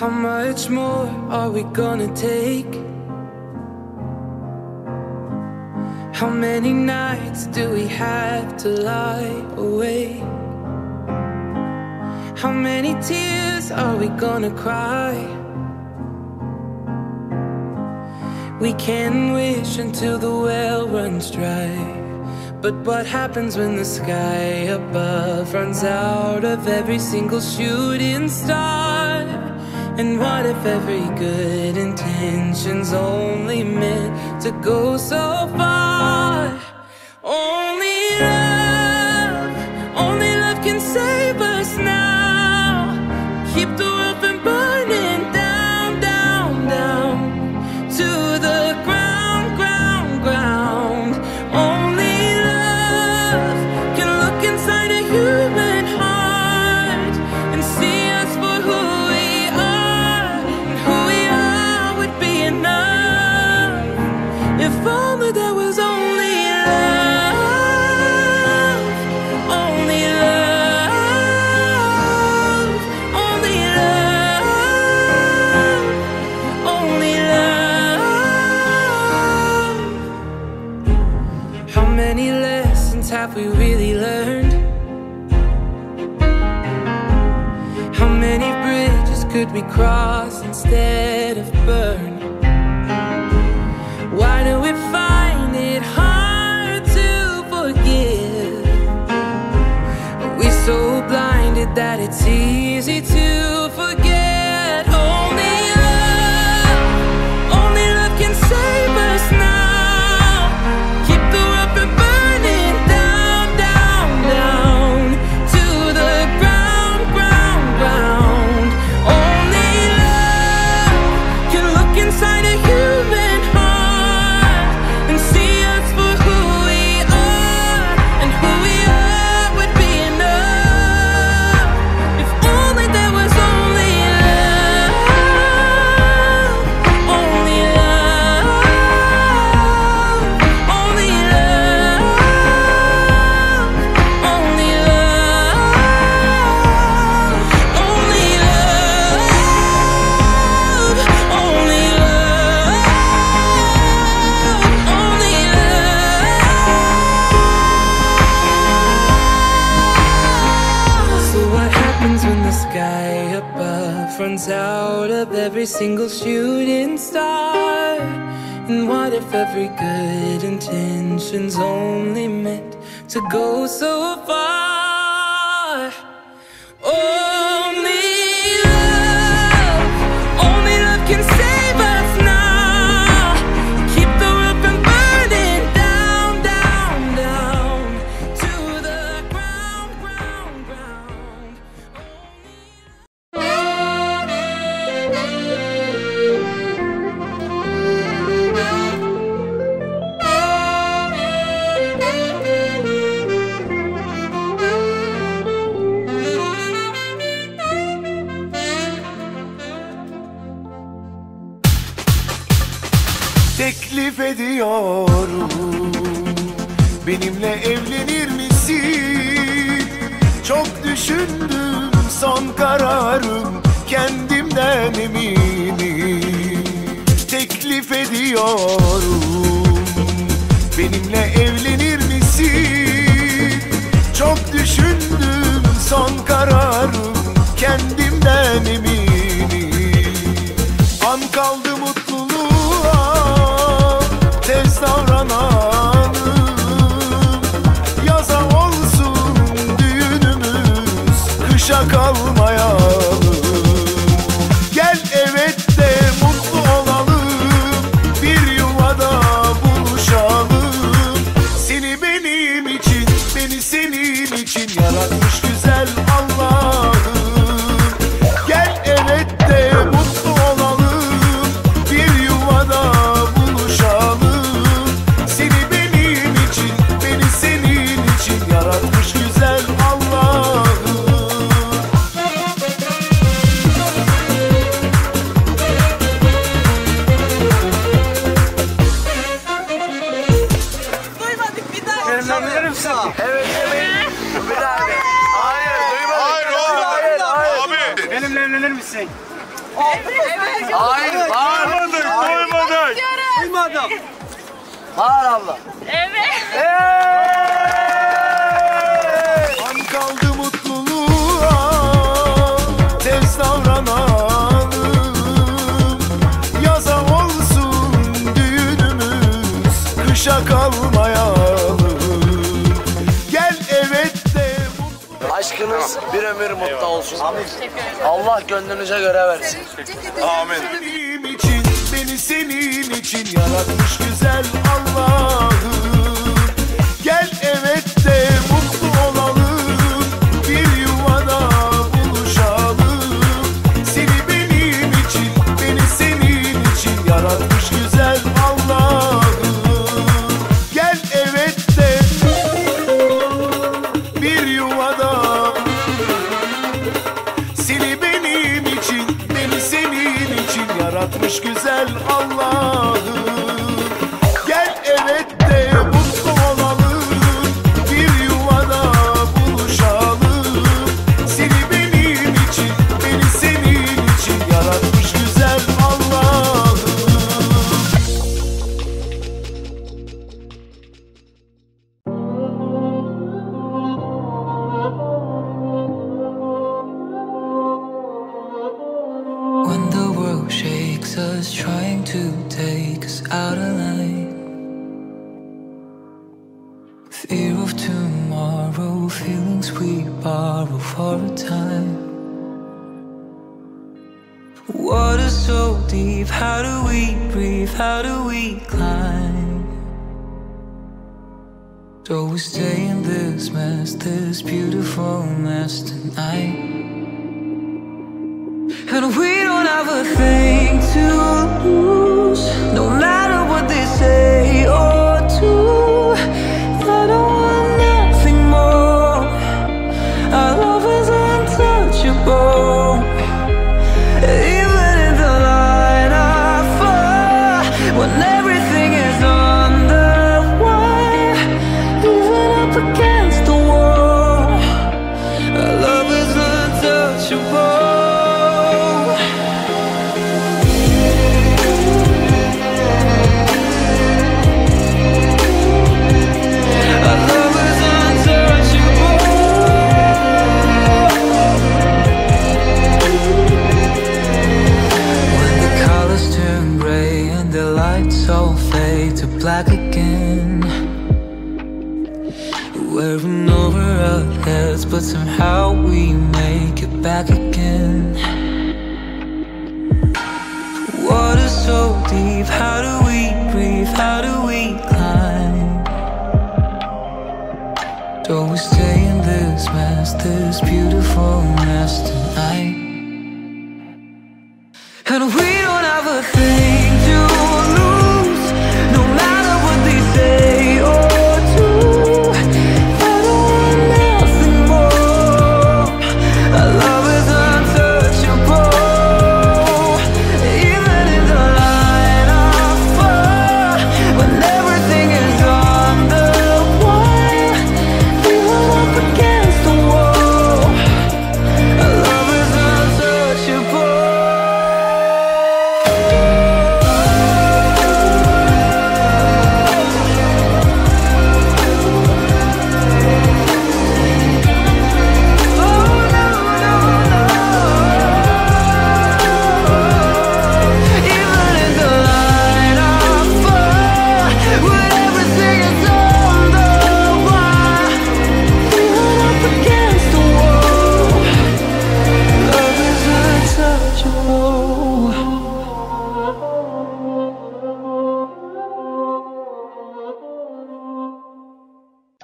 How much more are we gonna take? How many nights do we have to lie awake? How many tears are we gonna cry? We can wish until the well runs dry, but what happens when the sky above runs out of every single shooting star? And what if every good intention's only meant to go so far? Only love can save us now. Keep the world from burning down, down, down to the ground, ground, ground. Only love can look inside a human heart and see us for who we are, and who we are would be enough. If only there was only love, only love, only love, only love. How many lessons have we really learned? How many bridges could we cross instead of burn? Why do we find it hard to forgive? Are we so blinded that it's easy to forget? Only love can save us now. Keep the world from burning down, down, down to the ground, ground, ground. Only love can look inside a human heart and see us for who we are, and who we are would be enough. If only there was only love, only love, only love, only love, only love, only love. So what happens when the sky above runs out of every single shooting star? And what if every good intention's only meant to go so far? Only love can save us now. Keep the world from burning down, down, down to the ground, ground, ground. Teklif ediyorum, benimle evlenir misin? Çok düşündüm, son kararım kendimden eminim. Teklif ediyorum, benimle evlenir misin? Çok düşündüm, son kararım kendimden eminim. An kaldı mutluluğa, tez davranalım. Yaza olsun düğünümüz, kışa kalmayalım. Gel evet de mutlu olalım, bir yuvada buluşalım. Seni benim için, beni senin için yaratmış güzel Allah'ım. Gel evet de mutlu olalım, bir yuvada buluşalım. Seni benim için, beni senin için yaratmış güzel Allah'ım. Duymadık bir daha. Evlenir misin? Evet evet. Bir daha. Hayır duymadım. Benimle evlenir misin? Hayır, bağırmadık, koymadık. Duymadım. Bağır abla. Evet. An kaldı mutluluğa, tez davranalım. Yaza olsun düğünümüz, kışa kalmayalım. Gel evet de mutlu. Aşkınız bir ömür mutlu olsun. Allah gönlünüze göre versin. Amin. Benim için, beni senin için yaratmış güzel Allah'ım. Gel evet de mutlu olalım, bir yuvada buluşalım. Seni benim için, beni senin için yaratmış güzel Allah'ım. Gel evet de bir yuvada, seni benim için, beni senin için yaratmış güzel Allah'ım. Gel evet de mutlu olalım, bir yuvada buluşalım. Seni benim için, beni senin için yaratmış güzel Allah'ım. When the world shakes us, trying to take us out of line. Fear of tomorrow, feelings we borrow for a time. Water so deep, how do we breathe? How do we climb? So we stay in this mess, this beautiful mess tonight. And we don't have a thing to lose, no matter what they say or do. I don't want nothing more. Our love is untouchable. Even in the line of fire, when everything is on the wire, even up against the wall, our love is untouchable. All fade to black again. Wearing over our heads, but somehow we make it back again. Water so deep, how do we breathe? How do we climb? So we stay in this mess, this beautiful mess tonight. And we don't have a thing to lose, no matter what they say or do. I don't want nothing more. Our love is untouchable. Even in the line of fire, when everything is on the wire, even up against the wall, our love is untouchable.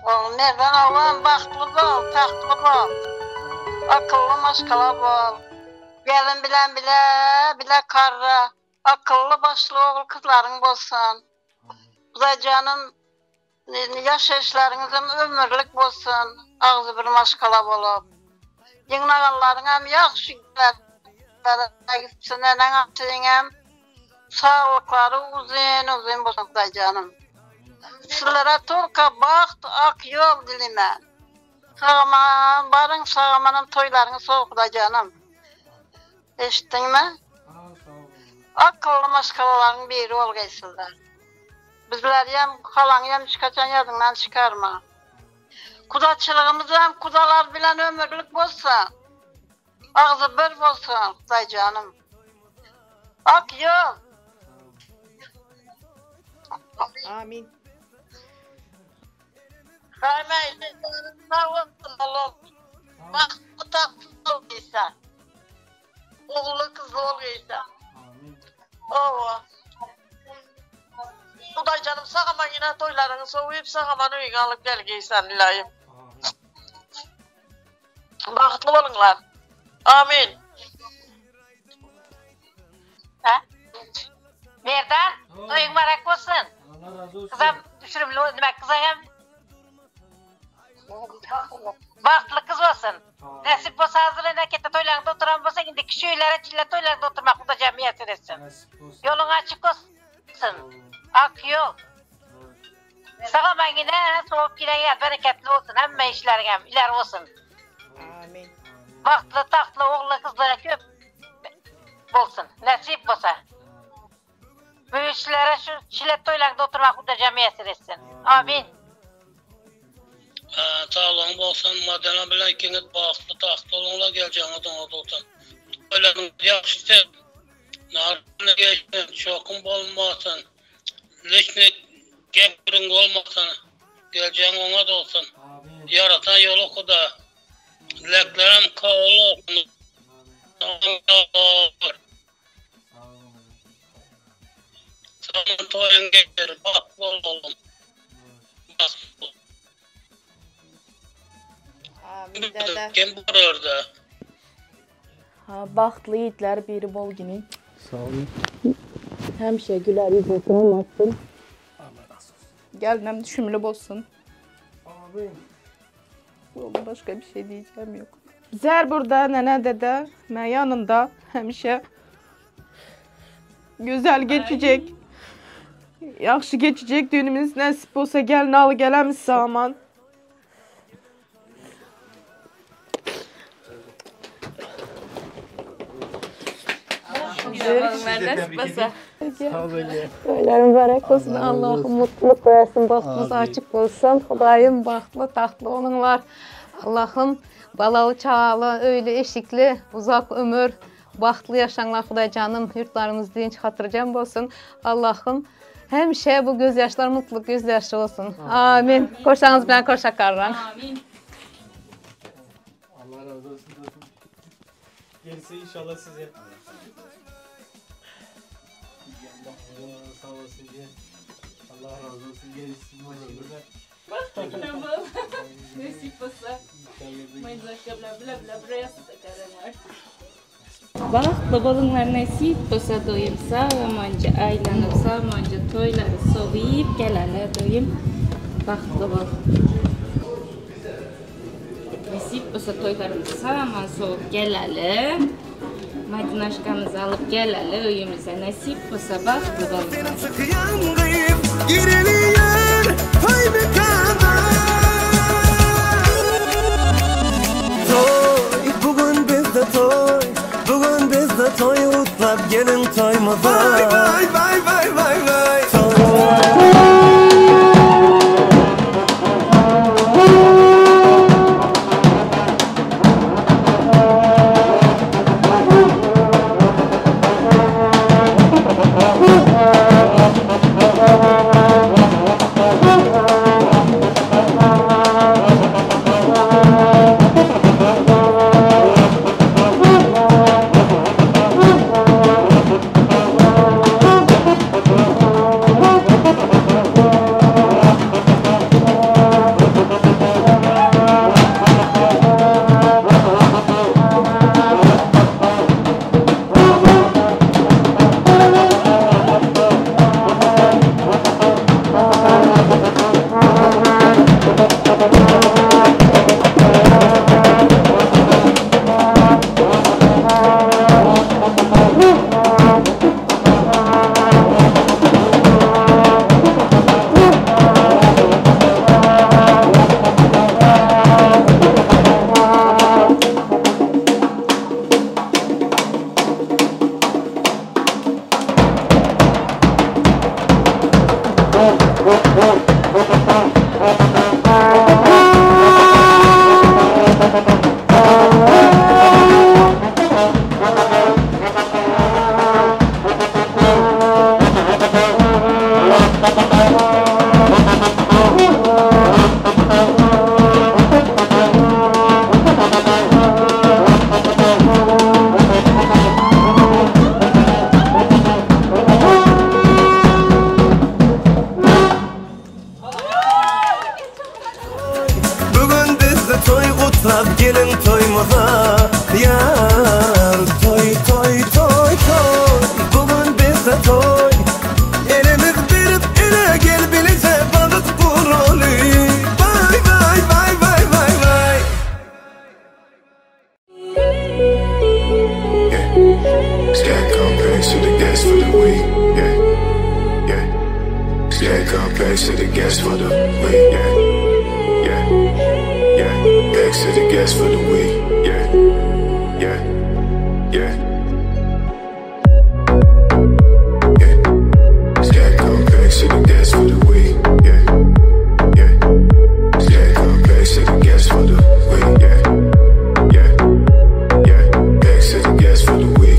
Oğlum nereden alan baktlı ol, taktlı ol. Akıllı maşkala ol. Gelin bilen bile karra. Akıllı başlı oğul kızların bolsun. Uzacanın yaşayışlarınızın ömürlük bolsun. Ağzı bir maşkala bolup. Yığınağanların hem yaxşı gitsin, enen atın hem sağlıkları uzun bolsun Uzacanım. Sizlere Turka baxt, ak yol dilime. Sağaman, barın sağamanın toylarını soğukla canım. Eşittin mi? Akıllı maşkalaların biri olgaysınlar. Bizler yem kalan yem çıkacan yadından çıkarma. Kudaçılığımız hem kudalar bilen ömürlük bolsun. Ağzı bir bolsun Kuday canım. Ak yol. Amin. Kaymayın. Sağ olsun oğlum. Bak bu tatlı olgaysa. Oğlu kızı olgaysa. Oo. Kuday canım sağaman yine toylarını soğuyup sağaman uygun alıp gelgeysen ilayim. Bakıtlı olunlar. Amin. Ha? Nereden? Toyun merak olsun. Allah razı olsun. Kızım düşürümlü demek kıza hem. Baktlı kız olsun. Nasip olsa hazırlayın hakikaten toylarında oturan olsa şimdi kişi üylere çille toylarında oturmak bu da cemiyet etsin. Yolun açık olsun. Ak yol. Sana ben yine soğuk yine gel bereketli olsun. Hem işlerin hem iler olsun. Amin. Baktlı taktlı oğlu kızlara köp olsun. Nasip olsa. Bu işlere şu çile toylarında oturmak bu da cemiyet etsin. Amin. Sağlığın olsun, madene bilen ikiniz bağışlı tahtı olunla geleceğiniz ona da olsun. Öyle yakıştı. Narını geçtin, şokun olmasın. Leşne gebrin olmasın. Geleceğin ona da olsun. Yaratan yolu kuda. Dileklerim kavulu olsun. Sana toyun geçir, bak bol oğlum. Bak bol. Amin dede. Kim var orada? Baxtlı yiğitler biri bol günü. Sağ olun. Həmişə gülər yüzün olmasın. Gəlməm düşümlü olsun. Amin. Başka bir şey diyeceğim yok. Bizler burada nene dede ben yanında həmişə güzel geçecek. Yaxşı geçecek düğünümüz nasip olsa gelin al gələmiz zaman. Toylar mübarek olsun. Allah'ım mutluluk versin. Bahtımız açık olsun. Xudayım baxtlı, taxtlı onunlar. Allah'ım balalı, çağalı, öyle eşikli, uzak ömür, baxtlı yaşanlar Xuday canım. Yurtlarımız dinç, hatırcam olsun. Allah'ım həmişə bu gözyaşlar mutluluk gözyaşı olsun. Amin. Koşağınız bilen koşak karran. Amin. Allah razı olsun. Gerisi inşallah size. Sağ olasın diye. Allah razı olsun. Gerisi maşallah. Nasip olsa. Mayınlar bla bla bla buraya sıkarlar. Baxtlı bolunlar nasip olsa doyum sağlamanca aylanıp sağlamanca toyları soğuyup gələlər doyum. Baxtlı bol. Nasip olsa toylarımız sağlaman soğuk gələlər. Madinaşkamızı alıp gələlər öyümüzə nasip olsa baxtlı bol. Bugün bizde toy, bugün bizde toy utlap gelin toymaza. Vay vay vay vay vay vay. utlab gelin toymağa. Yar toy toy toy toy, bugün bizde toy. Elimiz birip ele gel bilize balık kurulu. Vay vay vay vay vay vay. Scat complex to the gas for the week, yeah, yeah. Scat complex to the gas for the week, yeah, yeah, yeah. X to the gas for the week, yeah, yeah, yeah. Yeah. Scat complex to the gas for the week, yeah, yeah. Scat complex to the gas for the week, yeah, yeah, yeah. X to the gas for the week.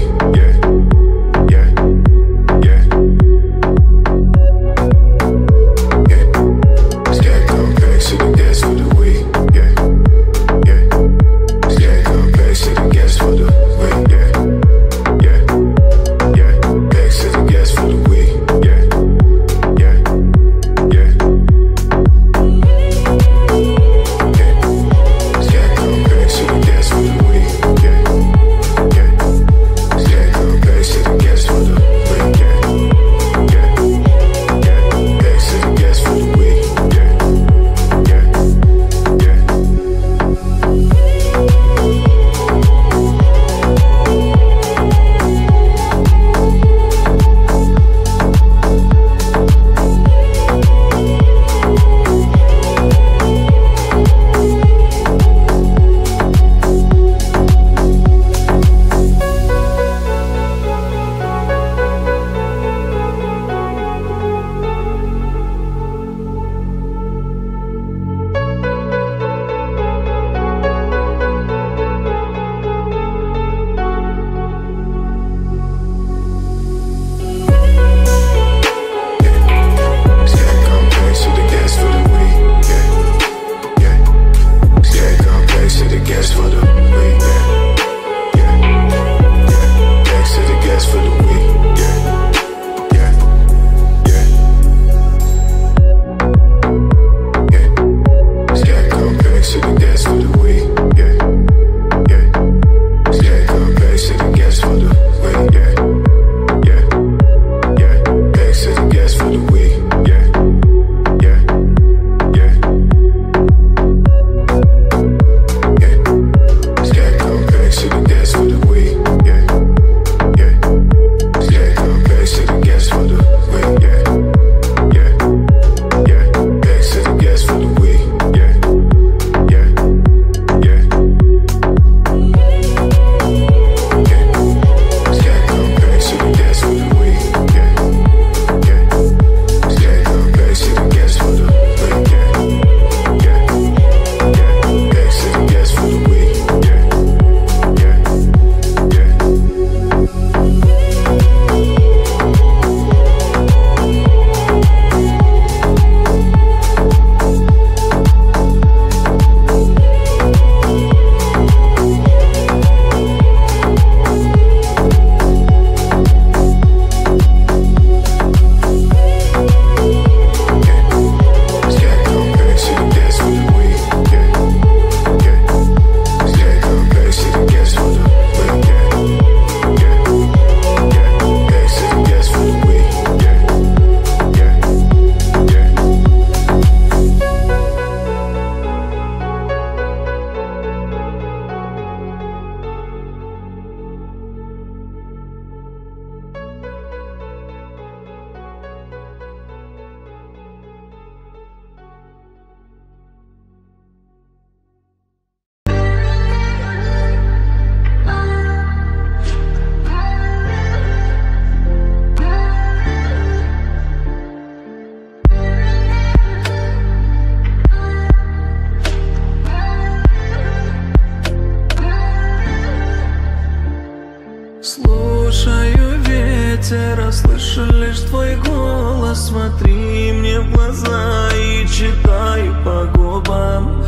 Слушаю ветер, слышу лишь твой голос. Смотри мне в глаза и читаю по губам.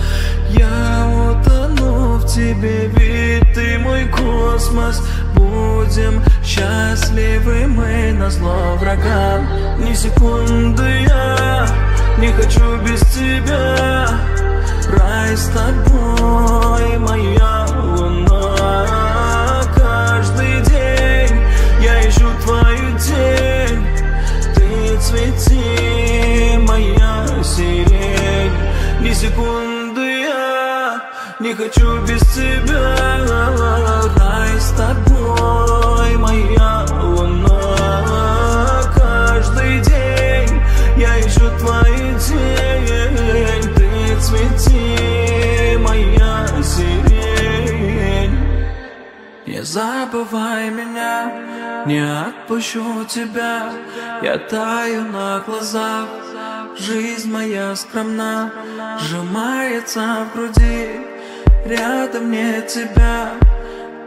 Я утону в тебе, ведь ты мой космос. Будем счастливы мы назло врагам. Ни секунды я не хочу без тебя. Рай с тобой, моя луна. Каждый день я ищу твою тень. Ты цвети, моя сирень. Ни секунды я не хочу без тебя. Рай с тобой, моя луна. Каждый день я ищу твою тень. Ты цвети, моя сирень. Не забывай меня, не отпущу тебя. Я таю на глазах, жизнь моя скромна, сжимается в груди, рядом нет тебя.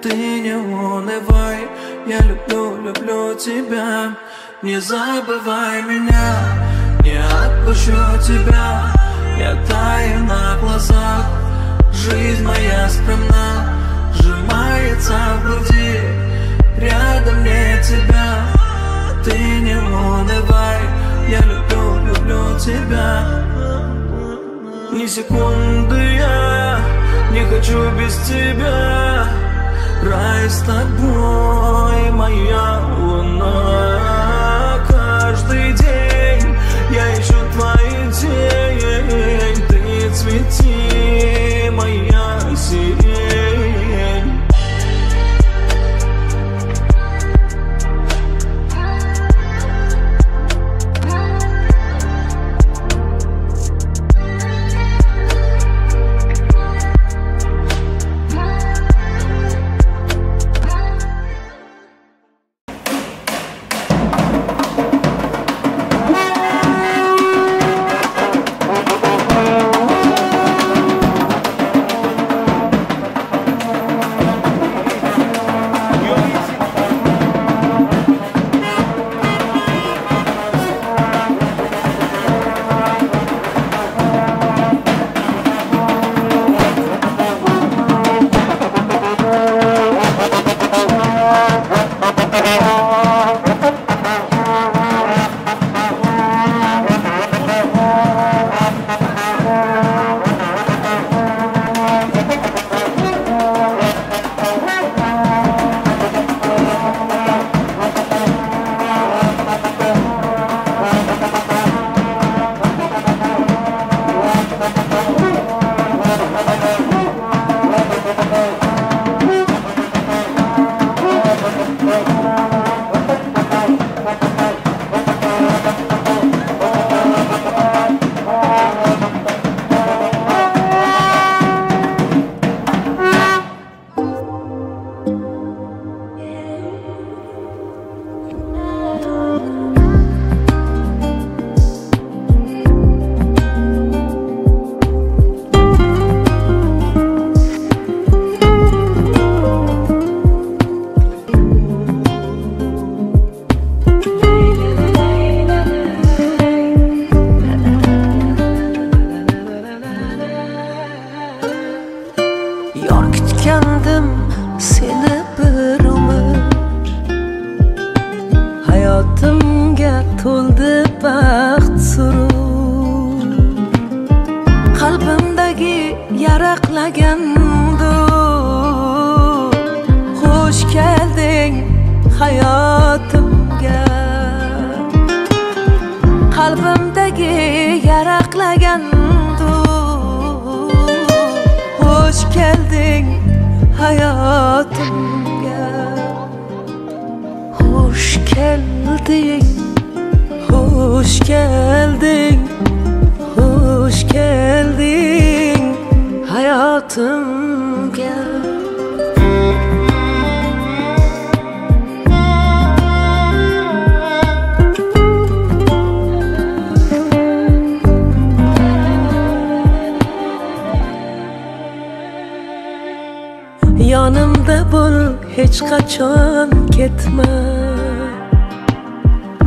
Ты не унывай, я люблю, люблю тебя. Не забывай меня, не отпущу тебя. Я таю на глазах, жизнь моя скромна, сжимается в груди, рядом нет тебя. Ты не унывай, я люблю, люблю тебя. Ни секунды я не хочу без тебя. Рай с тобой, моя луна. Каждый день я ищу твою тень. Ты цвети, моя сирень. Yanımda bul, hiç qachon ketma.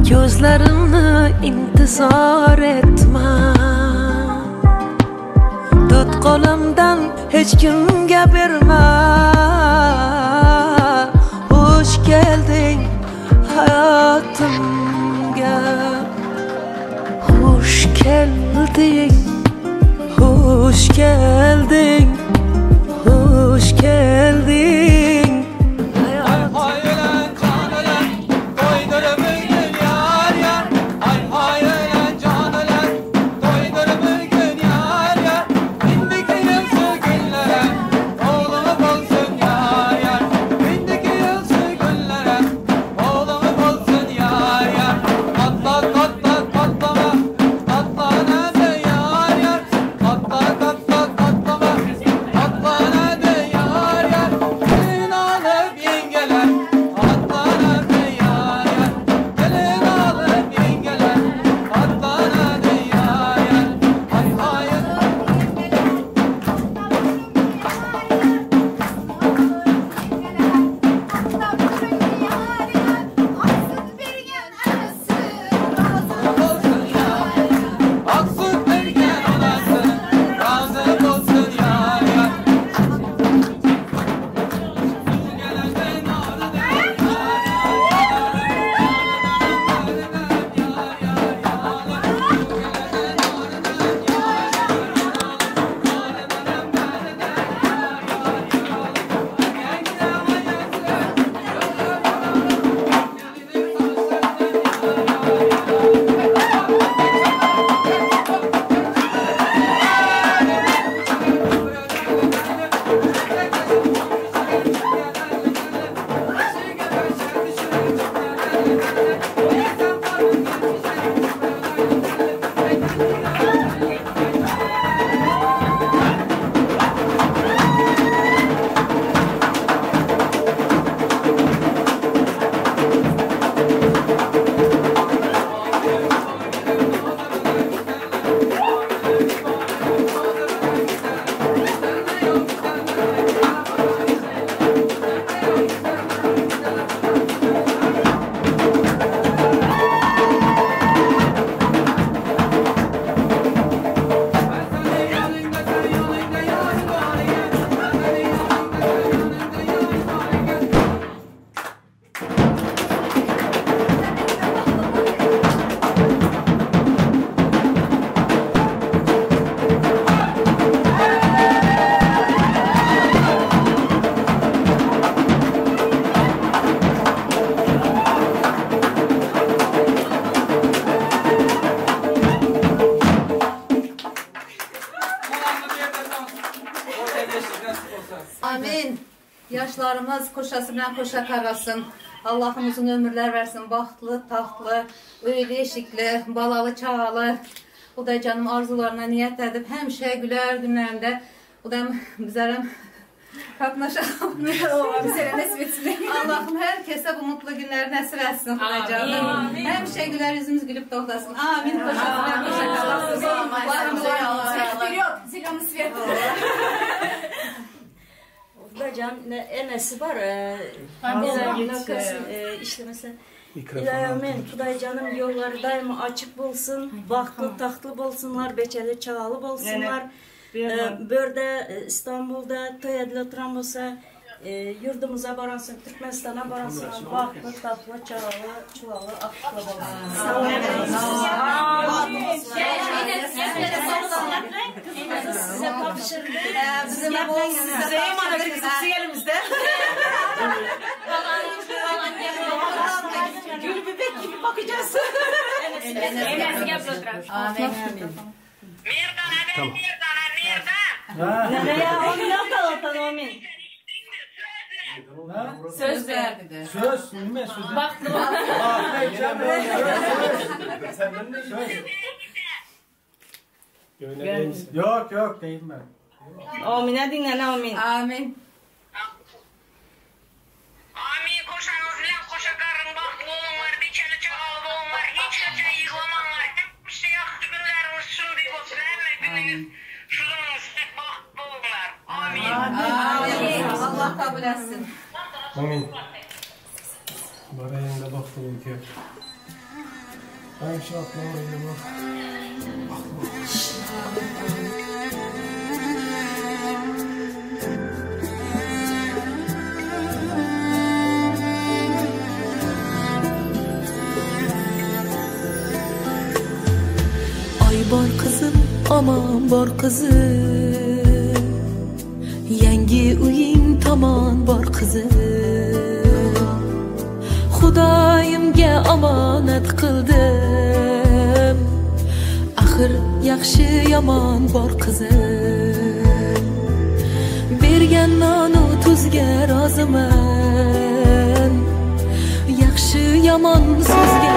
Gözlerimni intizor etma. Tut qo'limdan, hech kimga berma. Hoş gelding hayotimga. Hoş gelding geldin, hoş geldin, hoş geldin. Hay ölen can ölen, doydur bugün yar yar. Hay ölen can ölen, doydur bugün yar yar. Bindiki yılsı günlere, oğlumu bulsun yar yar. Bindiki yılsı günlere, oğlumu bulsun yar yar. Atla atla atlama, atla nerede yar yar. Atla atla atlama, atla nerede yar yar. Gelin alıp yengeler, atla nerede yar yar. Gelin alıp yengeler, atla nerede yar yar. Hay hay. Aksın bir gen anası, razı bulsun yar yar. Gelenden ağrı Amin. Yaşlarımız koşasından koşa karasın. Allah'ım uzun ömürler versin. Bahtlı, tahtlı, öyle eşikli, balalı, çağalı. O da canım arzularına niyet edip hemşe güler günlerinde. O da bizlere katlaşalım. Bize nasip etsin. Allah'ım herkese bu mutlu günleri nasip etsin. Canım. Hemşe güler yüzümüz gülüp doğdasın. Amin. Koşasından koşa karasın. Selamı svet. Can enesi var. İşte mesela İlahi Xuday canım yolları daima açık bulsun. Bahtlı tahtlı bulsunlar. Beçeli çağalı bulsunlar. Böyle İstanbul'da toyadlı oturan olsa yurdumuza baransın, Türkmenistan'a baransın. Bahtlı tahtlı çağalı, çuvalı, aklı bulsun. Sağ olun. Size kapışırdı. Size bol size emanet kızı elimizde. Gül bebek gibi bakacağız. Amin. Tamam. Nereye omin kalatan omin. Söz verdi de. Söz, nime söz? Baktım. Senden ne söz? Yok yok değilim ben. Amin'e dinle ne amin. Amin. Amin koşanız bilen koşa karın bahtlı olunlar, dikeli çağalı olunlar, hiç kaçan yıklamanlar, hepsi yaktı günleriniz sümbük olsun, emme gününüz şununuz hep bahtlı olunlar. Amin. Amin. Allah kabul etsin. Amin. Barayında bahtlı ülke. Ben şu atlamayla bak. Ay boy kızım omon bor qizim, yangi uying tomon bor qizim. Xudoyimga omonat qildim, axir yaxshi yomon bor qizim. Bergan nonu tuzga roziman, yaxshi yomon so'zga.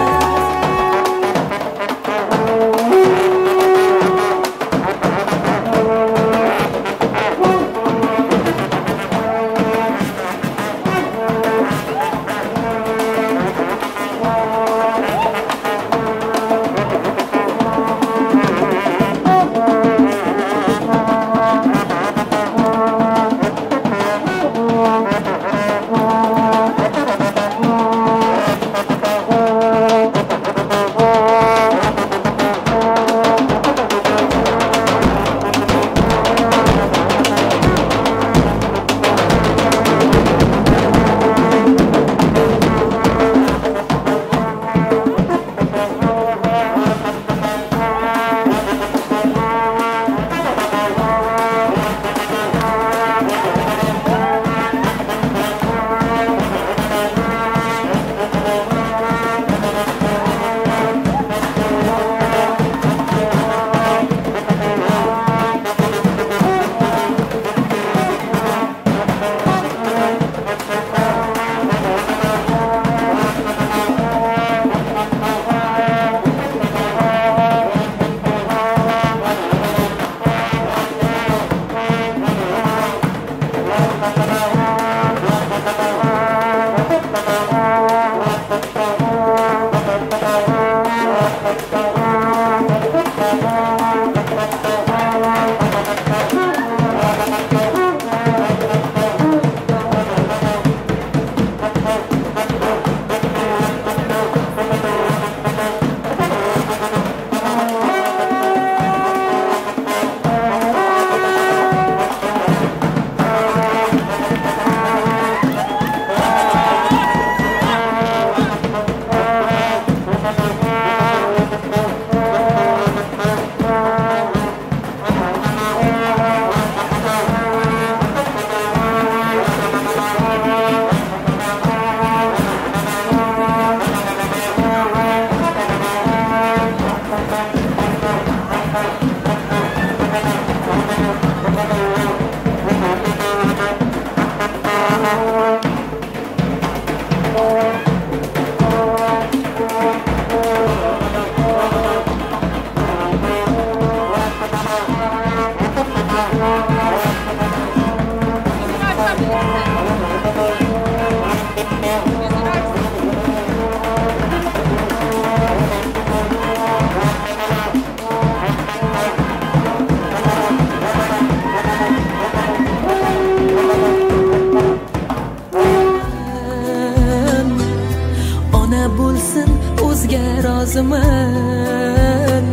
roziman,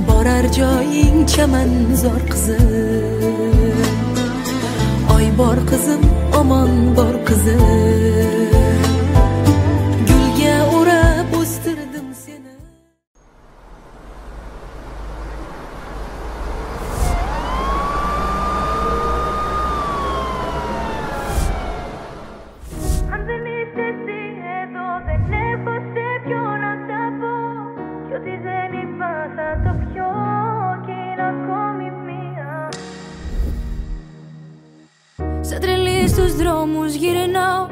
borar joying chamanzor qizim. Oy bor qizim, omon bor qizim. Gulga o'rab o'stirdim seni. Σαν τρελή στους δρόμους γυρνάω,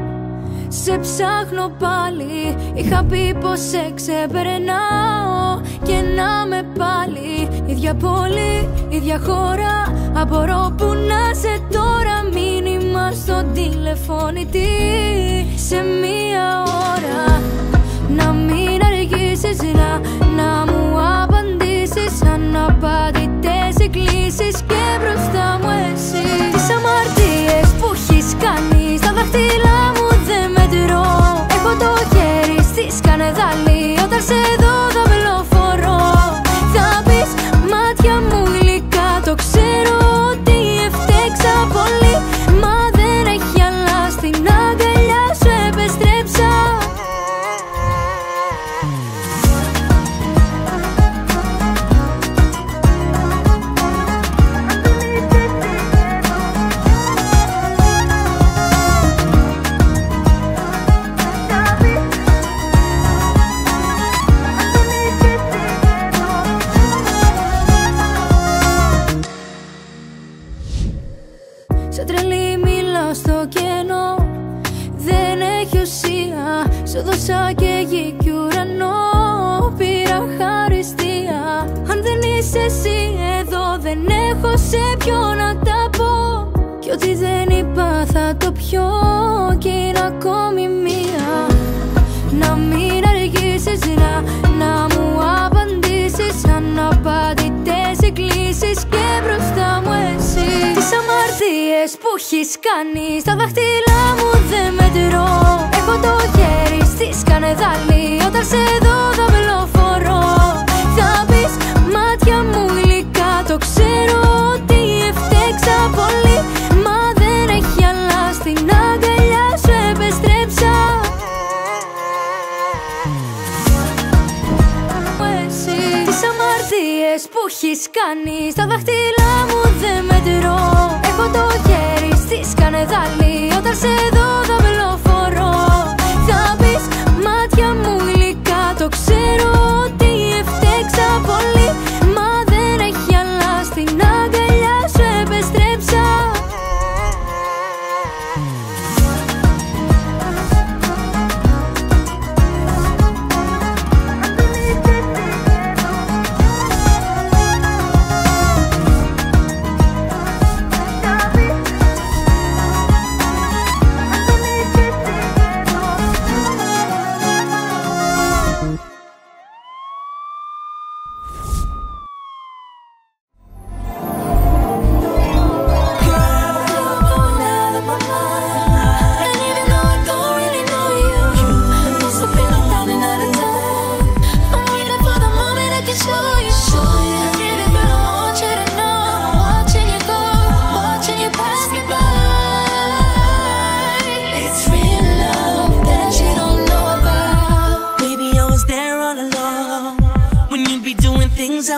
σε ψάχνω πάλι. Είχα πει πως σε ξεπερνάω και να με πάλι. Ίδια πόλη, ίδια χώρα, απορώ που να σε τώρα. Μήνυμα στον τηλεφώνητη σε μία ώρα. Να μην αργήσεις να μου απαντήσεις. Αναπαντητές εκκλήσεις και μπροστά μου εσύ. Τις αμαρτίες που έχεις κάνει στα δάχτυλά μου δεν μετρώ. Έχω το χέρι στη σκανεδάλη όταν σε δω δαυλοφορώ. Θα πεις μάτια μου γλυκά, το ξέρω ότι έφτεξα πολύ. Μα δεν έχει άλλα, στην αγκαλιά σου επιστρέψα. Σαν τρελή μιλάω στο κενό. Δεν έχει ουσία. Σου δώσα και γη κι ουρανό. Πήρα χαριστία. Αν δεν είσαι εσύ εδώ, δεν έχω σε ποιο να τα πω. Κι ό,τι δεν είπα θα το πιω. Κι είναι ακόμη μία. Να μην αργήσεις να μου απαντήσεις. Αναπαντητές εκκλήσεις και μπροστά μου εσύ. Τις αμαρτίες που έχεις κάνει στα δάχτυλά μου δεν μετρώ. Έχω το χέρι στη σκανεδάλη. Όταν σε δω δαυλοφορώ. Θα πεις μάτια μου γλυκά. Το ξέρω ότι έφτεξα πολύ. Μα δεν έχει άλλα στην αγκαλιά σου επεστρέψα. Τις αμαρτίες που έχεις κάνει στα δάχτυλά μου δεν μετρώ. Έχω το χέρι στη σκανεδάλη. Όταν σε δω δαυλοφορώ. Θα πεις μάτια μου γλυκά. Το ξέρω ότι έφτεξα πολύ. Μα δεν έχει άλλα στην αγκαλιά σου επεστρέψα.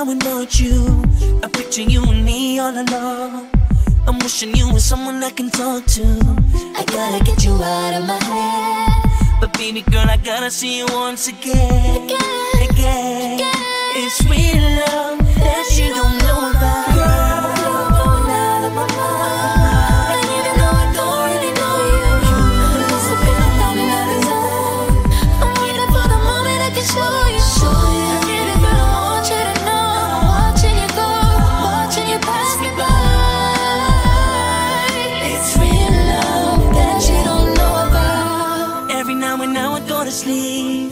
I would want you. I picture you and me all along. I'm wishing you were someone I can talk to. I gotta get you out of my head. But baby girl, I gotta see you once again. Again. It's real love that you don't know about. Girl, you're going out of my mind. And even though I don't really know you, I'm slipping up down and out of time. I'm waiting for the moment I can show you. I did it, but I want you to know. I'm watching you go, watching you pass me by. It's real love that you don't know about. Every now and now I go to sleep.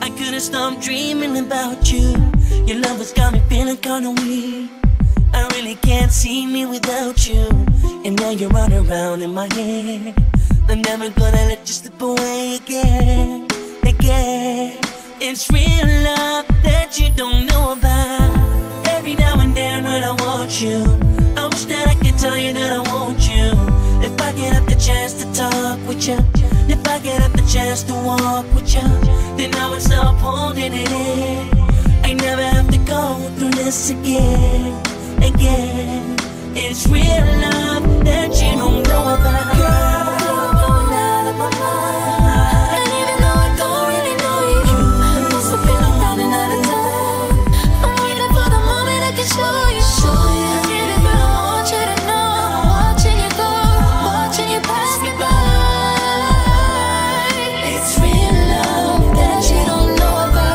I couldn't stop dreaming about you. Your love has got me feeling kinda weak. I really can't see me without you. And now you're running around in my head. I'm never gonna let you slip away again. Again. It's real love that you don't know about. Every now and then when I want you, I wish that I could tell you that I want you. If I get up the chance to talk with you, if I get up the chance to walk with you, then I would stop holding it in. I never have to go through this again. Again. It's real love that you don't know about. Girl, you're going out of my mind. And even though I don't really know you, I'm slipping up down and out of time. I'm waiting for the moment I can show you. I did it, but I want you to know. I'm watching you go, watching you pass me by. It's real love that you don't know about.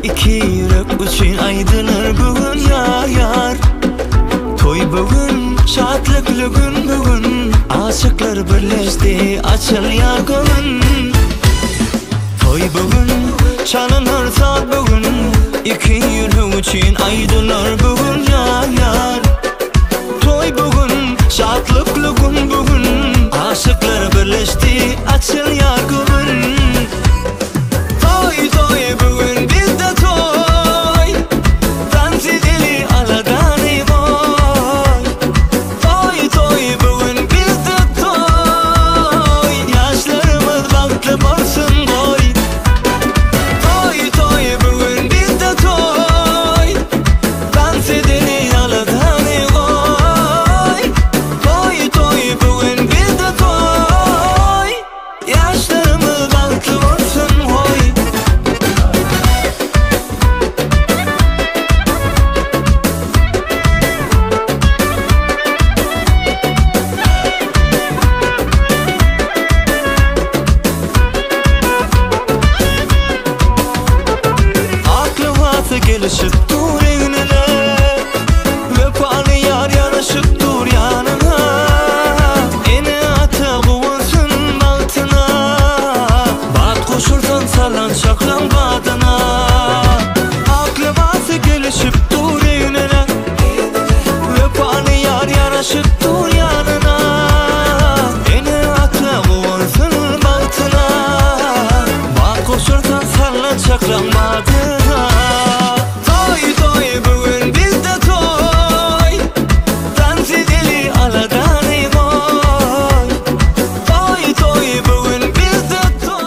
İki yürek üçün aydınır bugün yar yar. Toy bugün, şadlıklı gün bugün. Aşıklar birleşti, açılıyor kolun. Toy bugün, çalınır saat bugün. için aydılar bugün yar yar. Toy bugün, şadlıklı gün bugün. Aşıklar birleşti, açıl yar gün. Toy toy bugün bizde toy. Dans edeli aladani boy. Toy toy bugün bizde toy. Yaşlarımız baktı borsun boy. Toy toy bugün bizde toy. Dans edeli aladani boy. Toy toy bugün bizde toy. Yaşlarımız baktı borsun boy. Aklı vası gelişip dur evine. Vefalı yar yanaşıp dur yanına. Ene ata kuvulsun altına. Bat koşursan sallan çakran badına. Aklı vası gelişip dur evine. Vefalı yar yanaşıp dur yanına. Ene ata kuvulsun altına. Bat koşursan sallan çakran badına. Toy toy bugün bizde toy. Dans edeli aladani boy. Toy toy bugün bizde toy.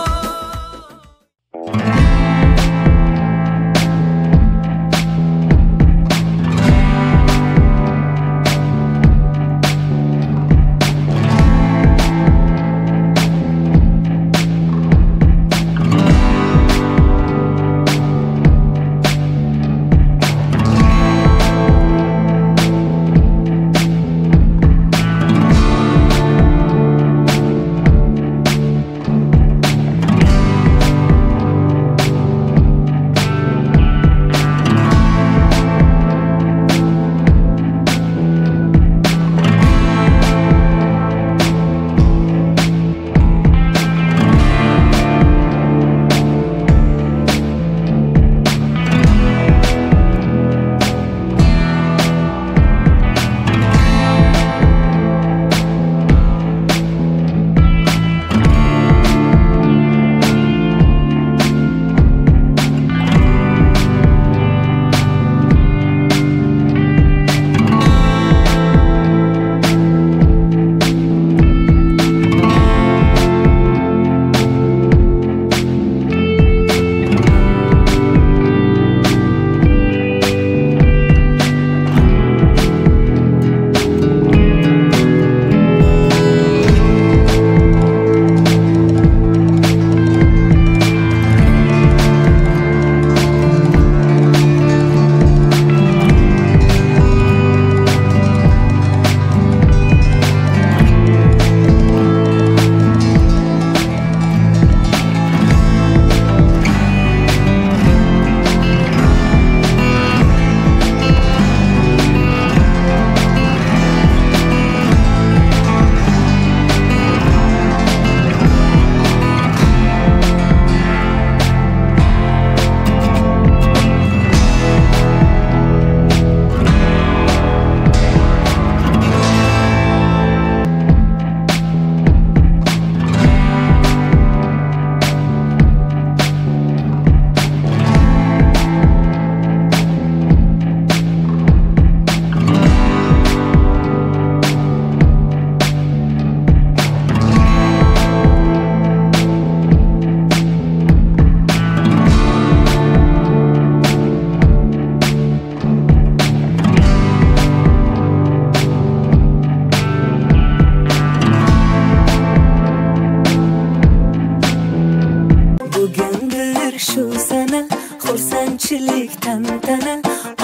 xursandchilik tantana,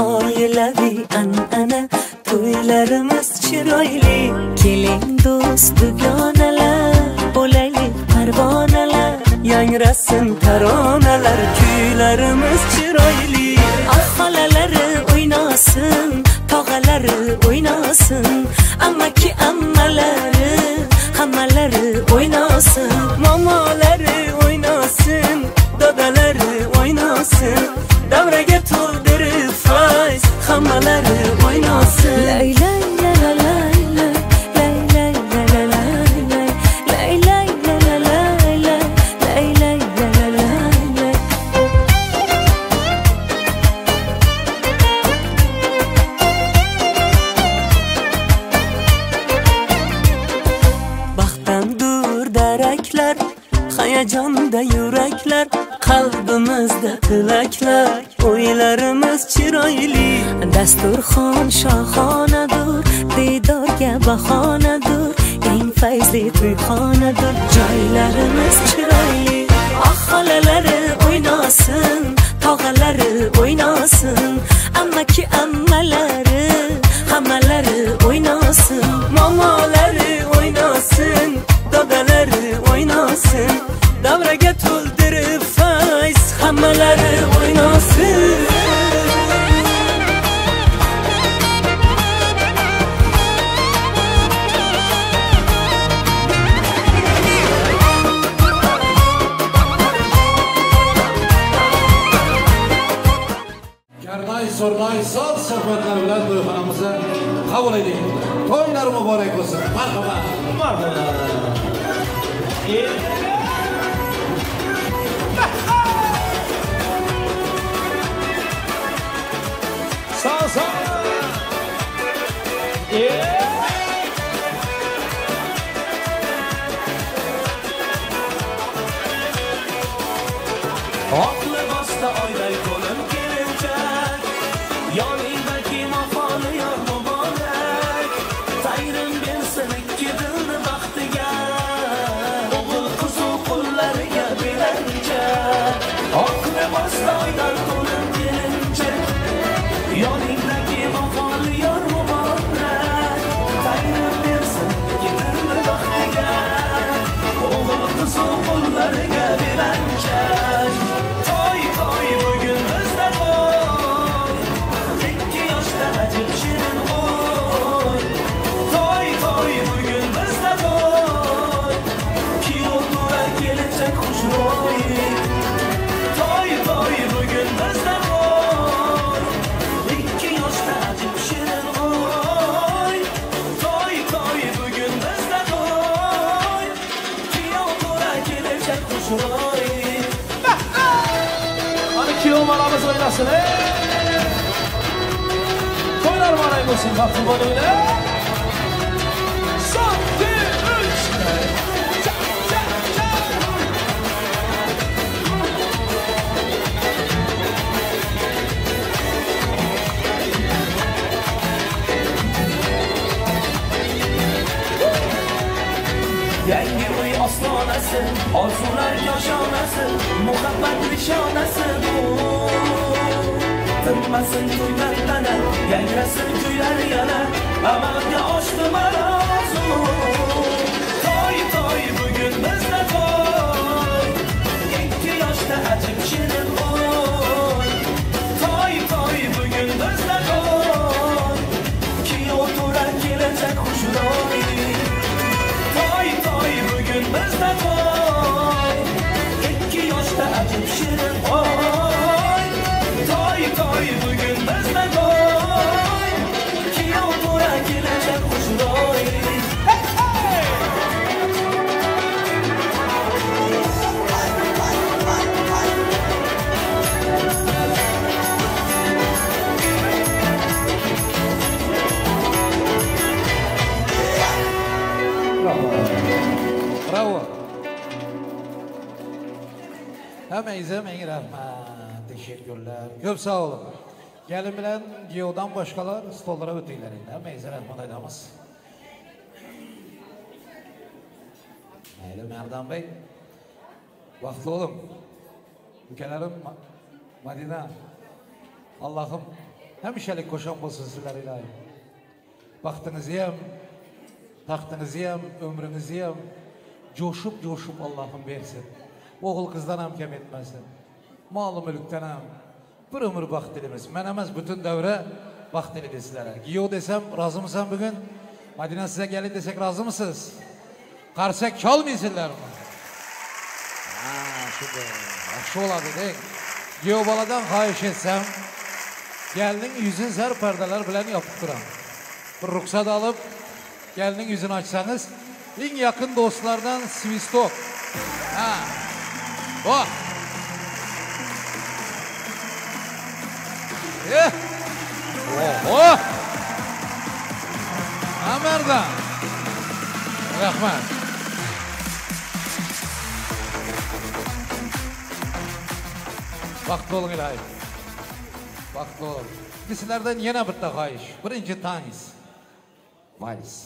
oilaviy an'ana, to'ylarimiz chiroyli. Keling do'st dugonalar, bo'laylik parvonalar, yangrasin taronalar, kuylarimiz chiroyli. Xolalari o'ynasin, tog'alari o'ynasin, amaki ammalari, hammalari o'ynasin, momolari o'ynasin, dadalari o'ynasin, davraga to'ldirib muboraklar, qalbimizda tilaklar, o'ylarimiz chiroyli. Dasturxon shohonadur, diydorga bahonadur, eng fayzli to'yxonadur, joylarimiz chiroyli. Xolalari o'ynasin, tog'alari o'ynasin, ammaki ammalari, hammalari o'ynasin, momolari o'ynasin, dodalari o'ynasin, davraga to'ldirib fayz, hammalari o'ynasin. Sormay sal sohbatlar bilan to'yxonamizni qabul edik. To'ylar muborak bo'lsin. Marhaba. Marhaba. Sağ. Aklı basta oyday qo'lim kelinchak, yoningdagi mafoli yor muborak, tayrim bersin ikki dilni baxtiga, o'g'il qizu qo'llariga belanchak. Aklı basta oyday qo'lim kelinchak, yoningdagi mafoli yor muborak, tayrim bersin ikki dilni baxtiga, o'g'il qizu qo'llariga belanchak. Toy bugün bizde toy, ikki yoshda ajib shirin o'y. Toy bugün bizde toy, kuyov to'ra kelinchak xushro'y. Toy bugün bizde toy, ikki yoshda ajib shirin o'y. Toy bugün bizde toy, kuyov to'ra kelinchak xushro'y. Kuyov malamiz o'ynasın. To'ylar malay bo'lsin, vaqti bo'linglar. Son, 2, 3. Yangi uy ostonasi, orzular koshonasi, muhabbat nishonasi bu. Tinmasin to'ylar tana, yangrasin kuylar yana, amalga oshdi marozu. Toy bugün bizda toy, ikki yoshda ajib shirin o'y. Toy bugün bizda toy, kuyov to'ra kelinchak xushro'y. Toy bugün bizde toy, ikki yoshda ajib shirin o'y. Toy bugün bizde toy, kuyov to'ra kelinchak xushro'y. Bravo. Hammangize ming rahmat. Teşekkürler. Ko'p sağ olun. Gelin bilen Giyo'dan başkalar stollara o'tinglar. Hammangize rahmat aytamiz. Mayli Merdan Bey. Vaqtli olim. Ukalarim Madina. Allohim hamishalik qo'shon bo'lsin sizlar iloyim. Vaqtinizni ham, taxtinizni ham, ömrünüzü ham coşup Allah'ım versin. Oğul kızdan ham kem etmesin. Malı mülkten ham bir ömür baxt dilimiz. Men emas bütün devre baxt dili sizlere. Giyo desem razı mısın bugün? Madina size gelin desek razı mısınız? Karsak çalmaysınlar mı? Şimdi yaxşı oladı değil. Giyo baladan xahiş etsem gelinin yüzün zar perdeler bilen yapıp duran. Bir ruhsat alıp gelinin yüzünü açsanız en yakın dostlardan Svistok. Oh. Oh. Amerdan. Rahmat. Baxtlı olun ilahi. Baxtlı olun. Sizlerden yine bir taxayış. Birinci tanız. Vals.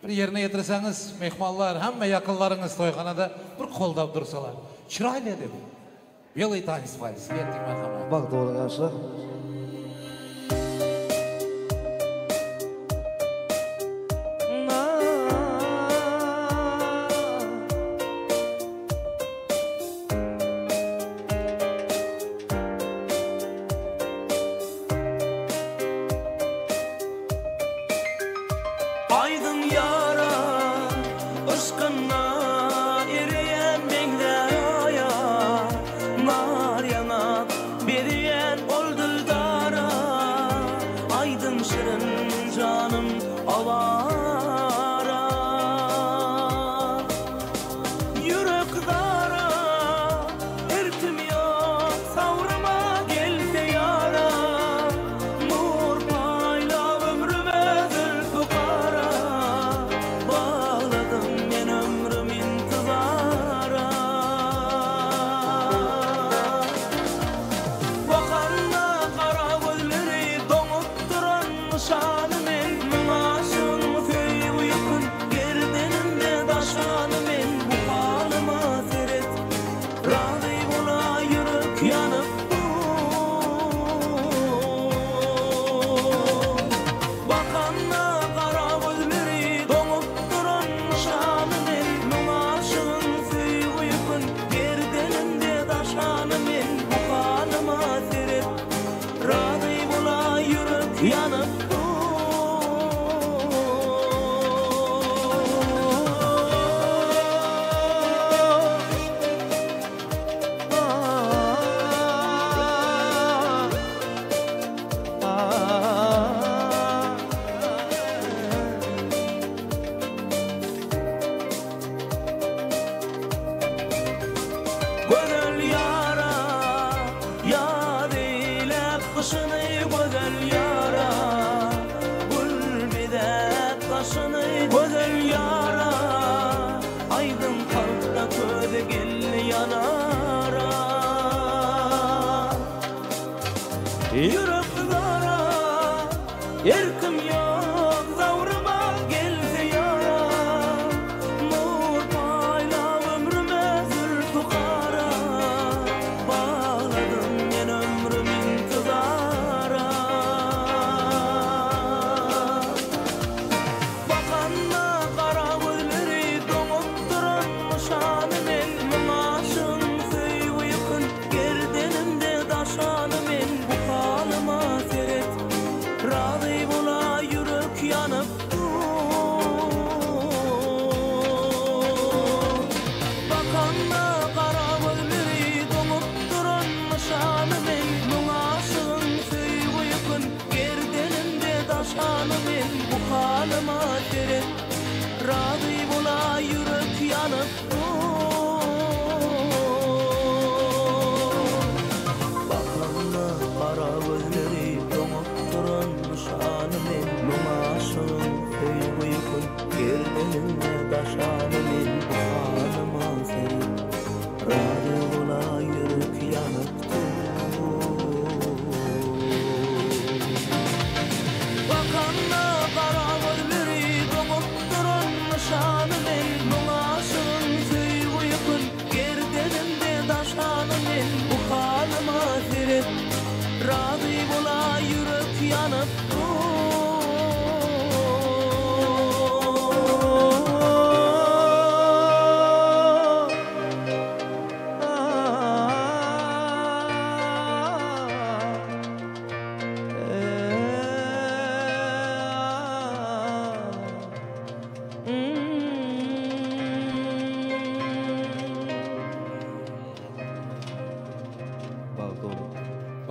Bir yerine yetirseniz mehmanlar, hemme yakınlarınız toyxanada bir qoldab dursalar. Çıraylı edip. Belay tanız vals. Yettik merhamet. Baxtlı olun yaşlar.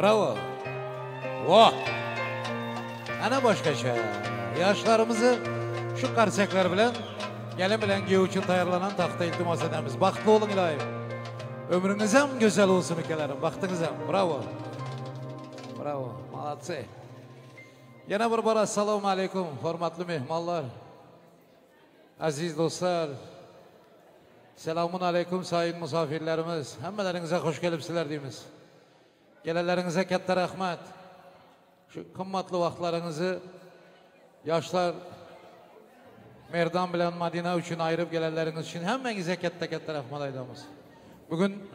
Bravo. Oh. Ana başkaça. Yaşlarımızı şu karsekler bilen, gelin bilen giyu için tayarlanan taxta iltimas edemiz. Baxtlı olun ilahim. Ömrünüz hem güzel olsun ülkelerim. Baktınız hem. Bravo. Bravo. Malatsı. Yana bir bara assalamu alaikum. Hormatlı mehmanlar. Aziz dostlar. Selamun aleyküm sayın misafirlerimiz. Hammalarınıza hoş gelipsizler deymiz. Gelelerinize katta rahmat. Şu kımmatlı vaxtlarınızı yaşlar Merdan bilen Madina üçün ayırıp gelenleriniz için hemmenize katta rahmat aydamız. Bugün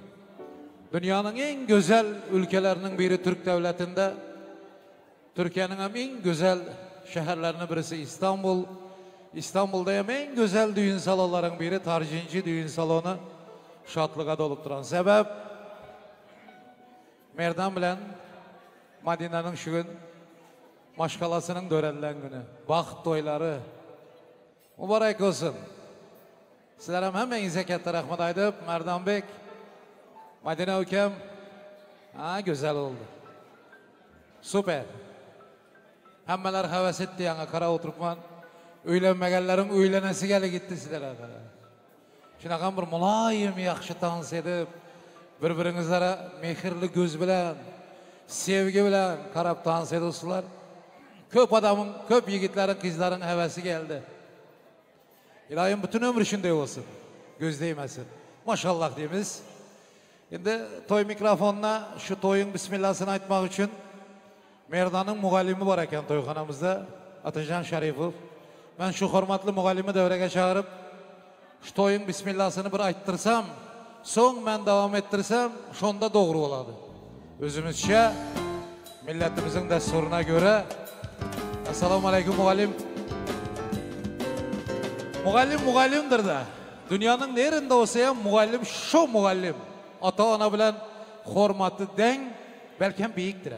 dünyanın en güzel ülkelerinin biri Türk devletinde, Türkiye'nin en güzel şehirlerinin birisi İstanbul. İstanbul'da en güzel düğün salonların biri Tarjinci düğün salonu şatlığa dolup duran. Sebep Merdan bilen Madina'nın şu gün maşkalasının dörelilen günü. Baxt toyları mübarek olsun. Sizlerim hemmenize katta rahmat aydıp Merdan Bek, Madina Ukem güzel oldu. Süper. Hemmeler heves etti yana kara oturupman. Öylenmegenlerin öylenesi geli gitti sizlere. Şunaqan bir mulayim yaxşı dans edip, birbirinizlere mehirli göz bilen, sevgi bilen karab dans ediyorsunlar. Köp adamın, köp yigitlerin, kızların hevesi geldi. İlahim bütün ömür içinde olsun. Göz değmesin. Maşallah deyimiz. Şimdi toy mikrofonuna şu toyun bismillahını aytmak için Merdan'ın muallimi var eken toyxanamızda. Atacan Şarifov. Ben şu hürmetli muallimi devreye çağırıp şu toyun bismillahını bir ayttırsam, son ben devam ettirsem şonda doğru oladı. Özümüzce milletimizin desturuna göre. Esselamu aleyküm muallim. Muallimdir da. Dünyanın nerinde olsa ya muallim şu muallim. Ata ana bilen hürmeti den belki büyüktür.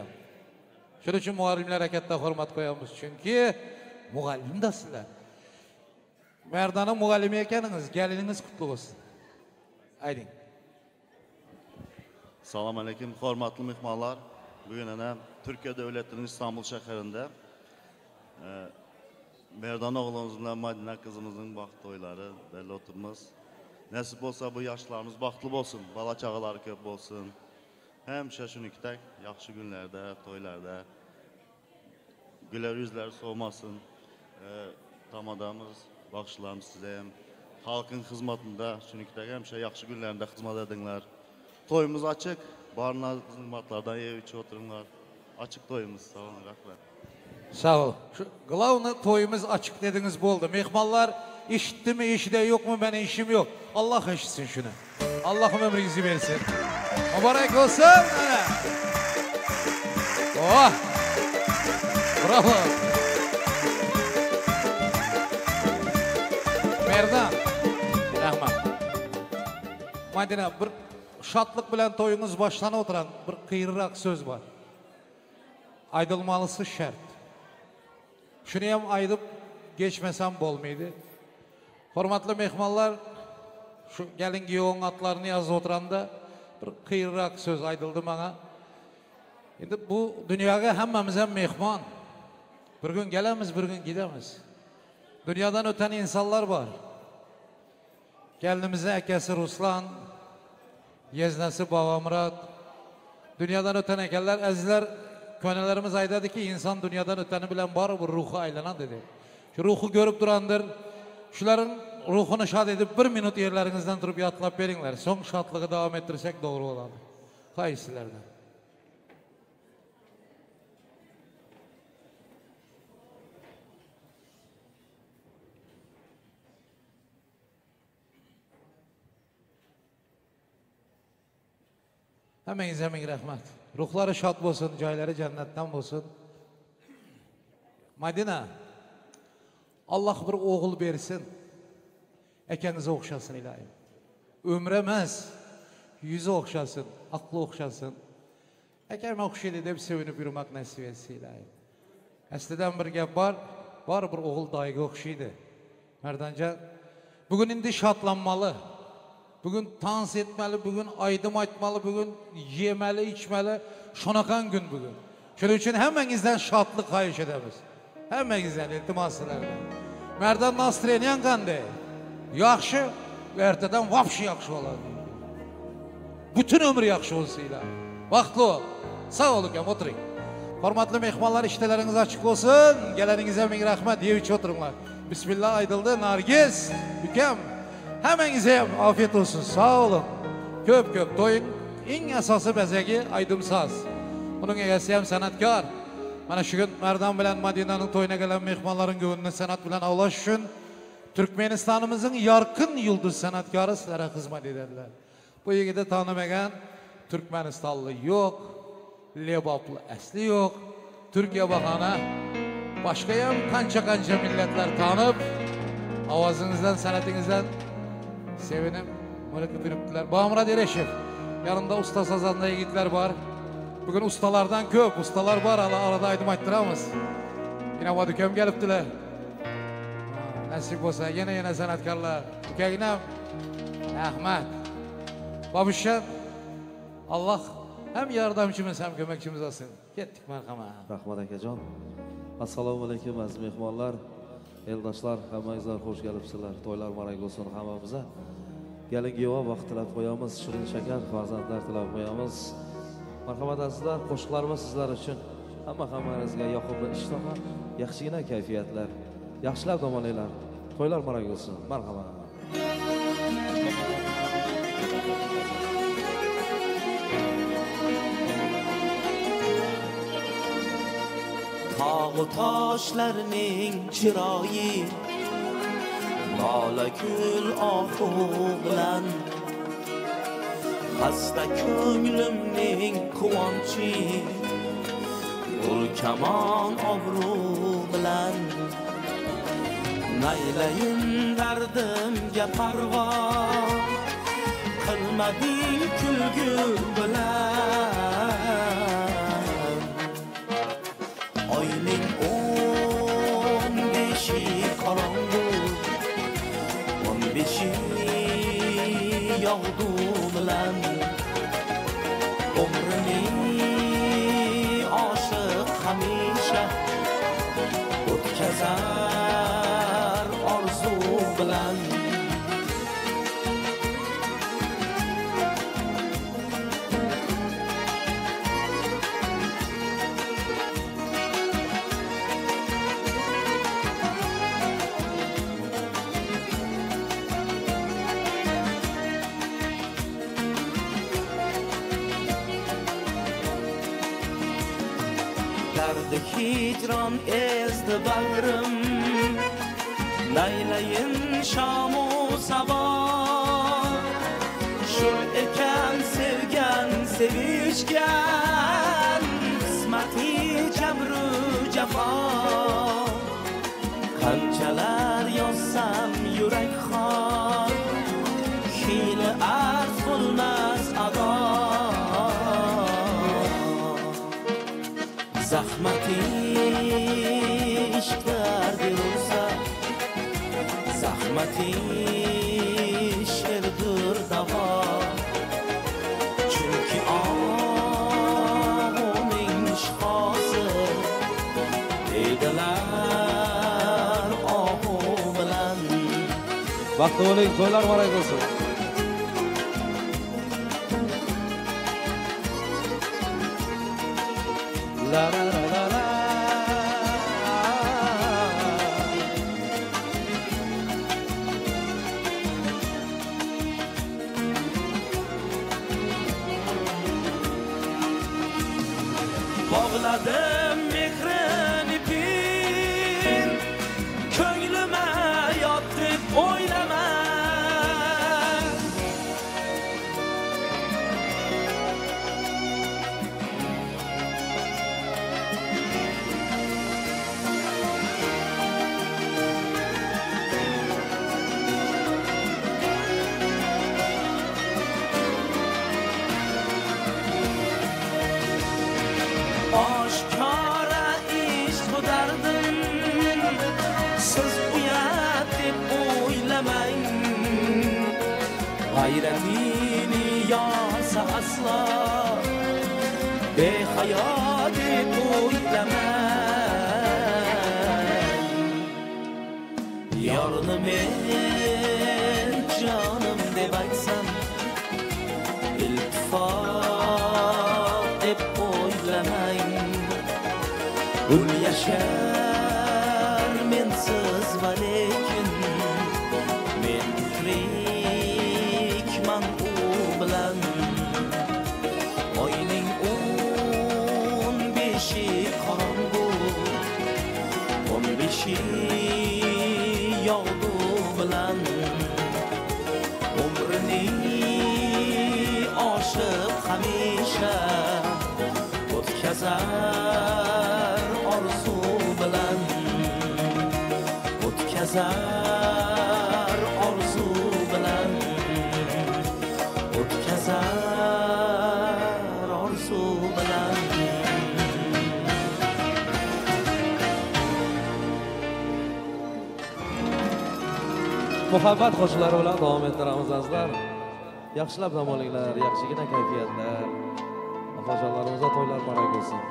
Şunun için muallimler harekette hürmet koyamız. Çünkü muallim de sizler. Merdan'ın muallimi ekeniniz, gelininiz kutlu olsun. Aydın. Salam aleyküm, hürmetli mehmanlar. Bugün Türkiye Devleti'nin İstanbul şehrinde Merdan oğlumuzla Madina kızımızın baxt toyları belli oturmaz. Nasip olsa bu yaşlarımız baxtlı olsun, bala çağaları köp olsun. Həmişə şunikdə, yaxşı günlərdə, toylarda gülər yüzlər soğumasın. Tamadamız, baxışlarımız sizə halkın xizmatında şunikdə həmişə yaxşı günlərində xizmat edinlər. Toyumuz açıq, barına xizmatlardan ev içi oturunlar. Açıq toyumuz, sağ olun, rəhmət. Sağ ol. Şu glavni toyumuz açık dediniz oldu. Mehmanlar işitti mi, işi de yok mu, benim işim yok. Allah eşitsin şunu. Allah'ım ömrünüzü versin. Mübarek olsun. Oh. Bravo. Merdan. Rahman. Madina, bir şatlık bilen toyunuz başlana oturan bir kıyırrak söz var. Aydılmalısı şart. Şunu hem aydıp geçmesem bolmaydı. Hürmetli mehmanlar, şu gelin giyoğun atlarını yazı oturanda bir kıyırrak söz aydıldı bana. Şimdi bu dünyaya hemmemize mehman. Bir gün gelemiz, bir gün gidemiz. Dünyadan öten insanlar var. Gelinimizin ekesi Ruslan, yeznesi Babamrat. Dünyadan öten ekeller, ezler, könelerimiz aydadı ki insan dünyadan öteni bilen var bu ruhu aylanan dedi. Şu ruhu görüp durandır. Şuların ruhunu şad edip bir minut yerlerinizden durup yatlap verinler. Son şadlığı devam ettirsek doğru oladı. Hayırlılardan. Hemenize rahmet. Ruhları şad olsun, cayları cennetten olsun. Madina, Allah bir oğul versin, ekenize okşasın ilahi. Ömremez, yüzü okşasın, aklı okşasın. Ekerime okşaydı deyip sevinip yürümek nasip etsin ilahi. Eskiden bir gep var bir oğul dayıga okşaydı. Merdanca, bugün indi şatlanmalı. Bugün dans etmeli, bugün aydım aytmalı, bugün yemeli, içmeli. Şonakan gün bugün. Şunun için hemenizden şatlık kayış edemiz. Hemenizden iltimasılardan. Merdan Nasreniyan kandı. Yaxşı ve erteden vapşı yaxşı oladı. Bütün ömür yaxşı olsuyla. Vaxtlı ol. Sağ olun ya, oturun. Hürmetli mehmanlar, işteleriniz açık olsun. Geleninize min rahmet. Yeviç oturunlar. Bismillah aydıldı. Nargiz, Bükem. Hemenize afiyet olsun. Sağ olun. Köp toyun. En asası bezegi Aydımsaz. Bunun egesi hem sanatkar. Mana şu gün Merdan bilen Madina'nın toyuna gelen mehmanların gönlünü sanat bilen avlaş üçün Türkmenistanımızın yarkın yıldız sanatkarı sizlere hizmet ederler. Bu yigide tanımayan Türkmenistanlı yok, Lebaplı asli yok. Türkiye bakana başka hem kança milletler tanıp avazınızdan, sanatınızdan sevinim. Mırıkı biriptiler. Bağımra Dereşev. Yanında usta sazanda yigitler var. Bugün ustalardan köp, ustalar var. Arada aydım ayttıramız. Yine vadükem geliptiler. Nasip olsa yine sanatkarlar. Ükeyinem, Ahmet, Babuşan, Allah hem yardımcımız hem kömekçimiz olsun. Kettik merhaba. Rahmat akajon. Assalomu alaykum aziz mehmonlar, eldoshlar, hammangizlar xush kelibsizlar. To'ylar muborak bo'lsin hammamizga. Galingiga vaqt tilab qo'yamiz, shirin shakar farzandlar tilab qo'yamiz. Marhamat azizlar, qo'shiqlarimiz sizlar uchun hammangizga yoqimli ishtaha, yaxshigina kayfiyatlar, yaxshilab tomonlar. To'ylar muborak bo'lsin. Marhamat. Tağ taşlarning chiroyi lola gul ohu bilan xasta ko'nglimning quvonchi gul kamon obro' bilan naylayin dardimga parvo qilmading kulgu bilan oyning 15 qorong'u 15 yog'du bilan umrini oshiq hamisha o'tkazar orzu bilan hicran ezdi bag'rim laylayin shamu sabah shu ekan sevgan sevishgan qismati jabru jafo qanchalar yozsam yurak xor hiyla arz bo'lmas ado zahmati ishqlar bo'lsa zahmati sherdur davo chunki ovuning shifosi deydilar ohu bilan vaqti bo'ling to'ylar muborak bo'lsin. La la la la la. Bağladım mehrini bin ko'nglime yotib o'ylama oshkora ish bu dardim siz uyat deb o'ylamang g'ayratini yorsa aslo behayo deb o'ylamang yorni men jonim deb aytsam iltifot deb o'ylamang ul yashar mensiz va lekin men fikrim hamisha o'tkazar orzu bilan o'tkazar orzu bilan o'tkazar orzu bilan muhabbat qo'shilari bilan davom ettiramiz azizlar. Yaxshilab dam olinglar, yaxshigina kayfiyatlar. Ofajonlarimizga to'ylar muborak bo'lsin.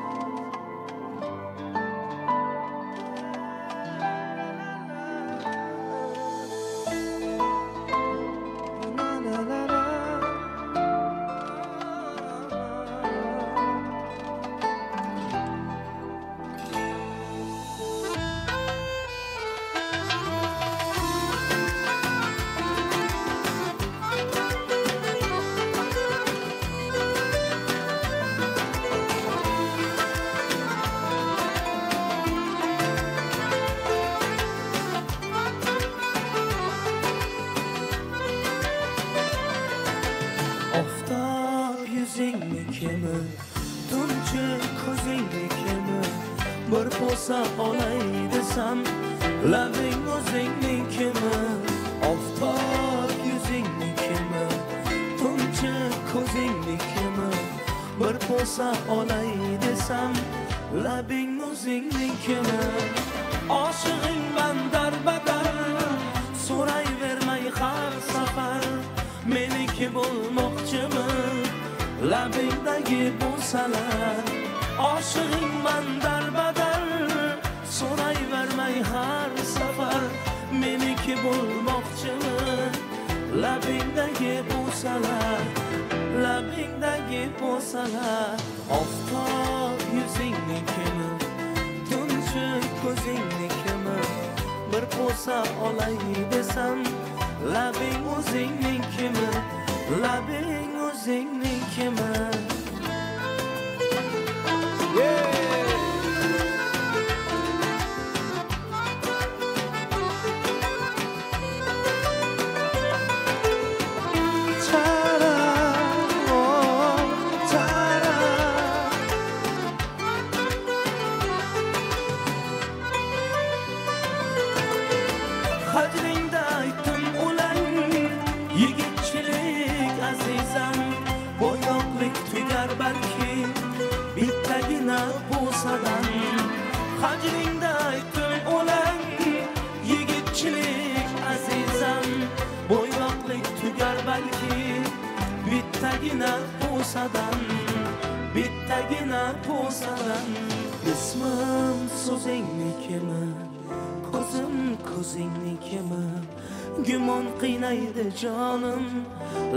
olay desam labing o'zingnikimi oftob yuzingnikimi tunchi ko'zingnikimi bir bo'lsa olay desam labing o'zingnikimi oshig'ingman darbadar so'rayvermay har safar meniki bo'lmoqchimi labingdagi bo'salar oshig'ingman darbadar so'rayvermay har safar meniki bo'lmoqchimi labingdagi bo'salar labingdagi bo'salar oftob yuzingnikimi tunchi ko'zingnikimi bir bo'lsa olay desam labing o'zingnikimi labing o'zingnikimi hajringda aytdim ulang yigitchilik azizam bo'yoqlik tugar balki bittagina bo'sadan hajringda aytdim ulang yigitchilik azizam bo'yoqlik tugar balki bittagina bo'sadan bittagina bo'sadan ismim so'zingnikimi ko'zim ko'zingnikimi gumon qiynaydi jonim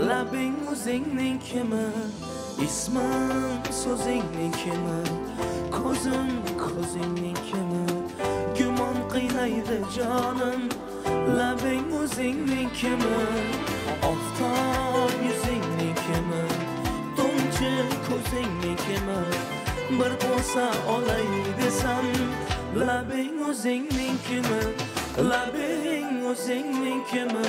labing o'zingnikimi ismim so'zingnikimi ko'zim ko'zingnikimi gumon qiynaydi jonim labing o'zingnikimi oftob yuzingnikimi tunchi ko'zingnikimi bir bo'lsa olay desam labing o'zingnikimi labing o'zingnikimi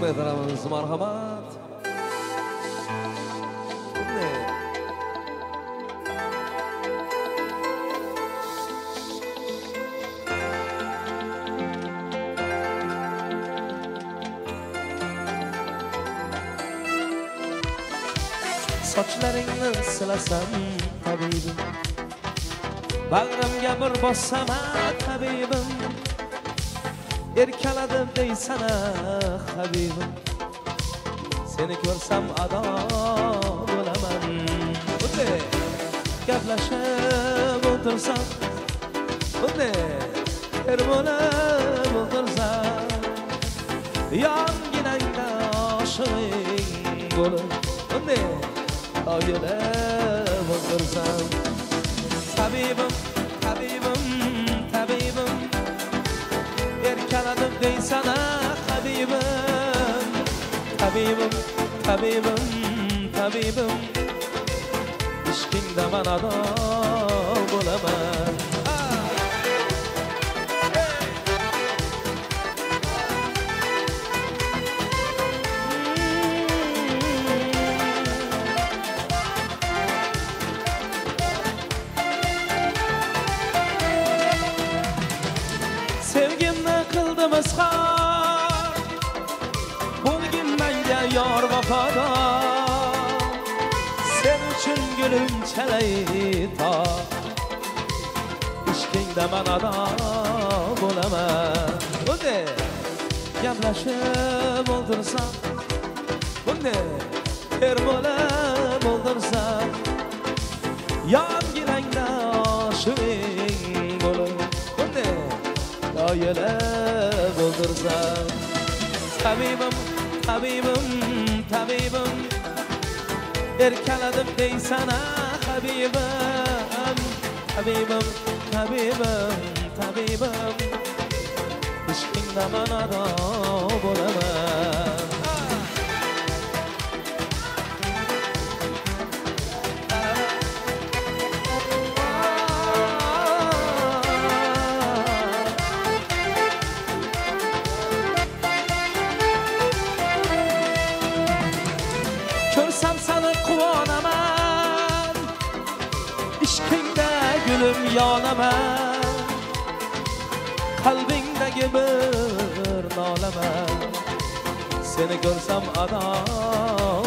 Metramiz marhamat. Sochlaringni silasam tabibim bag'rimga bir bossam tabibim erkaladim deysana habibim seni ko'rsam ado bo'laman bunday gaplashib o'tirsam bunday er bo'lib o'tirsam yonginangda oshiqing bo'lib bunday oyilib o'tirsam tabibim tabibim tabibim deysan habibim, habibim, habibim, habibim, ishqingda man ado bo'laman. Sevgimni qildim izhor, bo'lgin menga yor vafodor. Sen uchun gulim chalay tor, ishqingda man ado bo'laman. Bunday gaplashib o'ldirsam, bunday erbolab o'ldirsam, yongilangda oshiqing bo'lib, bunday doyalab o'ldirsam. Tabibim, tabibim, tabibim, erkaladim deysan habibim, habibim, habibim, tabibim, ishqingda man ado bo'laman. Ko'rsam seni quvonaman, ishqingda gulim yonaman, qalbingdagi bir nolaman, seni ko'rsam ado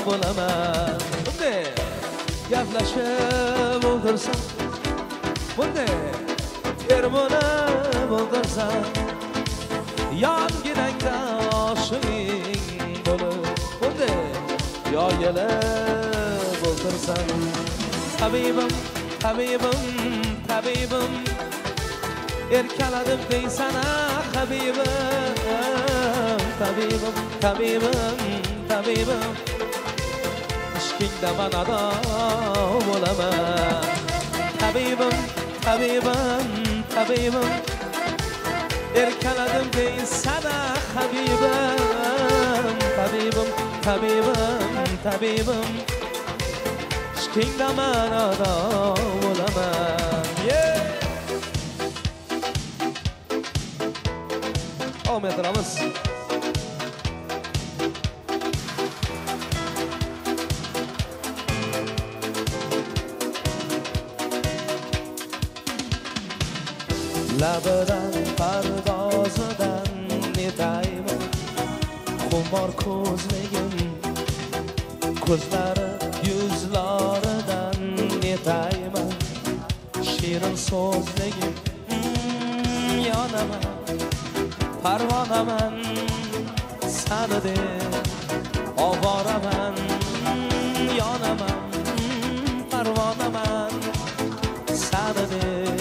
bo'laman. Bunday gaplashib o'ldirsam, bunday erbolab o'ldirsam, yonginangda oshiqing bo'lib, bunday yoyalab o'ldirsam. Tabibim, tabibim, tabibim, erkaladim deysan habibim, tabibim, tabibim, tabibim, ishqingda man ado bo'laman. Tabibim, tabibim, tabibim, erkaladim deysan habibim, tabibim, tabibim, tabibim, ishqingda man ado bo'laman. Omad Ramiz. Labidan pardozidan netayman, xumor ko'zligim, ko'zlari yuzlaridan netayman, shirin so'zligim, yonaman, parvonaman, sani deb ovoraman, yonaman, parvonaman, sani deb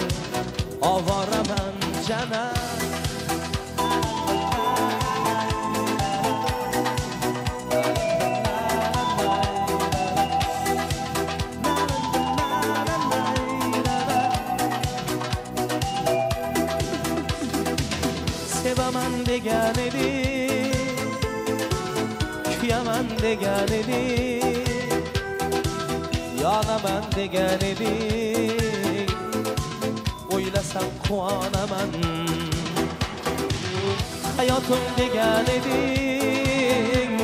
ovoraman janam. Sevaman degan edik, kuyaman degan edik, yonaman degan edik, o'ylasam quvonaman. Hayotim degan eding,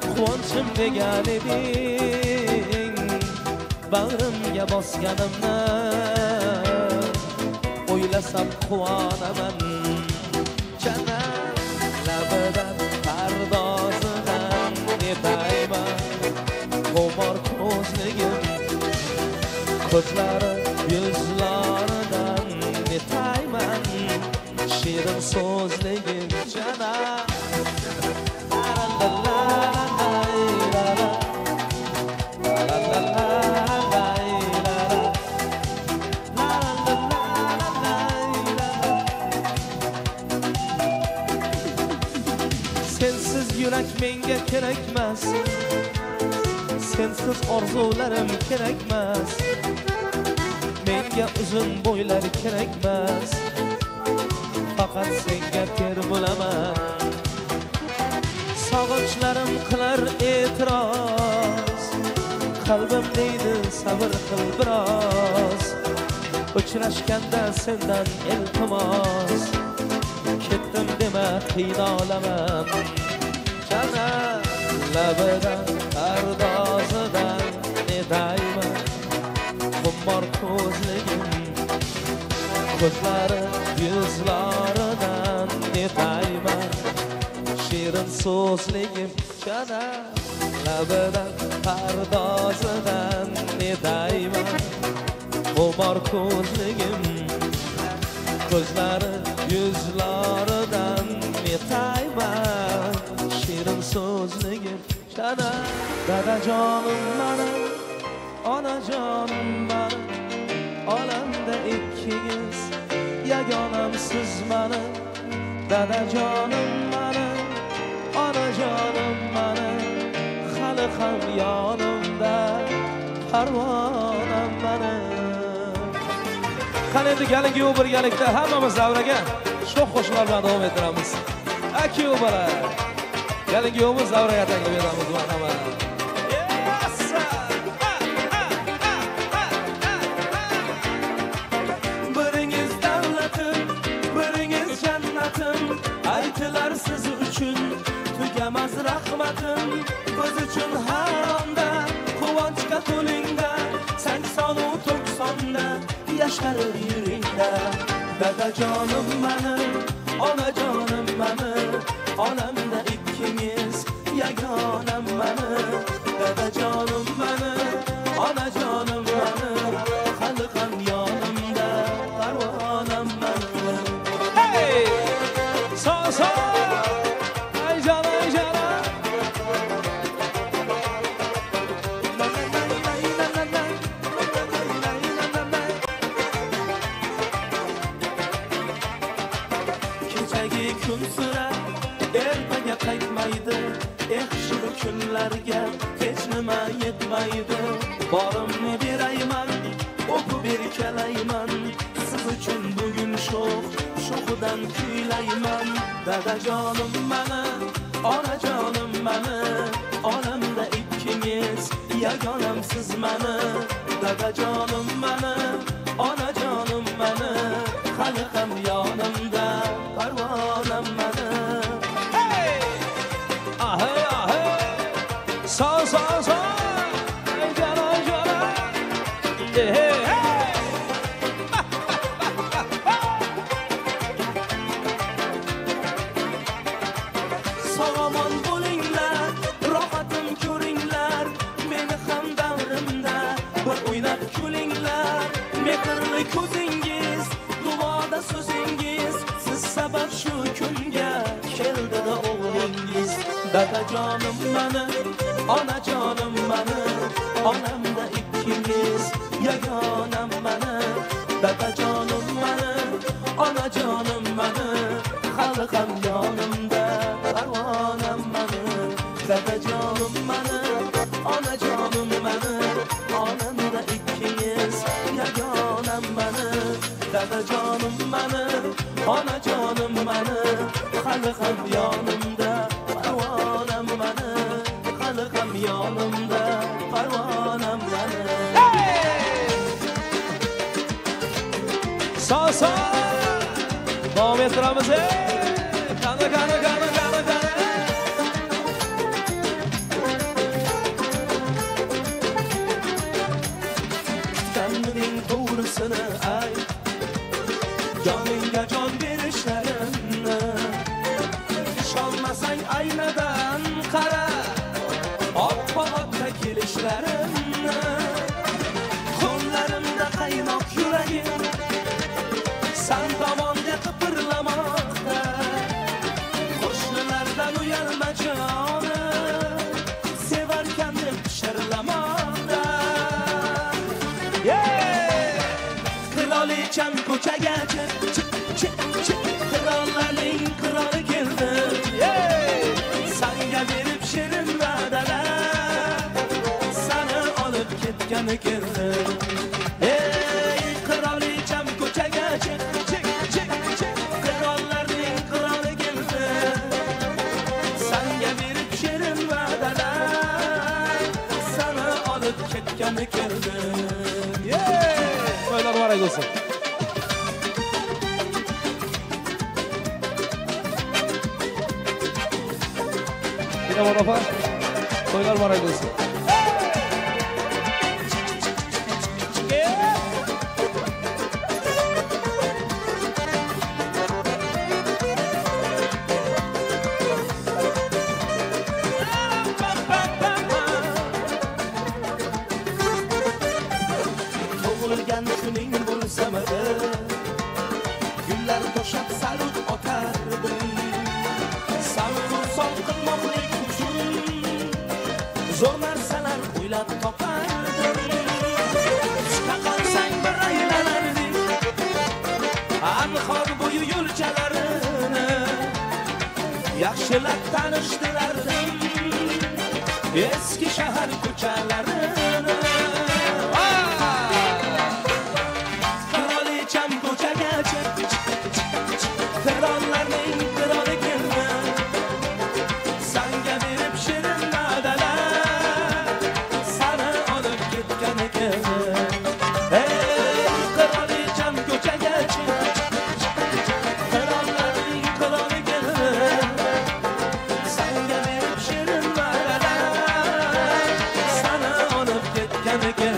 quvonchim degan eding, bag'rimga bosganimni o'ylasam quvonaman. Jannat labidan pardozidan netayman, xumor ko'zligim, ko'zlari yuzlaridan netayman, shirin so'zligim jannat. Sensiz yurak menga kerakmas, sensiz orzularim kerakmas, menga uzun bo'ylar kerakmas, faqat senga ter bo'laman. Sog'inchlarim qilar e'tiroz, qalbim deydi sabr qil biroz. Uchrashganda sendan iltimos, ketdim dema qiynalaman. Jana labidan pardozidan nedayman, xummor ko'zligim ko'zlari yuzlaridan nedayman. Shirin so'zligim jana labidan pardozidan nedayman. Xummor ko'zligim ko'zlari yuzlaridan netayman. Shirin so'zligim jana dadajonim mening, onajonim mening, olamda ikkingiz yagonam siz mening. Dadajonim mening, onajonim mening, hali ham yonimda parvonam mening. Qani endi galingiyu birgalikda hammamiz davraga sho'x qo'shiqlar bilan davom ettiramiz. Akiyu bola. Galingiyimiz davraga taklif etamiz marhamat. Biringiz davlatim, biringiz jannatim, aytilar siz uchun tugamas rahmatim. Biz uchun har onda quvonchga to'lingda, 80-90da yasharir yuringda. Dadajonim mening, onajonim mening, olamda ikkingiz yagonam mening. Dadajonim mening, onajonim mening, hali ham yonimda parvonam mening. Hey! So ay jana kechagi kun sira ertaga qaytmaydi. Shu kunlarga hech nima yetmaydi. Borimni berayman, o'qib erkalayman. Siz uchun bugun sho'xidan kuylayman. Dadajonim mening, onajonim mening, olamda ikkingiz yagonam siz mening. Dadajonim mening, onajonim mening, hali ham yonimda parvonam mening. So ay jana hey Sog'omon bo'linglar, rohatim ko'ringlar, meni ham davrimda bir o'ynab kulinglar. Mehrli ko'zingiz, duoda so'zingiz, siz sabab shu kunga keldi-da o'g'lingiz. Dadajonim mening, onajonim mening, onamda ikkingiz yagonam mening. Dadajonim mening, onajonim mening, hali ham yonimda parvonam mening. Dadajonim mening, onajonim mening, onamda ikkingiz yagonam mening. Dadajonim mening, onajonim mening, hali ham yonimda parvonam mening. Hali ham yonimda parvonam mening. So davom ettiramiz. Qani Tanrıning to'g'risini ayt, joningga jon berishlarimni. Ishonmasang aynadan qara, oppoqqa kelishlarimni. Qo'llarimda qaynoq yuragim, san tomonga qimirlamoqda. bo'lsin. Yine opa. Toylar barak olsun. Tug'ilgan kuning bo'lsa-midi, gullar to'shab salut otardim. Savru solqinmoqlik uchun zo'r narsalar o'ylab topardim. Chiqa qolsang bir aylanardim, anhor bo'yi yo'lchalarini yaxshilab tanishtirardim. Eski shahar ko'chalarini qirolicham ko'chagacha qirollarning qiroli keldi. Sanga berib shirin va'dalar seni olib ketgan ekan. Qirolicham ko'chagacha qirollarning qiroli keldi. Sanga berib shirin va'dalar seni olib ketgan ekan.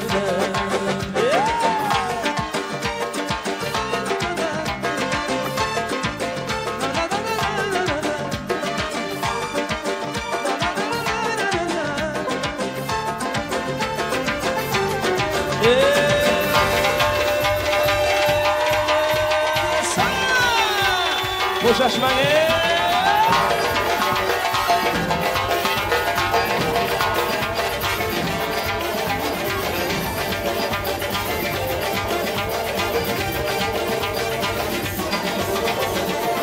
Bo'shashmang.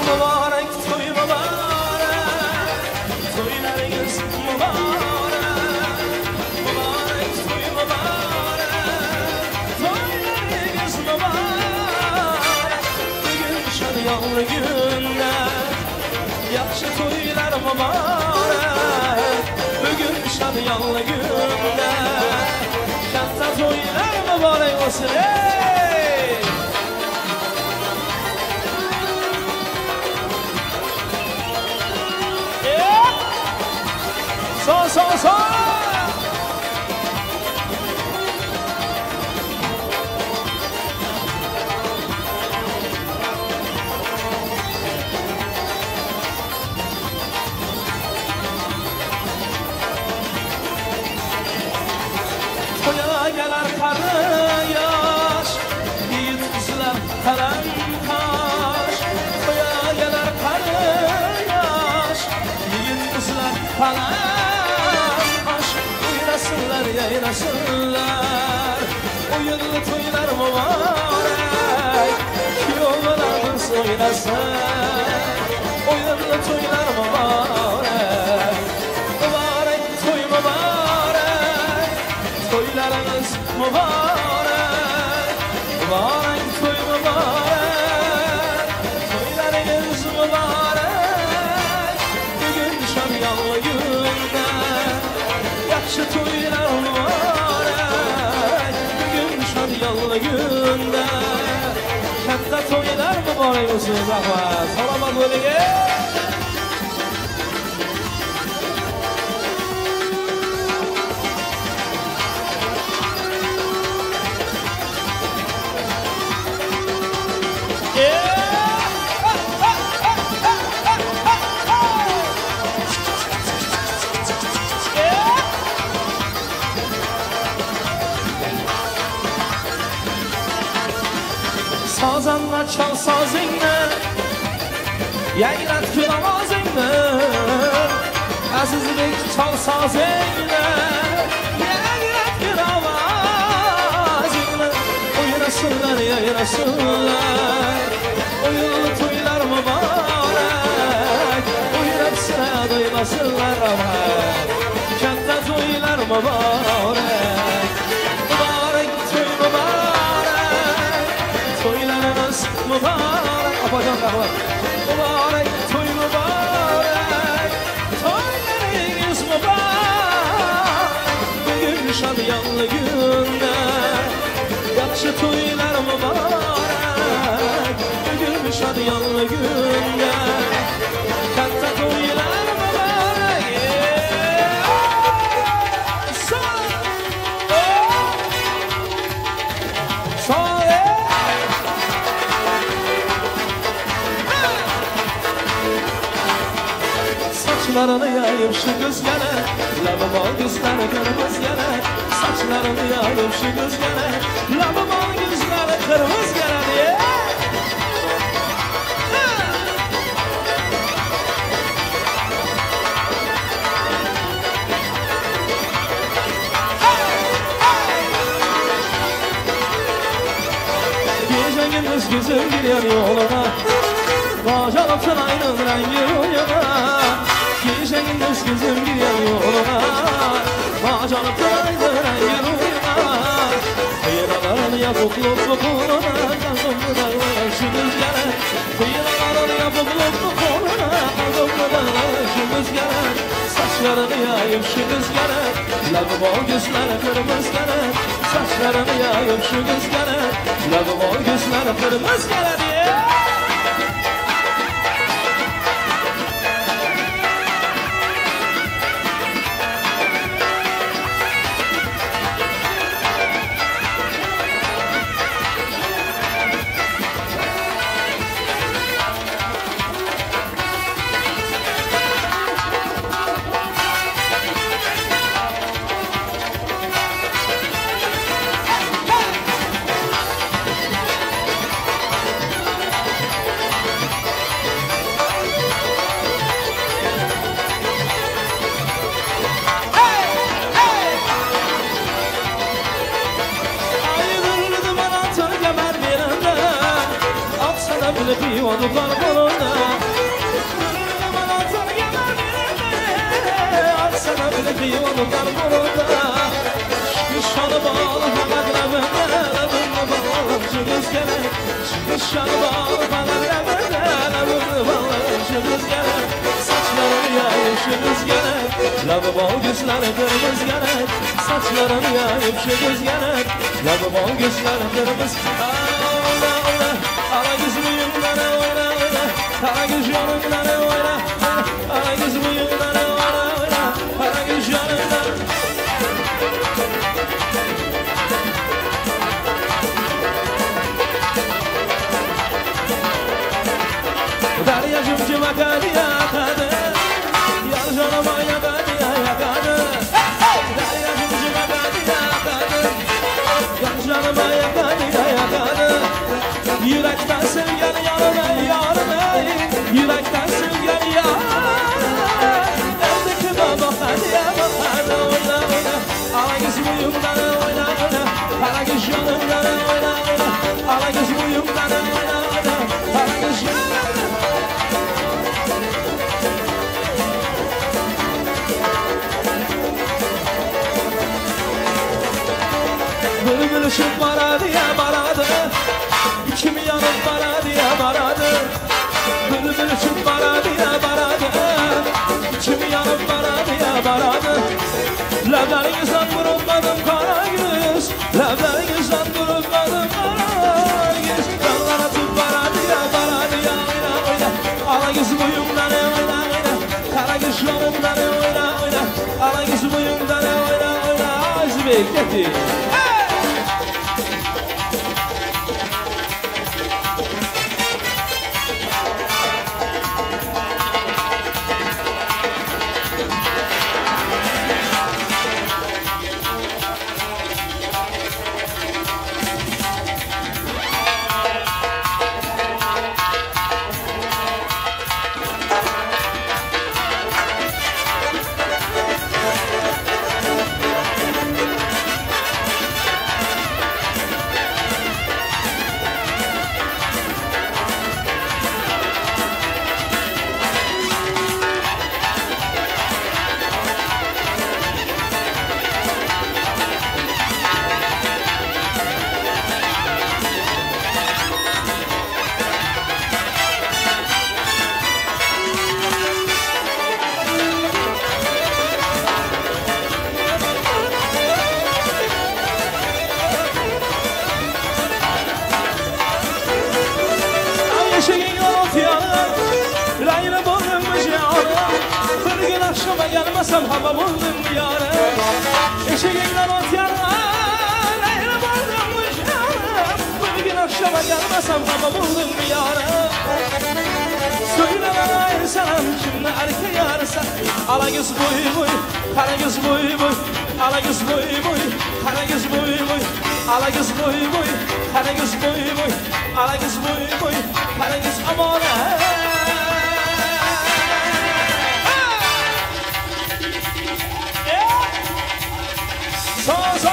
Muborak to'y muborak, to'ylaringiz muborak. Muborak to'y muborak, to'ylaringiz muborak. Bugun shadiyonli kunda, yaxshi to'ylar muborak. Bugun shadiyonli kunda, katta to'ylar muborak bo'lsin. So. To'yagalar qari yosh, yiğit qizlar qaram tosh. To'yagalar qari yosh, yiğit qizlar qaram tosh. O'ynasınlar, yayrasınlar, o'yinli to'ylar muborak. Kuyovlarimiz o'ynasin, o'yinli to'ylar muborak. Muborak to'y muborak, to'ylarimiz muborak. Muborak to'y muborak, to'ylaringiz muborak. Bugun shadiyonli kunda, yaxshi to'ylar muborak. Bugun shadiyonli kunda, katta to'ylar muborak bo'lsin. Rahmat, salomat bo'ling. Sazanla çal sazingni, yayrat kul ovozingni. Azizbek çal sazingni, yayrat kul ovozingni. O'ynasınlar, yayrasınlar, o'yinli to'ylar muborak. O'ynab sira doymasınlar, katta to'ylar muborak. Muborak to'y muborak, to'ylarimiz muborak. Opajon rahmat. Muborak to'y muborak, to'ylaringiz muborak. Bugun shadiyonli kunda, yaxshi to'ylar muborak. Saçlarını yayıp şu kız gene Labıma gözleri kırmızı gene Saçlarını yayıp şu kız gene Labıma gözleri kırmızı gene diye Gece gündüz gözüm gidiyor yoluna Bağcalıp sınayının rengi uyuma Gece gündüz gözüm gidiyor yoluna Bağcalıp sınayının rengi uyuma Kıyılaların yapıklık kokuluna Kalkımlı dağlar şu rüzgara Kıyılaların yapıklık kokuluna Kalkımlı dağlar şu rüzgara Saçlarını yayıp şu rüzgara Labıma gözleri kırmızı gene Saçlarını yayıp şu rüzgara Labıma gözleri kırmızı gene diye Divanı var kolunda Aman atar gelir birinde Aksana bile divanı var kolunda Şişanı bağlı hemen revende Levimli bağlı cümüz gene Şişanı bağlı hemen revende Levimli bağlı cümüz gene Saçlarını yayıp şümüz gene Lavabo gözleri kırmızı gene Saçlarını yayıp şümüz gene Lavabo gözleri kırmızı Oyna oyna Ala gözümünden oyna oyna Ala göz yanımdan oyna Ala gözümünden oyna oyna Ala göz yanımdan Deryacım cıma kadiya kadı Yar canıma yakadiya yakadı Deryacım cıma kadiya kadı Yar canıma yakadiya yakadı Yürekten sevgen yarına yarına Yürekten sevgen yarına Evdeki baba hadiye bakardı oyna oyna Ala göz buyumdan oyna oyna Ala göz yanımdan oyna oyna Ala göz buyumdan oyna oyna Ala göz yanımdan Bülbül ışık bana diye baradı İçimi yanıp bana diye baradı Bülbül ışık bana diye baradı İçimi yanıp bana diye baradı Lablarınızdan vurulmadım kara göz Lablarınızdan vurulmadım kara göz Dallara tut bana diye oyna oyna Ala göz boyumdan oyna oyna Kara göz yanımdan oyna oyna Ala göz boyumdan oyna oyna Ağzı bekleti Akşama gelmesem hava buldum yâre Eşeğimden ot yana Leyla buldum yâre Bir gün akşama gelmesem hava buldum yâre Söyle bana selam şimdi erkeğe arasa ala göz boy boy, kara göz boy boy, ala göz boy boy, kara göz boy boy, ala göz boy boy, kara göz boy boy, ala göz boy boy, kara göz amore. So.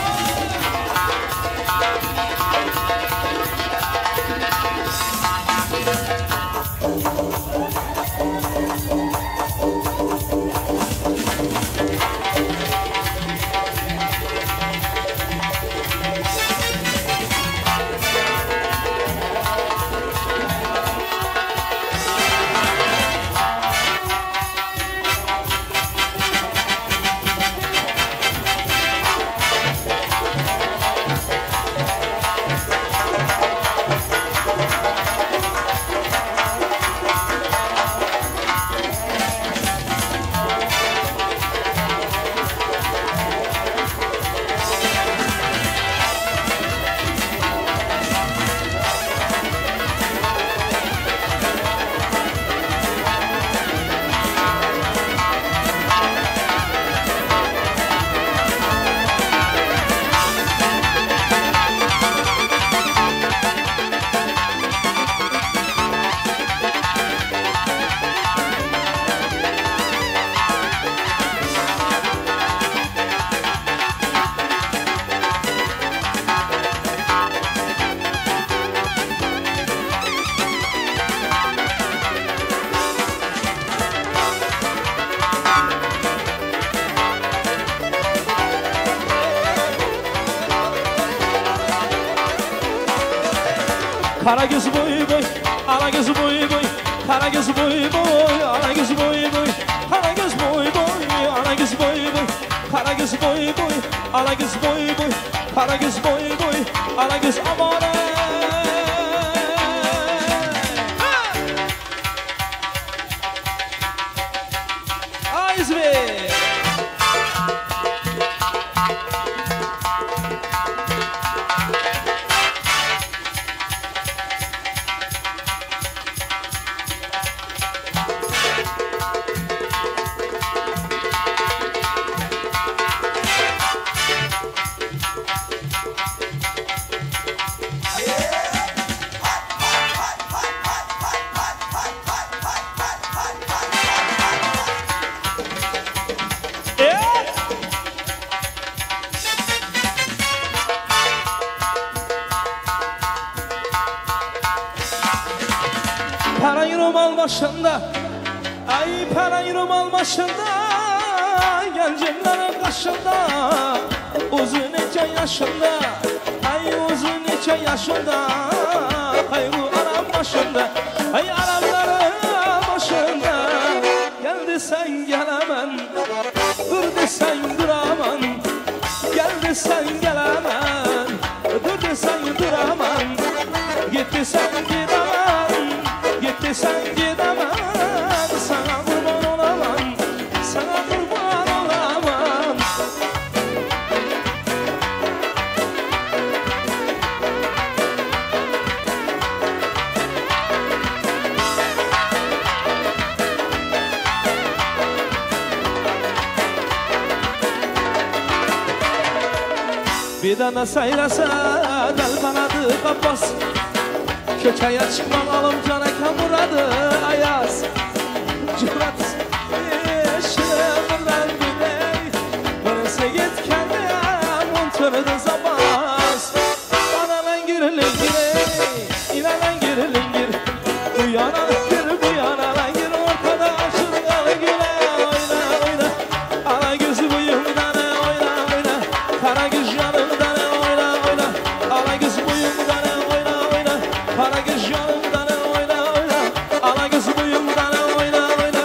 Kara göz boy boy, ala göz boy boy, kara göz boy boy, ala göz boy boy, kara göz boy boy, ala göz boy boy, kara göz boy boy, ala göz boy boy, kara göz boy boy, ala göz amore. Ayzbe. Para yürümal başında, ay para yürümal başında, gencelerin kaşında, uzun nece yaşında, ay uzun nece yaşında, ay bu Arap başında, ay Arapların başında, gel desen gelemem, dur desen duramam, gel desen gelemem, dur desen duramam, git desen gidemem. Gitti sen gidemem, sana kurban olamam, sana kurban olamam. Bir tane seyrese del kanadı kapas, köçeye çıkmam alım cana kamuradı ayaz. Cırat yeşilden güney, neresi git kendim montunu da zabaz. Bana lan girilingir, yine lan girilingir, bu yana gir bu yana lan gir, ortada açılgalı güle oyna oyna. Ala gözü buyumdan oyna oyna, kara göz yanımdan oyna oyna. Ala göz buyumdan oyna oyna, kara göz yanımdan oyna oyna. Ala göz buyumdan oyna oyna,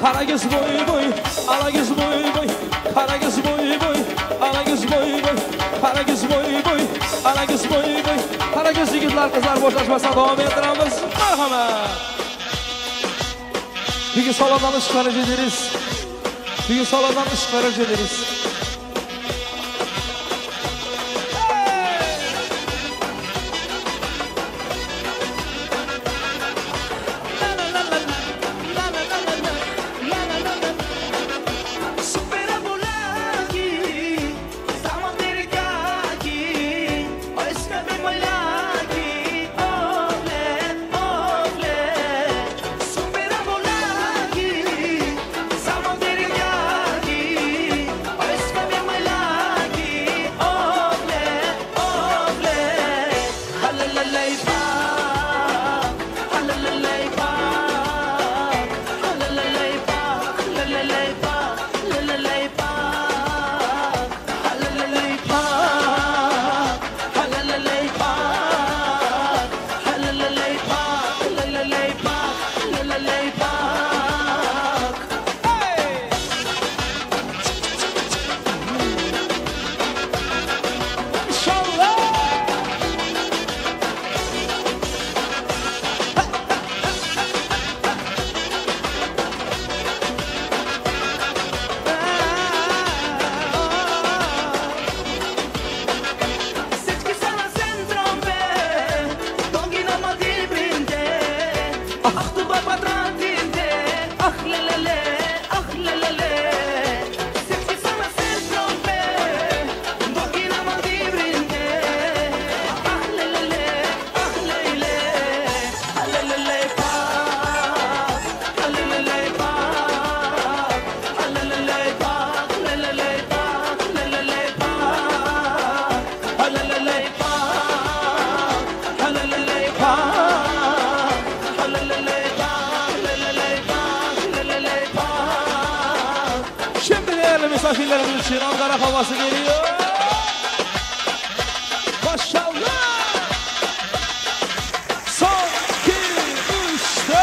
Kara göz boy boy, ala göz boy boy, kara göz boy boy, ala göz boy boy, kara göz boy boy, ala göz boy boy, kara göz yigitlar kızlar boşlaşmasa devam ettiramiz. Marhamat. Bugün salondan ışıklar ederiz. Bugün salondan ışıklar ederiz. Misafirlerimiz için Ankara havası geliyor. Maşallah. Son 2, 3, 4.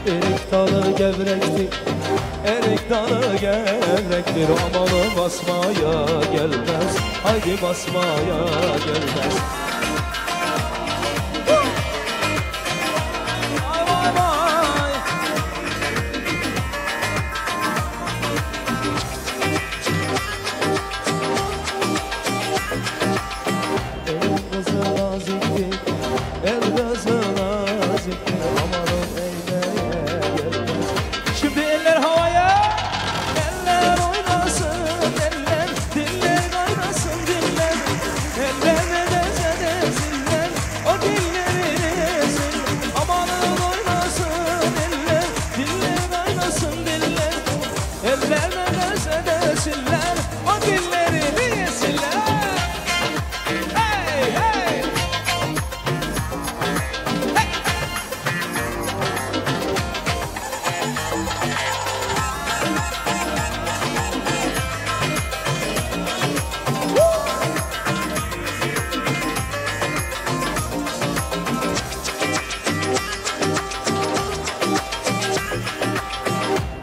Erik dalı gevrektir, erik dalı gevrektir. Amanı basmaya gelmez, haydi basmaya gelmez. Vay vay vay. El kızı naziktir, el kızı naziktir. Amanın şimdi eller havaya, eller oynasın, eller, diller oynasın, diller, eller ne derse desinler, o dilleri desin, amanın oynasın, eller, diller oynasın, diller, eller ne derse desinler, o dilleri desinler. Hey, hey!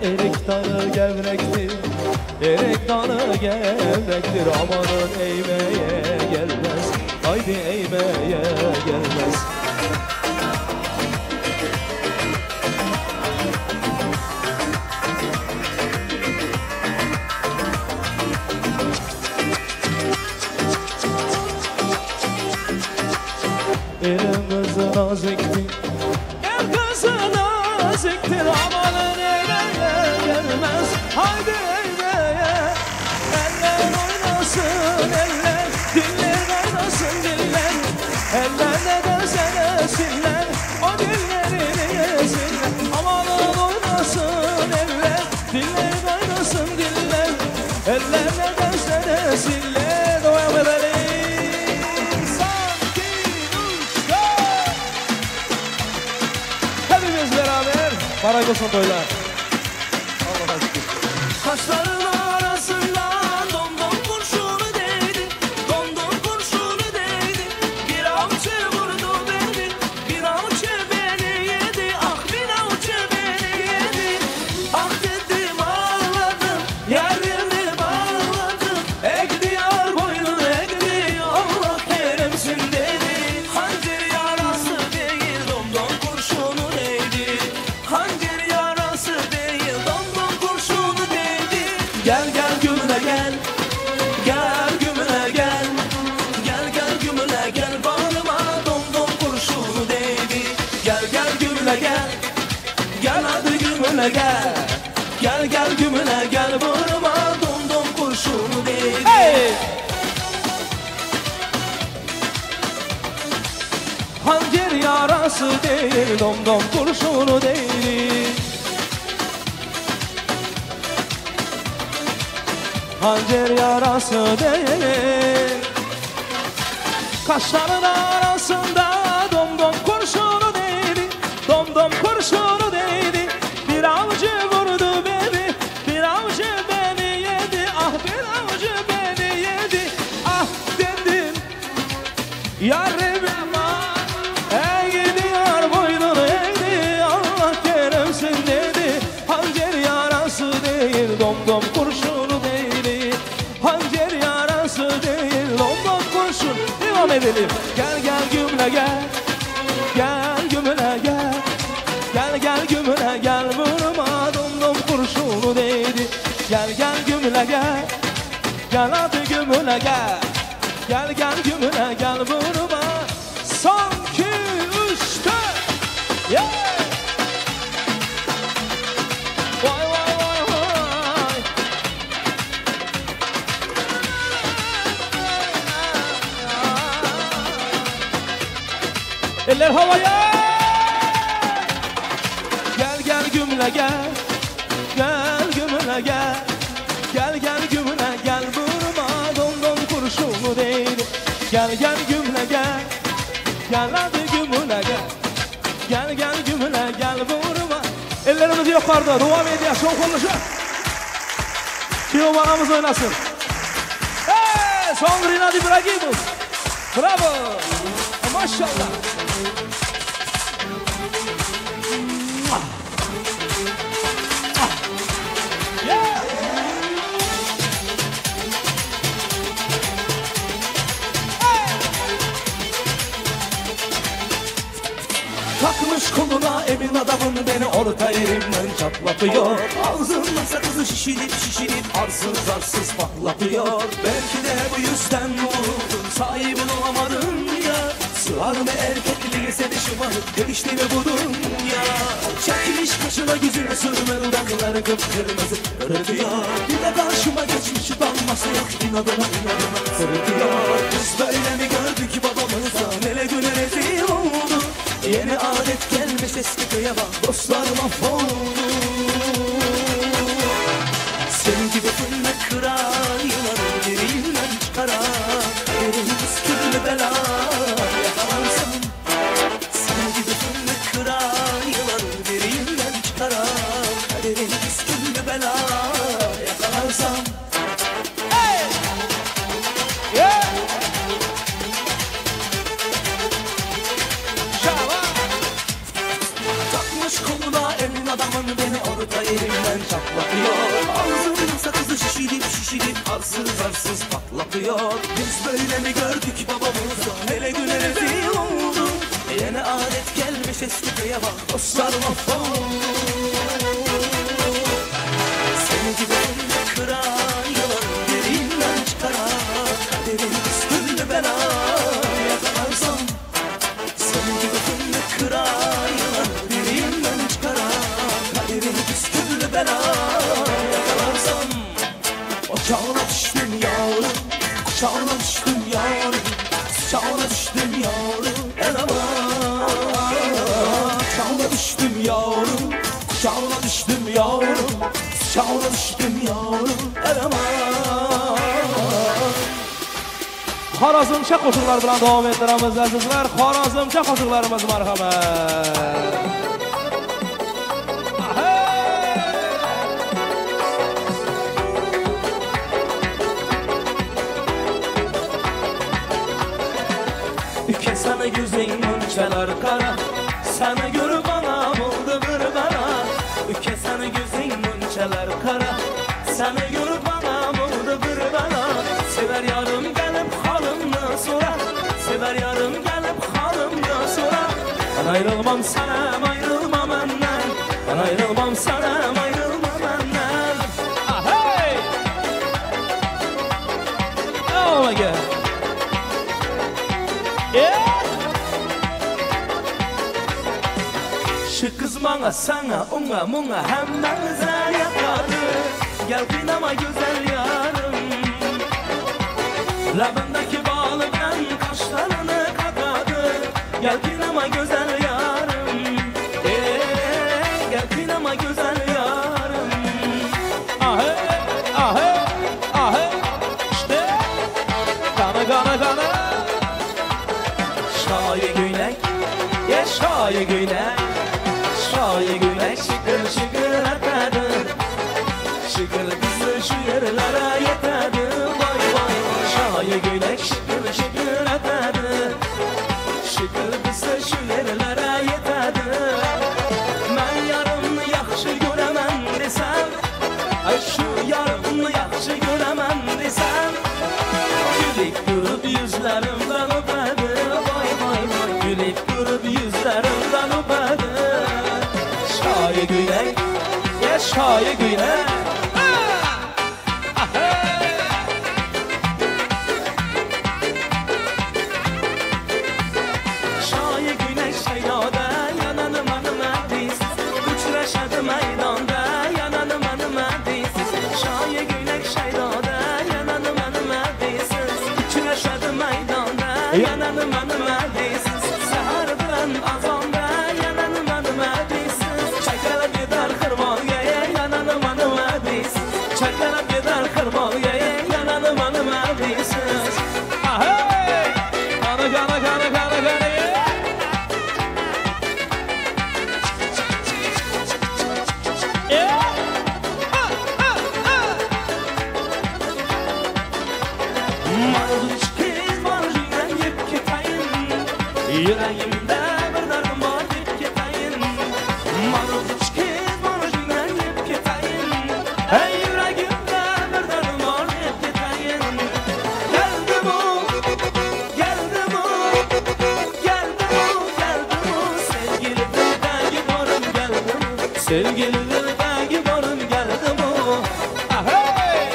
Erik dalı gevrektir, erik dalı gevrektir. Amanın eğmeye gelmez, haydi eğmeye gelmez. Elin kızı naziktir, el kızı naziktir. Amanın eğmeye gelmez, haydi eğmeye. Eller oynasın, eller, diller oynasın, diller, eller ne derse desinler, o dilleri yesinler. Amanın oynasın eller, diller oynasın, diller, eller ne derse gözlere sille devam edelim. Hepimiz beraber Maraş olsun toylar. Allah'a şükür. Kaşların arasında domdom kurşunu değdi, domdom kurşunu değdi. Bir avcı vurdu beni, bir avcı beni yedi. Ah bir avcı beni yedi. Ah dedim ağladım, yerimi bağladım. Ekti yar boynunu ekti, Allah keremsin dedi. Hançer yarası değil, domdom kurşunu değdi. Hançer yarası değil, domdom kurşunu değdi. Gel gel gümüle gel, gel gümüle gel. Gel gel gümüle gel, bağrıma domdom kurşunu değdi. Gel gel gümüle gel, gel hadi gümüle gel. Gel gel gümüle gel, bağrıma domdom kurşunu değdi. Hey! Hançer yarası değil, domdom kurşunu değdi. Hançer yarası değil. Kaşların arasında domdom kurşunu değdi, domdom kurşunu değdi. Bir avcı vurdu beni, bir avcı beni yedi. Ah bir avcı beni yedi. Ah dedim yarım var, gidiyor boynunu eğdi. Allah keremsin dedi. Hançer yarası değil, domdom kurşunu değdi. Hançer yarası değil, domdom kurşun. Devam edelim. Gel gel gümle gel, gel gümle gel. Gel gel gümle gel, vurma domdom kurşunu değdi. Gel gel gümle gel, gel hadi gümle gel. Gel gel gümle gel, vurma. Son 2, 3, 4. Yeah! Vay vay vay vay. Eller havaya. Gel gel gümle gel, gel gümle gel. Gel gel gümle gel, vurma domdom kurşunu değdi. Gel gel gümle gel, gel hadi gümle gel. Gel gel gümle gel, vurma. Ellerimiz yukarıda, devam ediyor, çok konuşuyor. Kilo banamız oynasın. Hey, son Rinat İbrahimov. Bravo. Maşallah. Yeah. Takmış koluna emin adamın, beni orta yerimden çatlatıyor. Ağzından sakızı şişirip şişirip arsız arsız patlatıyor. Belki de bu yüzden vuruldun, sahibin olamadın ya. Sığar mı erkekliğe seni şımarıp değişti mi bu dünya? Çekmiş kaşına yüzüne sürme dudakları kıpkırmızı kırıtıyor. Bir de karşıma geçmiş utanması yok, inadına inadına sırıtıyor. Biz böyle mi gördük babamızdan, ele güne rezil oldu. Yeni adet gelmiş eski köye bak, dostlar mahvoldu. Senin gibi fırla kırar, yılanın derinden çıkarar. Derin püskürlü bela yakalarsam. Senin gibi fırla kırar, yılanın derinden çıkarar. Derin püskürlü bela yakalarsam. Hey! Yeah! Koluna emin adamın, beni orta yerimden çatlatıyor. Ağzımın sakızı şişirip şişirip arsız arsız patlatıyor. Biz böyle mi gördük babamızdan, hele güne rezil oldu. Yeni adet gelmiş eski köye bak, dostlar mahvoldu. Senin gibi önüne kırar, yılanın derinden çıkarar. Kaderin üstünde bela yakalarsam. Senin gibi önüne kırar, yılanın derinden çıkarar. Kaderin üstünde bela yakalarsam. Ocağına düştüm yavrum, kucağına düştüm yavrum. Sıcağına düştüm yavrum, el aman. Kucağına düştüm yavrum, kucağına düştüm yavrum. Sıcağına düştüm yavrum, el aman. Xorazmcha qo'shiqlar bilan davom ettiramiz azizlar. Xorazmcha qo'shiqlarimiz marhamat. Sana gözün munçalar kara, sana görüp anam oldu bir bana. Üke sana gözün munçalar kara, sana görüp anam oldu bir bana. Sever yarım gelip halımda sonra, sever yarım gelip halımda sonra. Ben ayrılmam sana, ayrılmam benden. Ben ayrılmam sana, ayrılmam benden. Ah hey! Oh my God! Yeah! Şu kız bana sana ona muna hemden güzel yakardı. Gel kıynama güzel yarım. Labındaki bağlı ben kaşlarını kakadı. Gel kıynama güzel yarım. Gel kıynama güzel yarım. Ahe ahe ahe işte kana kana kana. Şahi günek ya şahi günek. Şahi güneş şıkır şıkır atadı. Şıkır kızı şu yerlere yetadı. Vay vay şahi güneş şıkır şıkır atadı. Şıkır kızı şu yerlere yetadı. Ben yarımını yaxşı göremem desem, ay şu yarımını yaxşı göremem desem, gülüp durup yüzlerimden öpedi. Vay vay vay gülüp durup yüzlerimden öpedi. Şahi günek, ya şahi günek. Şahi günek şeylada, yananım hanım hadis. Uçraşadı meydanda, yananım hanım hadis. Şahi günek şeylada, yananım hanım hadis. Uçraşadı meydanda, yananım hanım hadis. Seherden azanda, yananım hanım hadis. Çekelep gider kırmalgaya, yananım hanım hadis. Çekelep gider kırmalgaya, yananım hanım hadis. Ahey! Kana kana kana kana kana. Marzuç kız marjinen yip ketayın. Yüreğimde bir darım var yip ketayın. Marzuç kız marjinen yip ketayın. Hey yüreğimde bir darım var yip ketayın. Geldi bu, geldi bu, geldi bu, geldi bu. Sevgili dildeki barım geldi bu. Sevgili dildeki barım geldi bu. Ahey!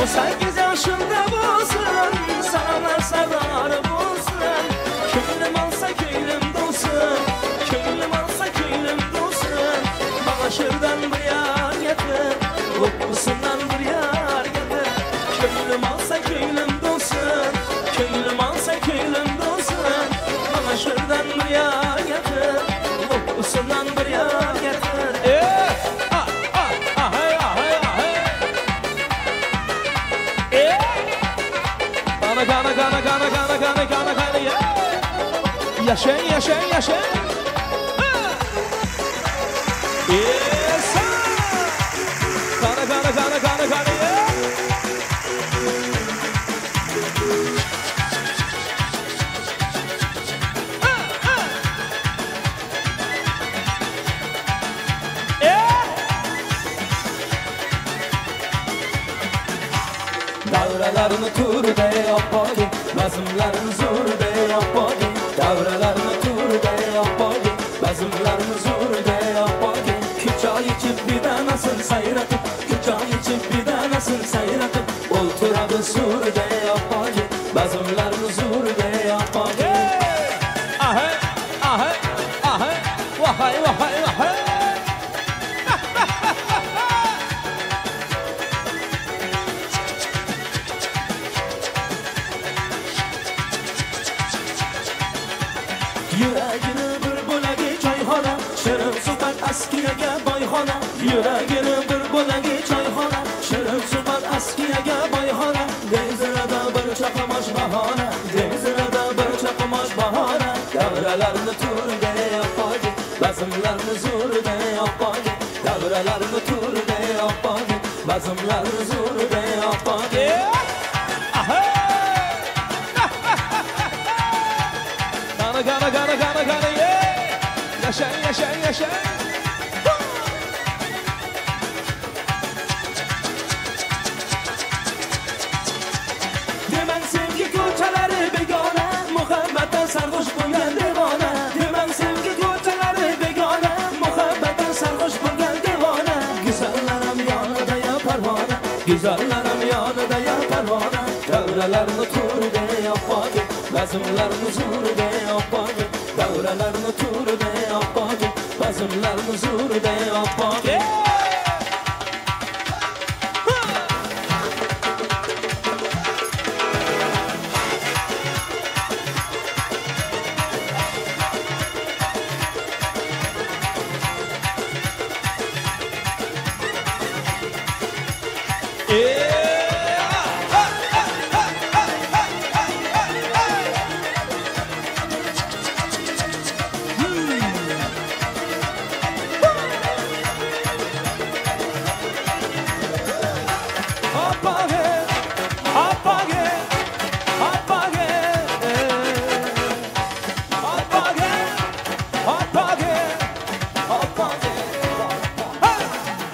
O 8 yaşında bulsun, sana sararı bulsun. Köylüm alsa köylüm dolsun, köylüm alsa köylüm dolsun. Bana şırdan bir yar getir, kokusundan bir yar getir. Köylüm alsa köylüm dolsun, köylüm alsa köylüm dolsun. Bana şırdan bir yar getir, kokusundan bir yar getir. Gana gana gana gana gana gana gana ya. Yaşayın yaşayın yaşayın. Yes. Gana gana gana gana gana ya. Davralarını tur de yapadi, bazımlarını zur de yapadi. Davralarını tur de yapadi, bazımlarını zur de yapadi. Küçay içip bir de nasıl sayratıp, küçay içip bir de nasıl sayratıp. Ulturadı sur de yapadi, bazımlarını zur de yapadi. askiyaga boyxona, yuragini bir bo'lagi choyxona. Shirin suhbat askiyaga boyxona, dengizida bir chaqmosh bahona, dengizida bir chaqmosh bahona. Davralarni turga yo'qogi, bazmlarni zo'rga yo'qogi, davralarni turga yo'qogi, bazmlarni zo'rga yo'qogi. Gana, yeah. Yaşa. Demen sevgi ko'chalari begona, muhabbatdan sarhosh bo'lgan devona. Demen sevgi ko'chalari begona, muhabbatdan sarhosh bo'lgan devona. Güzellarim yonida ya parvona, güzellarim yonida ya parvona. Davralarni turga yo'qogi, bazmlarni zo'rga yo'qogi, davralarni turga yo'qogi, bazmlarni zo'rga yo'qogi.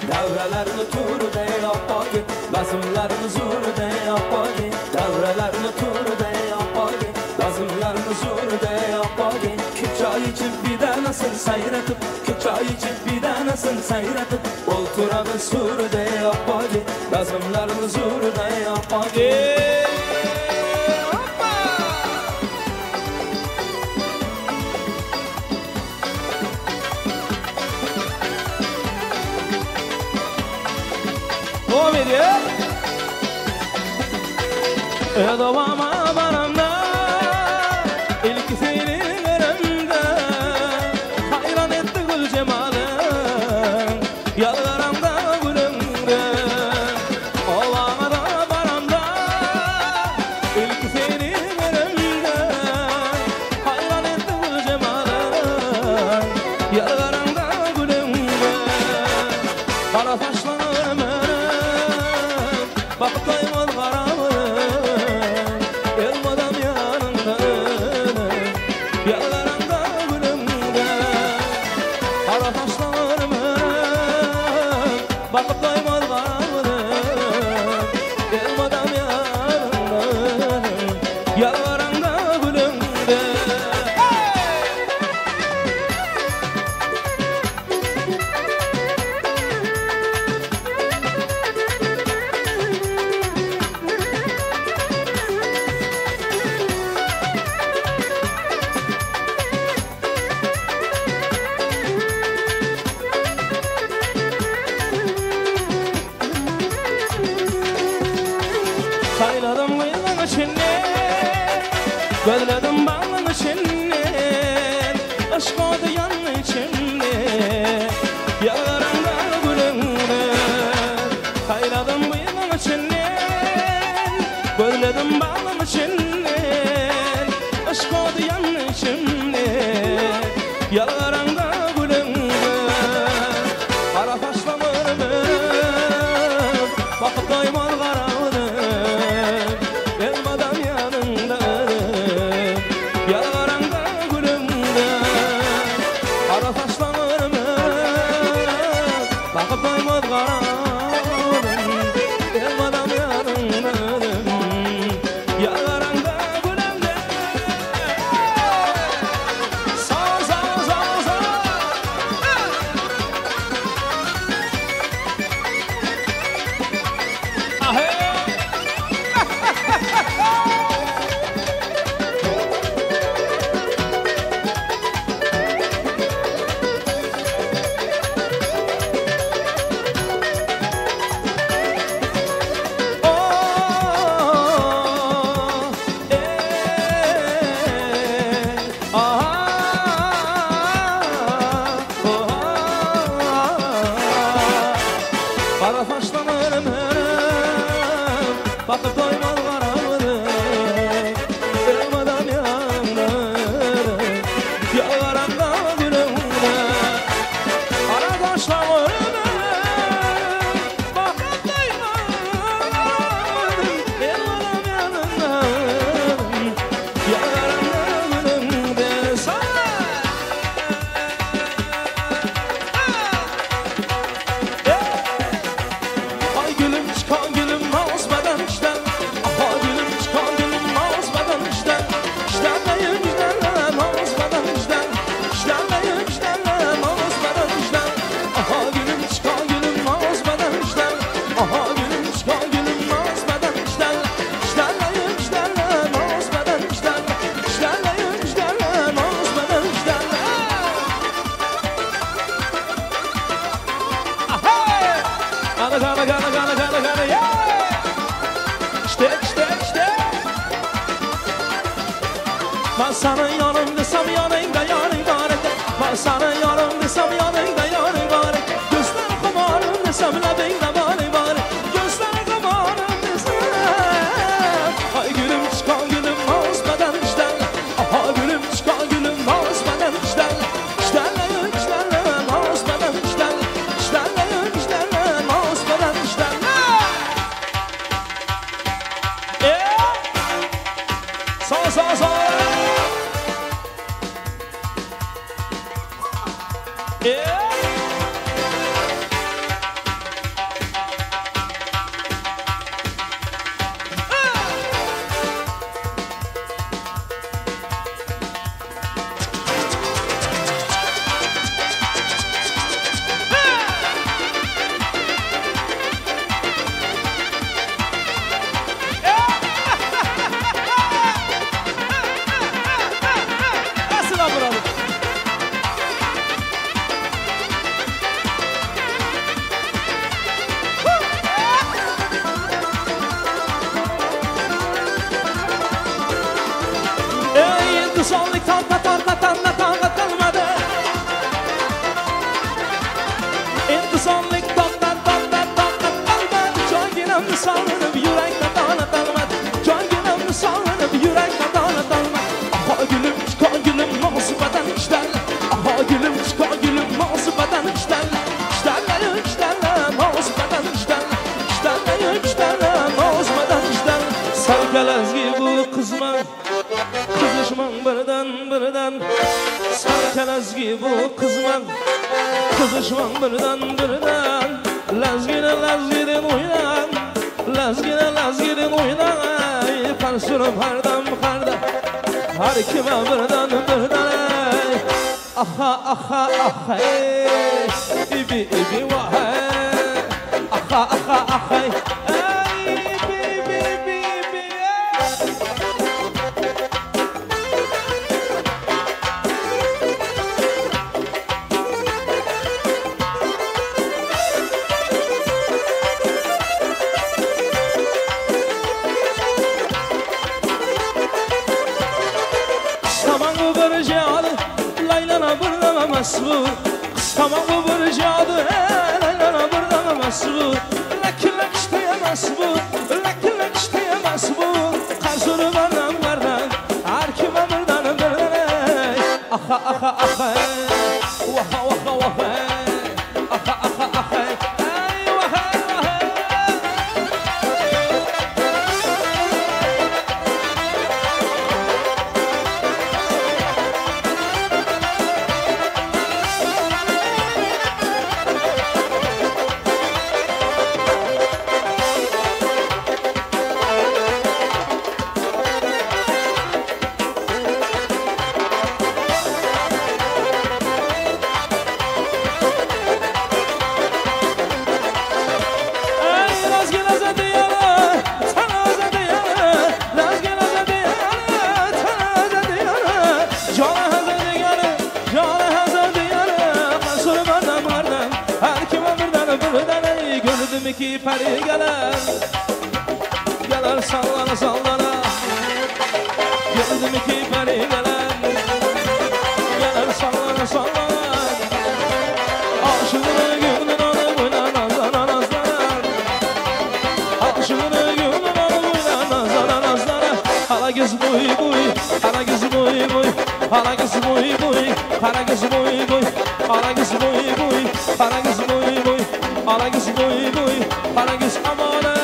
Davralarni turda yo'qogi, bazmlarni zo'rda yo'qogi, davralarni turda yo'qogi, bazmlarni zo'rda yo'qogi. Choy ichib bidanasın sayratib, choy ichib bidanasın sayratib, o'ltiradi surda yo'qogi, bazmlarni zo'rda yo'qogi. Edavama baramda, ilk seni görümde, hayran etti gül cemalin, yalvaranda gülümde. Ovama da baramda, ilk seni görümde, hayran etti gül cemalin, yalvaranda gülümde. Kara saçlarım bakıtlayım ol karamı. Sayladım yılın içinden, gözledim bağın içinden, aşk oldu yanın içinden, yalvaranda gülümden. Sayladım yılın içinden, gözledim bağın içinden, aşk oldu yanın içinden, yalvaranda gülümden. Kara saçlarım bakıp doymaz karamın. Elmadan yanında, yalvaranda gülümde. Kara saçlarım bakıp doymaz karamın. Elmadan yanında, yalvaranda gülümde. Ben sana yanım desem yanında yanı var. Ben sana yanım desem yanında yanı var. Gözler kamarım desem labinde bari var. Gözler kamarım desem. Ay gülüm çıkan gülüm mazmadan işten. Aha gülüm çıkan gülüm mazmadan işten. İşlerle işlerle mazmadan işten. İşlerle işlerle mazmadan işten. Sağ sağ sağ. Sonlik tanla tanmadı. İntizamlık tanmadı. Canginamı sallanıp yürekte tanmadı. Canginamı sallanıp yürekte tanmadı. Aha gülüm çıkan gülüm mazbadan işler. Aha gülüm çıkan gülüm mazbadan işler. İşlerle mazbadan işler. İşlerle mazbadan işler. Sarkalas gibi bu kızma. Kızışman birden Sarkalas gibi bu kızman. Kızışman birden Lazgiden oynan Lazgiden oynan Kansırım hardam karda Har kime birden Aha ibi vah Aha masrur Tamam bu bir cadı Laylana burada masrur Lak işte masrur Lak işte masrur Kazuru bardan Her kime birden Aha Vaha Aha ki peri gelir sallana Gördüm ki peri gelir sallana Aşığını gönlün alıp oyna nazlanar Aşığını gönlün alıp oyna nazlanar Hala göz boy Hala göz boy Hala göz boy Hala göz boy Hala göz boy Hala göz boy Hala göz boy Hala göz amana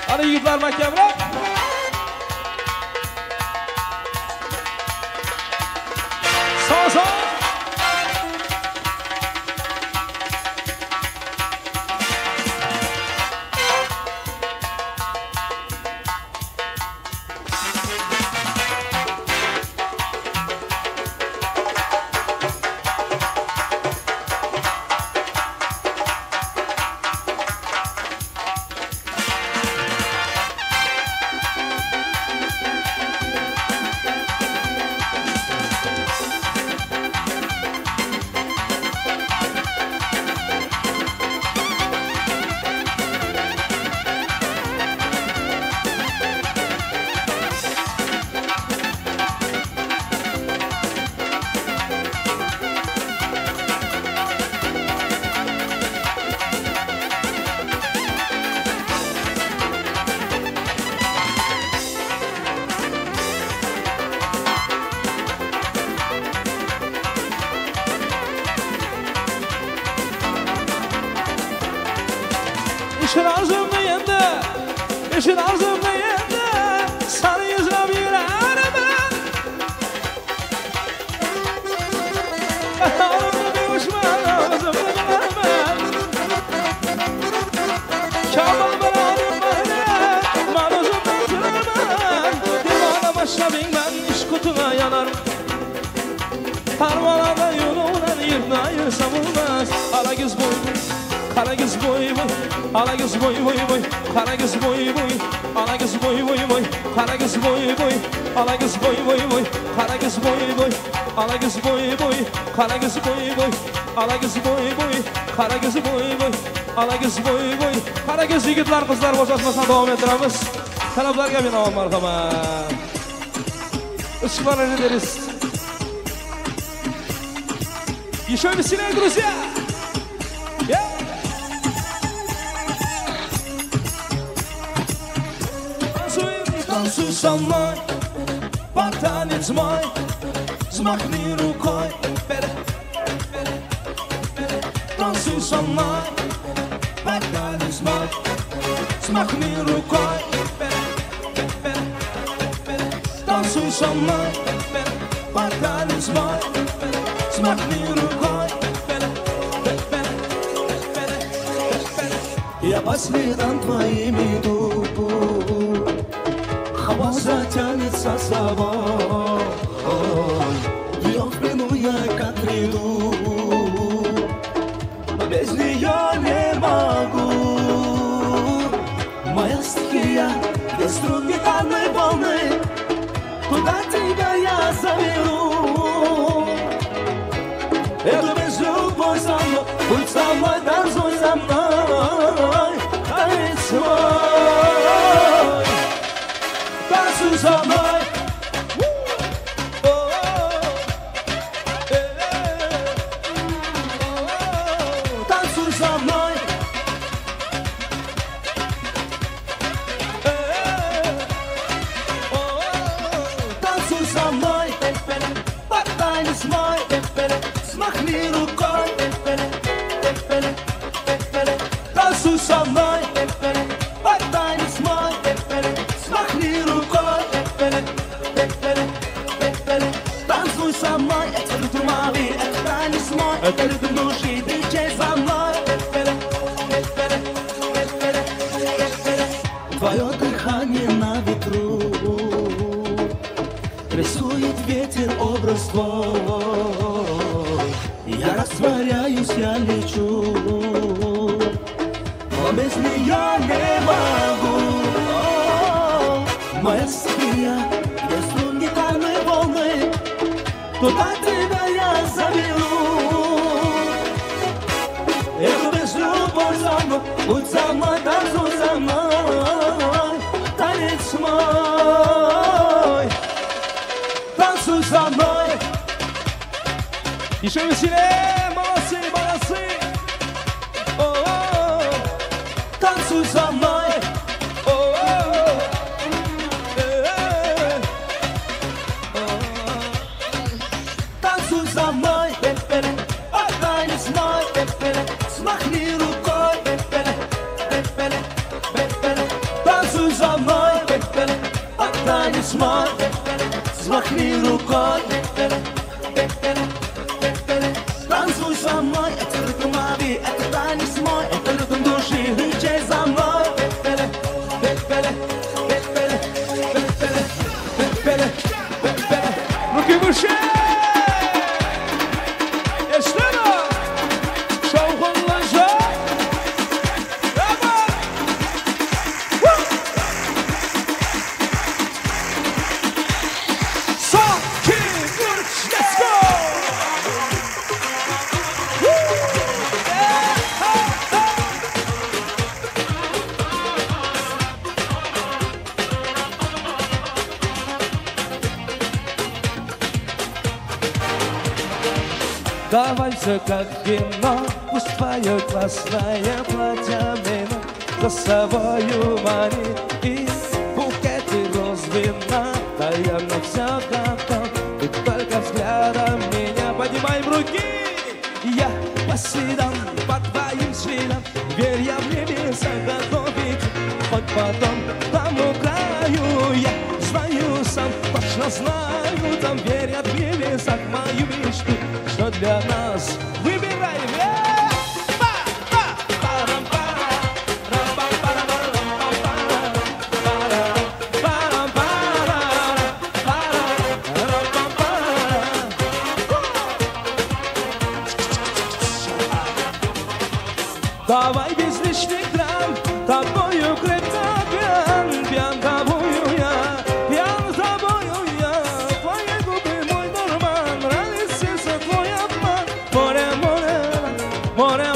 Hadi yigitler mahkemre Sağ İşin arzumda yende, işin arzumda yende, sana yüzüne bir araba. Ağzımda bir uçman, ağzımda bir araba. Kabal beraber bana, manozumdan tırman. Divana başla ben iş kutuna yanarım. Harmanada yoluna yırtmayı savunmaz. Ala göz boy boy, kara göz boy boy. Ala göz boy boy boy, kara göz boy boy. Ala göz boy boy boy, kara göz boy boy. Ala göz boy boy boy, kara göz boy boy. Ala göz boy boy, kara göz boy boy. Ala göz boy boy, kara göz boy boy. Ala göz boy boy. Kara göz yigitlar kızlar boşaltmasına devam ettiremiz. Talablarga binoan marhamat. Işıklar ederiz. Еще веселее, друзья! Танцуй со мной, под танец мой, взмахни рукой. Танцуй со мной, под танец мой, взмахни рукой. Танцуй со мной, под танец мой. Смахни рукой. Я по следам твоим иду, хвост затянется собой. Ее в плену я как приду, без нее не могу. Моя стихия, без струн гитарной волны, куда тебя я заберу. Эту безлюбовь со мной, будь со мной, танцуй со мной, танец мой, танцуй со мной. Танцуй со мной. Танцуй со мной, под танец мой. Смахни рукой, танцуй со мной, под танец мой. Смахни рукой, танцуй со мной. Это ритм мои, это танец мой, это ритм души, диджей за мной. Твое дыхание на ветру рисует ветер образ твой. Я растворяюсь, я лечу, но без нее не могу. Моя стихия, где струн гитарной волны, туда тебя я заберу. Эту безлюбовь со мной, будь со мной, танцуй со мной, танец мой, танцуй со мной. Еще веселее, молодцы, молодцы. Танцуй со мной. Танцуй со мной. Танец мой. Смахни рукой. Танцуй со мной. Танец мой. Смахни рукой. Танцуй со мной, это ритм мои, это танец мой, это ритм души, диджей за мной. Руки выше! Давай все как кино, пусть твое классное платье меня за собою манит. И букеты роз вина, да я на все готов. Ты только взглядом меня поднимаем руки. Я по следам, по твоим следам, верь я в небе заготовить. Хоть потом тому краю я знаю сам, точно знаю, там верят в небесах мою мечту, что для нас выбираем. Давай без лишних драм, тобою крепко пьян тобою я, твои губы мой дурман, ранит сердце твой обман, море,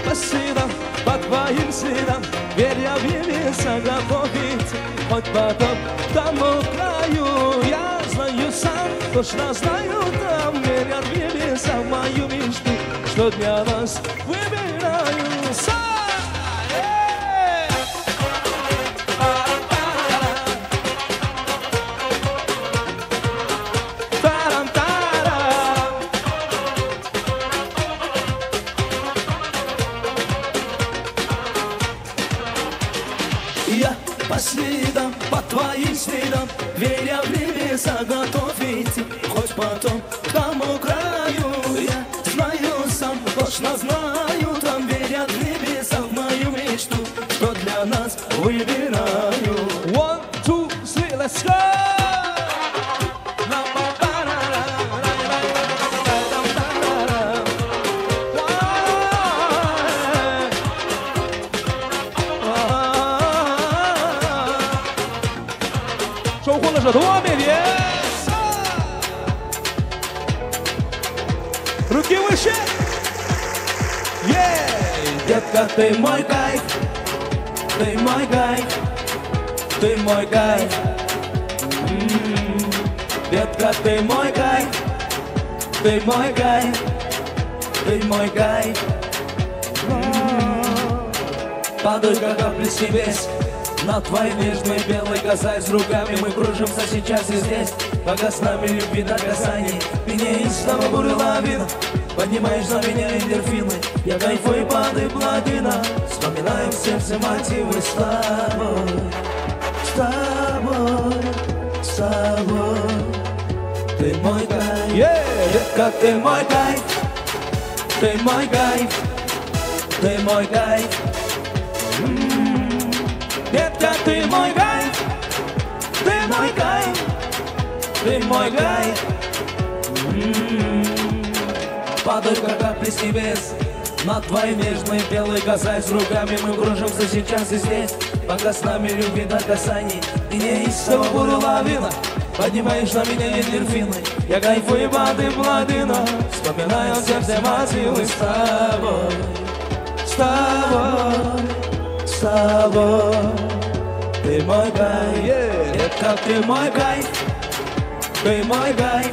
по следам, по твоим следам, верь я в небеса готовить, хоть потом к тому краю, я знаю сам, точно знаю, там верят в небеса мою мечту, что для нас выбираю сам. Я по следам, по твоим следам, веря в небеса готов идти, хоть потом к тому краю, я знаю сам, точно знаю, там верят в небеса в мою мечту, что для нас выбираю. 1, 2, 3, let's go!收获了这多美丽！ Руки выше! Детка, ты мой кайф, ты мой кайф, ты мой кайф. Детка, ты мой кайф, ты мой кайф, ты мой кайф. Падают, как капли с небес, на твоей нежной белой касаясь руками, мы кружимся сейчас и здесь, пока с нами любви до касаний. Меня из снова буря лавина, поднимаешь на меня эндорфины, я кайфую, падаю плотина, вспоминаю в сердце мотивы с тобой, с тобой, с тобой. Ты мой кайф, детка, ты мой кайф, ты мой кайф, ты мой кайф. Детка, ты мой кайф, ты мой кайф, ты мой кайф. Падают, как капли с небес, на твоей нежной белой касаясь руками, мы кружимся сейчас и здесь, пока с нами любви до касаний. И неистово буря лавина, поднимаешь на меня эндорфины, я кайфую, падаю плотина, вспоминаю в сердце мотивы с тобой, с тобой, с тобой. Ты мой кайф, детка, ты мой кайф, ты мой кайф,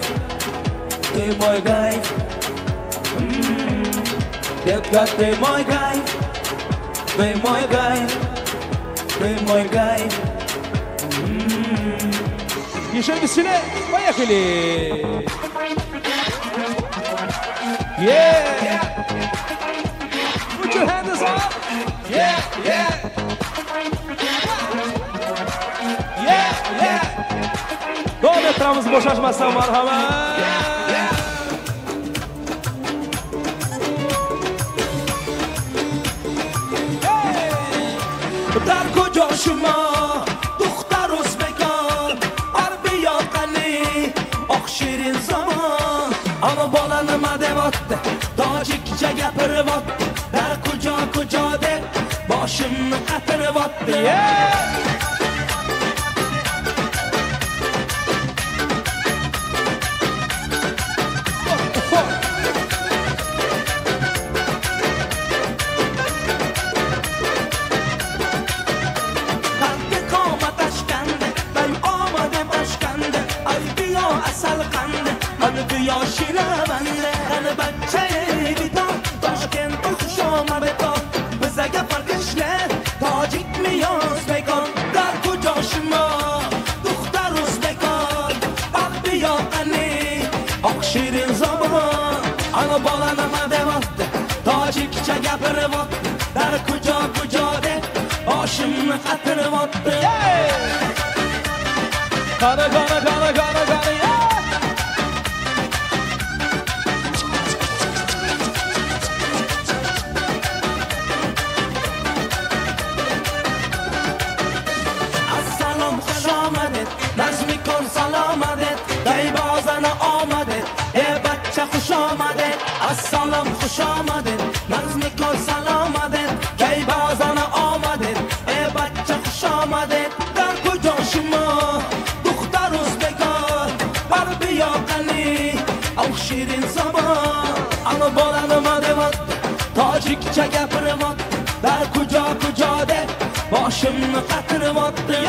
ты мой кайф. Детка, ты мой кайф, ты мой кайф, ты мой кайф. Еще веселее, поехали! Yeah! Put your hands up! Yeah, yeah! Yeah, yeah! Davom ettiramiz, bo'shashmasdan marhamat! Dar ko'joshima, to'xtar o'zbekon, arbi yoqali, oq shirin zamon. Ana bola nima deyapti, tojikcha gapiryapti, dar ko'jo deb boshimni qatiryapti. Shirin zaman, ana bola nima deyapti, tojikcha gapirib o'tdi dar ko'jo deb boshimni qatirib o'tdi qara assalom xush omadet nazmi kon salomadet daybozana omadet bachcha xush omadet assalom xush omadet nazmi kon salomadet daybozana omadet bachcha xush omadet dar ko'joshimo duxtar o'zbekor barbiyoqali av shirin sabon ana bolanima deb tojikcha gapirib dar ko'jo deb boshimni qatirib o'tdi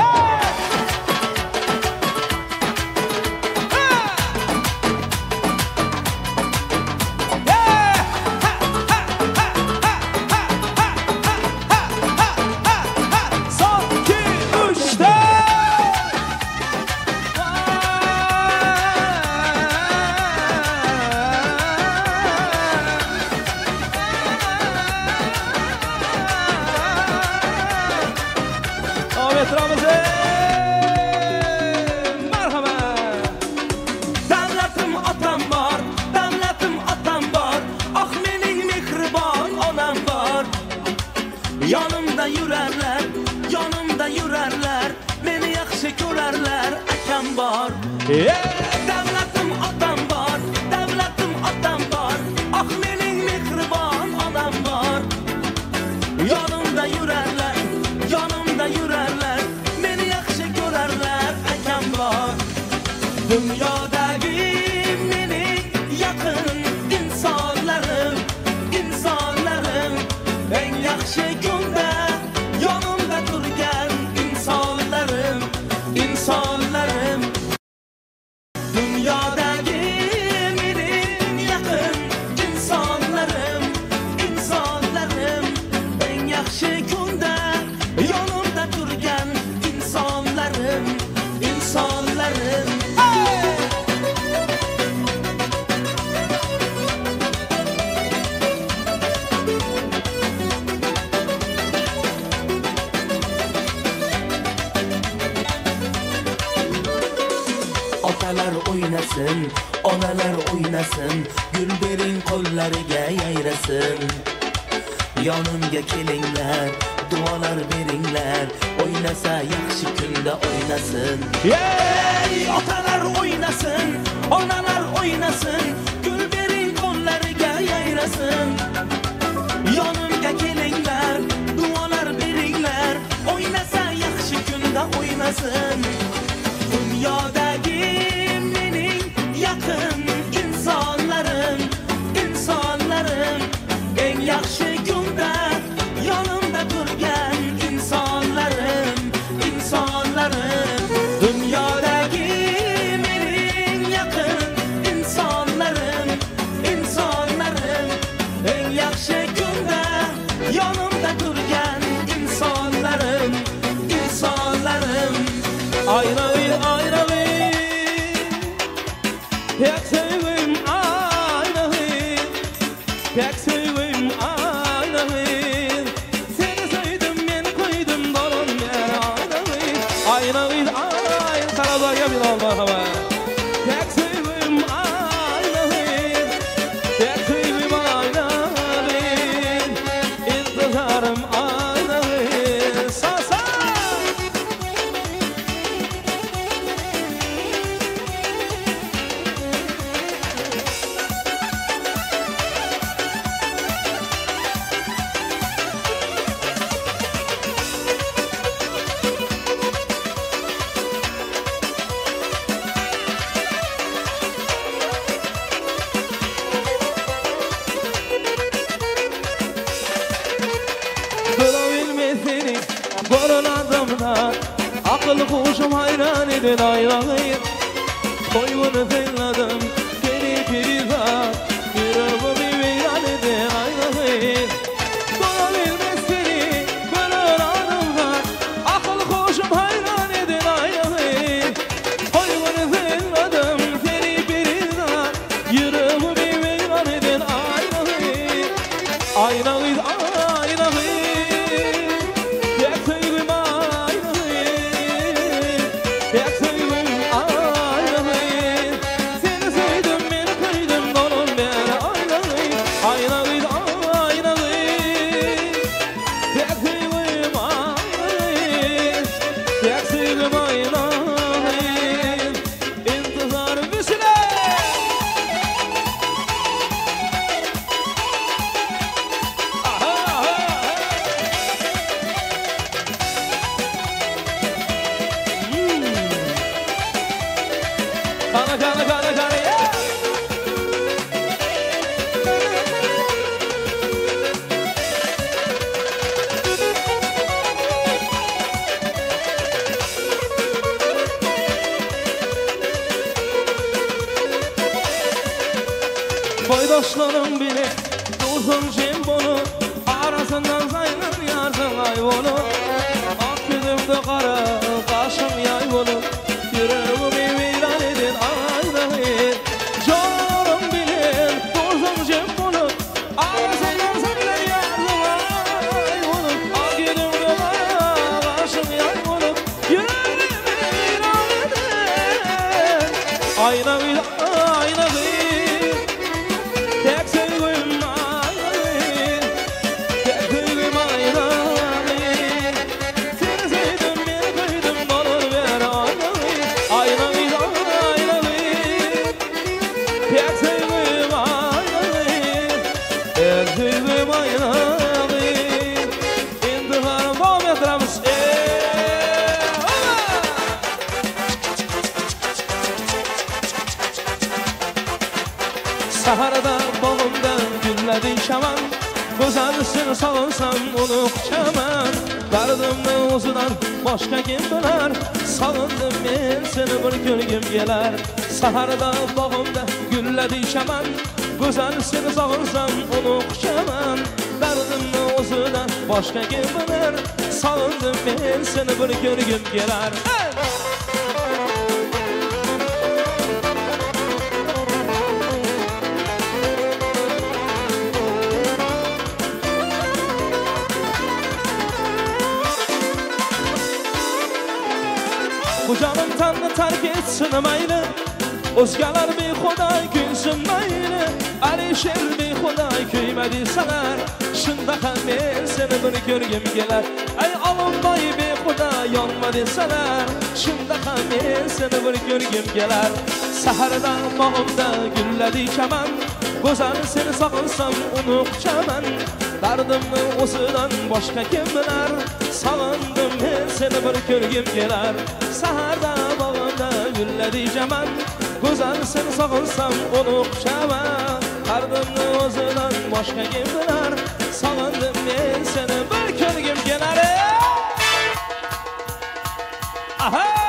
Yonimda yurarlar, meni yaxshi ko'rarlar, akam bor. Davlatim otam bor, ah mening mehribon onam bor. Yonimda yurarlar, meni yaxshi ko'rarlar, akam bor. Dunyodagi mening yaqin insonlarim, eng yaxshi kunda yonimda turgan insonlarim dunyodagi mening yaqin insonlarim eng yaxshi kunda yonimda turgan insonlarim otalar o'ynasın, onalar o'ynasın, gul bering qo'llariga yayrasin. Yonimga kelinglar, duolar beringlar, o'ynasa yaxshi kunda o'ynasin. Otalar o'ynasın, onalar o'ynasın, gul bering qo'llariga yayrasin. Yonimga kelinglar, duolar beringlar, o'ynasa yaxshi kunda o'ynasin. Dünyodagi mening yaqin insonlarim eng yaxshi kunda yonimda turgan insonlarim dunyodagi mening yaqin insonlarim eng yaxshi kunda yonimda turgan insonlarim pek sevim aynavin seni sevdim men koydum dolun aynavin Karadağ'a bir olma pek sevim aynavin intizarım aynavin sasa akıllı kuşum hayran edin ayrılır koyunu felladım seni pirizat yüreğimi veyran edin ayrılır dolanılmaz seni gönül anımda akıllı kuşum hayran edin ayrılır koyunu felladım seni pirizat yüreğimi veyran edin ayrılır Boydaşlarım bile uzun jimbonu arasından zaylan yardım ayvonu ak yüzümde kara kaşım yayvonu yüreğimi viran edin ayvonu canım bile uzun jimbonu arasından zaylan yardım ayvonu ak yüzümde kara kaşım yayvonu yüreğimi viran edin ayna viran ayna viran Saharada bağımda gülledin şaman Güzelsin salınsam onu çaman Dardımın uzudan başka kim bilir Salındım ben seni bir gölgüm gelir Saharada bağımda gülledin şaman Güzelsin salınsam onu çaman Dardımın uzudan başka kim bilir Salındım ben seni bir gölgüm gelir Bu canım tanrı terk etsin maylı Özgeler bir Xuday gülsün maylı Alişer bir Xuday köymedi sanar Şunda ben seni bir görgüm gelir Ay alınmay bir Xuday yanmadı sanar Şunda ben seni bir görgüm gelir Saharda bağımda gülledi keman Güzel seni sağılsam onu çaman Dardımın usudan başka kim bilir Salındım ben seni bir görgüm gelir Saharda bağımda gülledi keman Güzel seni sağılsam onu çaman Dardımın usudan başka kim bilir Salındım ben seni bir görgüm gelir Aha!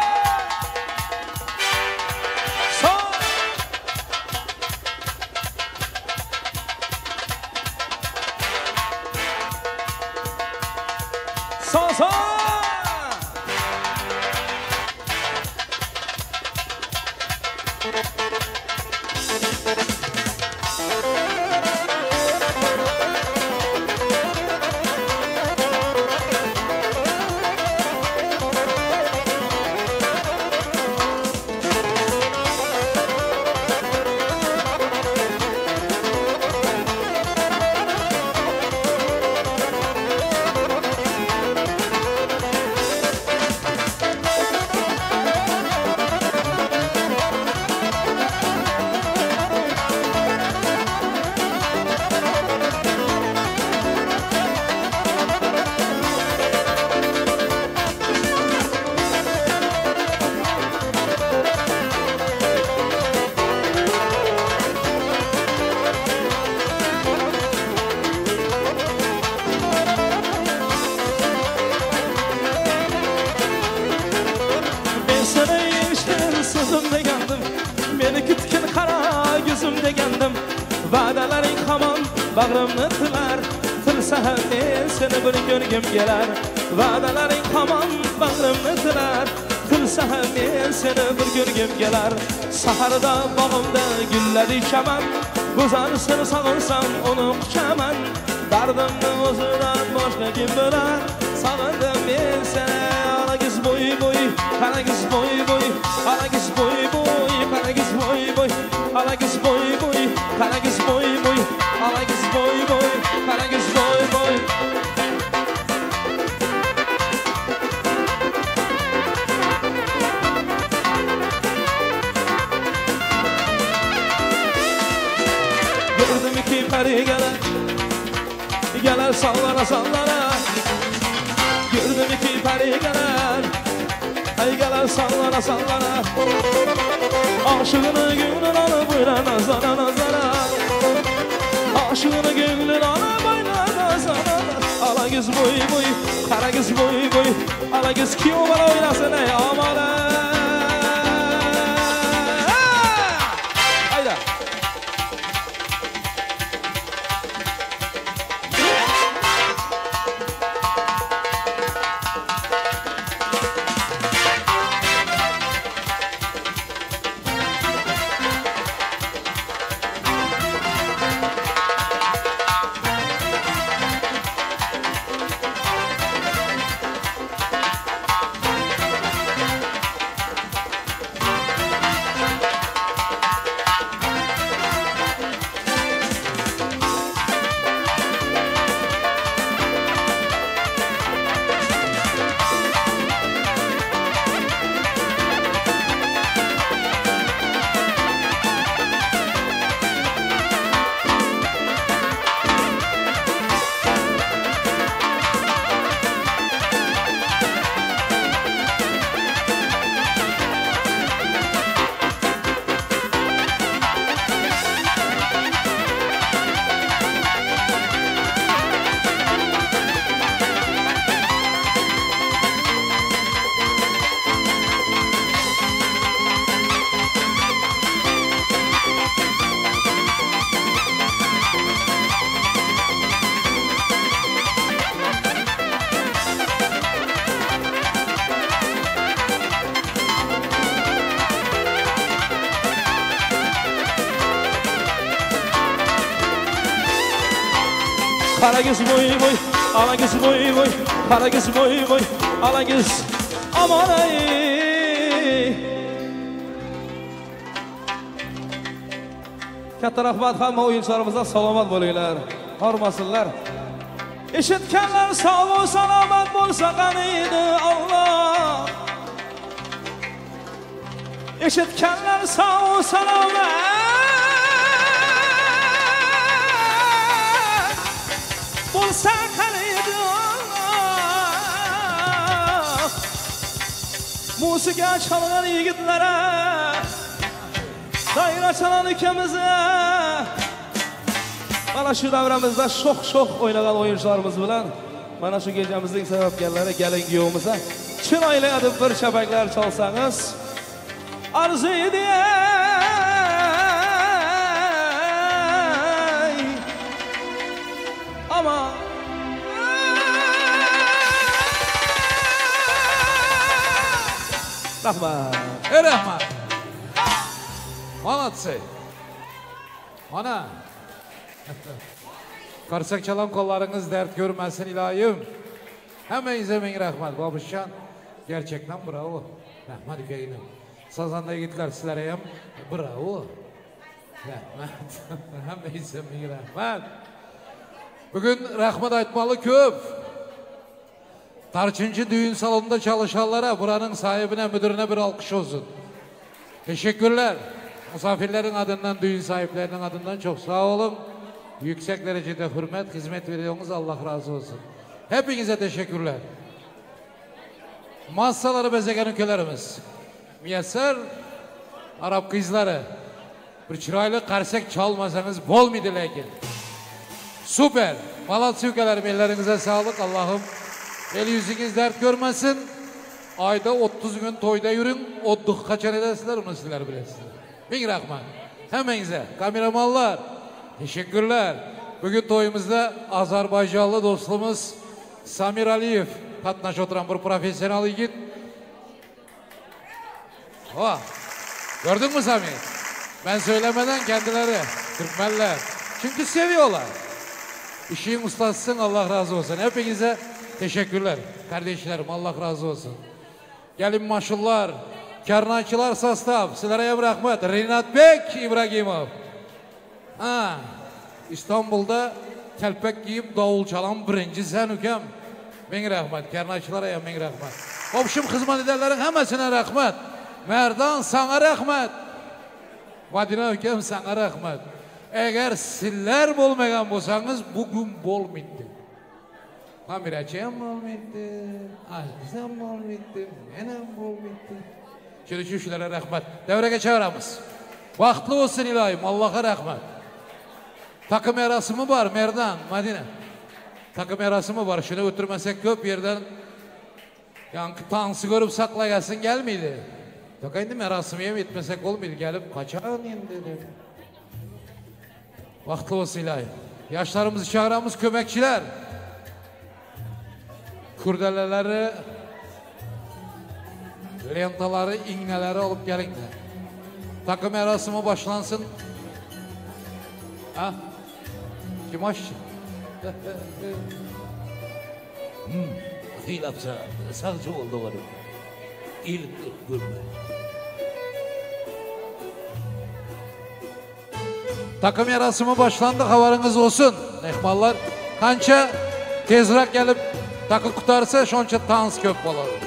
Sa Va'dalaring hamon bag'rimni tilar Tilsa ham men seni bir ko'rgim kelar Va'dalaring hamon bag'rimni tilar Tilsa ham men seni bir ko'rgim kelar Saharda bog'imda gulladi chaman Go'zal seni sog'insam uni quchaman Dardimni o'zidan kim bilen sanırdım ben seni. Ana kız boy boy, ana kız boy boy, ana kız boy boy, ana kız boy boy, ana kız boy boy, ana kız boy boy, ana kız boy boy, ana kız boy boy. Gördüm iki peri geler sallara sallara. Gördüm iki peri geler sallara sallara. Aşığını gönlün alıp oyna nazara nazara. Aşığını gönlün alıp oyna nazara. Ala kız boy boy, kara kız boy boy. Ala kız kim bana oynasın ey amala. Hayda. Kara kız boy boy, ala kız boy boy, kara kız boy boy, ala kız aman ay. Katta rahmat hamma oyuncularımıza salomat bo'linglar, hormasınlar. Eshitganlar sog' salomat bo'lsa qaniydi Allah. Eshitganlar sog' salomat bo'lsa qaniydi Allah. Musiqa chalgan yigitlara, dayra chalan ikamizni mana shu davramizda sho'x o'ynagan o'yinchilarimiz bilan mana shu kechamizning sababkorlari kelin kuyovimiz chiroyli deb bir chapaklar chalsangiz arzuydi. Ama rahmat. Rahmat. Молодцы. Ana. Qarsak çalan kollarınız dert görmesin ilahim. Heminize min rahmat babuşcan. Gerçekten bravo. Rahmat ükeyinim. Sazanda gittiler sizlere hem bravo. Rahmat. Heminize min rahmat. Bugün rahmat aytmalı köp. Tarçıncı düğün salonunda çalışanlara, buranın sahibine, müdürüne bir alkış olsun. Teşekkürler. Misafirlerin adından, düğün sahiplerinin adından çok sağ olun. Yüksek derecede hürmet, hizmet veriyorsunuz. Allah razı olsun. Hepinize teşekkürler. Masaları bezegen ülkelerimiz. Müyesser Arap kızları. Bir çıraylı karsek çalmasanız bol muydu lakin? Süper. Malatya ülkelerim, ellerinize sağlık. Allah'ım el yüzünüz dert görmesin. Ayda 30 gün toyda yürün. Odduk kaçan edersinler, onu sizler bilesiniz. Bin rahman. Hemenize kameramanlar. Teşekkürler. Bugün toyumuzda Azerbaycanlı dostumuz Samir Aliyev katnaş oturan bir profesyonel yigit. Oh. Gördün mü Samir? Ben söylemeden kendileri Türkmenler. Çünkü seviyorlar. İşin ustasısın, Allah razı olsun. Hepinize teşekkürler. Kardeşlerim, Allah razı olsun. Gelin maşullar, karnacılar sastav. Sizlere rahmet. Rinat Bek İbrahimov. Ha, İstanbul'da telpek giyip davul çalan birinci sen ülkem. Min rahmet. Karnacılara ya min rahmet. Obşum hizmet ederlerin hemesine rahmet. Merdan sana rahmet. Madina ülkem sana rahmet. Eğer sizler bolmayan bolsanız bugün bolmaydı. Hamiraçem bolmaydı. Azizem bolmaydı. Menem bolmaydı. Şöyle şuşlara rahmet. Devreye çağıramız. Vaktlı olsun ilahim. Allah'a rahmet. Takım erasımı var Merdan, Madina. Takım erasımı var. Şunu ötürmesek köp yerden yani tansı görüp sakla gelsin gelmeydi. Yok indi merasımı yem etmesek olmaydı. Gelip kaçan indi. Vaktlı olsun ilahi. Yaşlarımızı çağıramız kömekçiler. Kurdeleleri, lentaları, iğneleri alıp gelin de. Takım erasımı başlansın. Ha? Kim aşçı? Hilapsa sağcı oldu var. İyilik görme. Takım yarasımı başlandı, havarınız olsun. Ehmallar, kança tezrak gelip takı kutarsa şonça tans köp olur.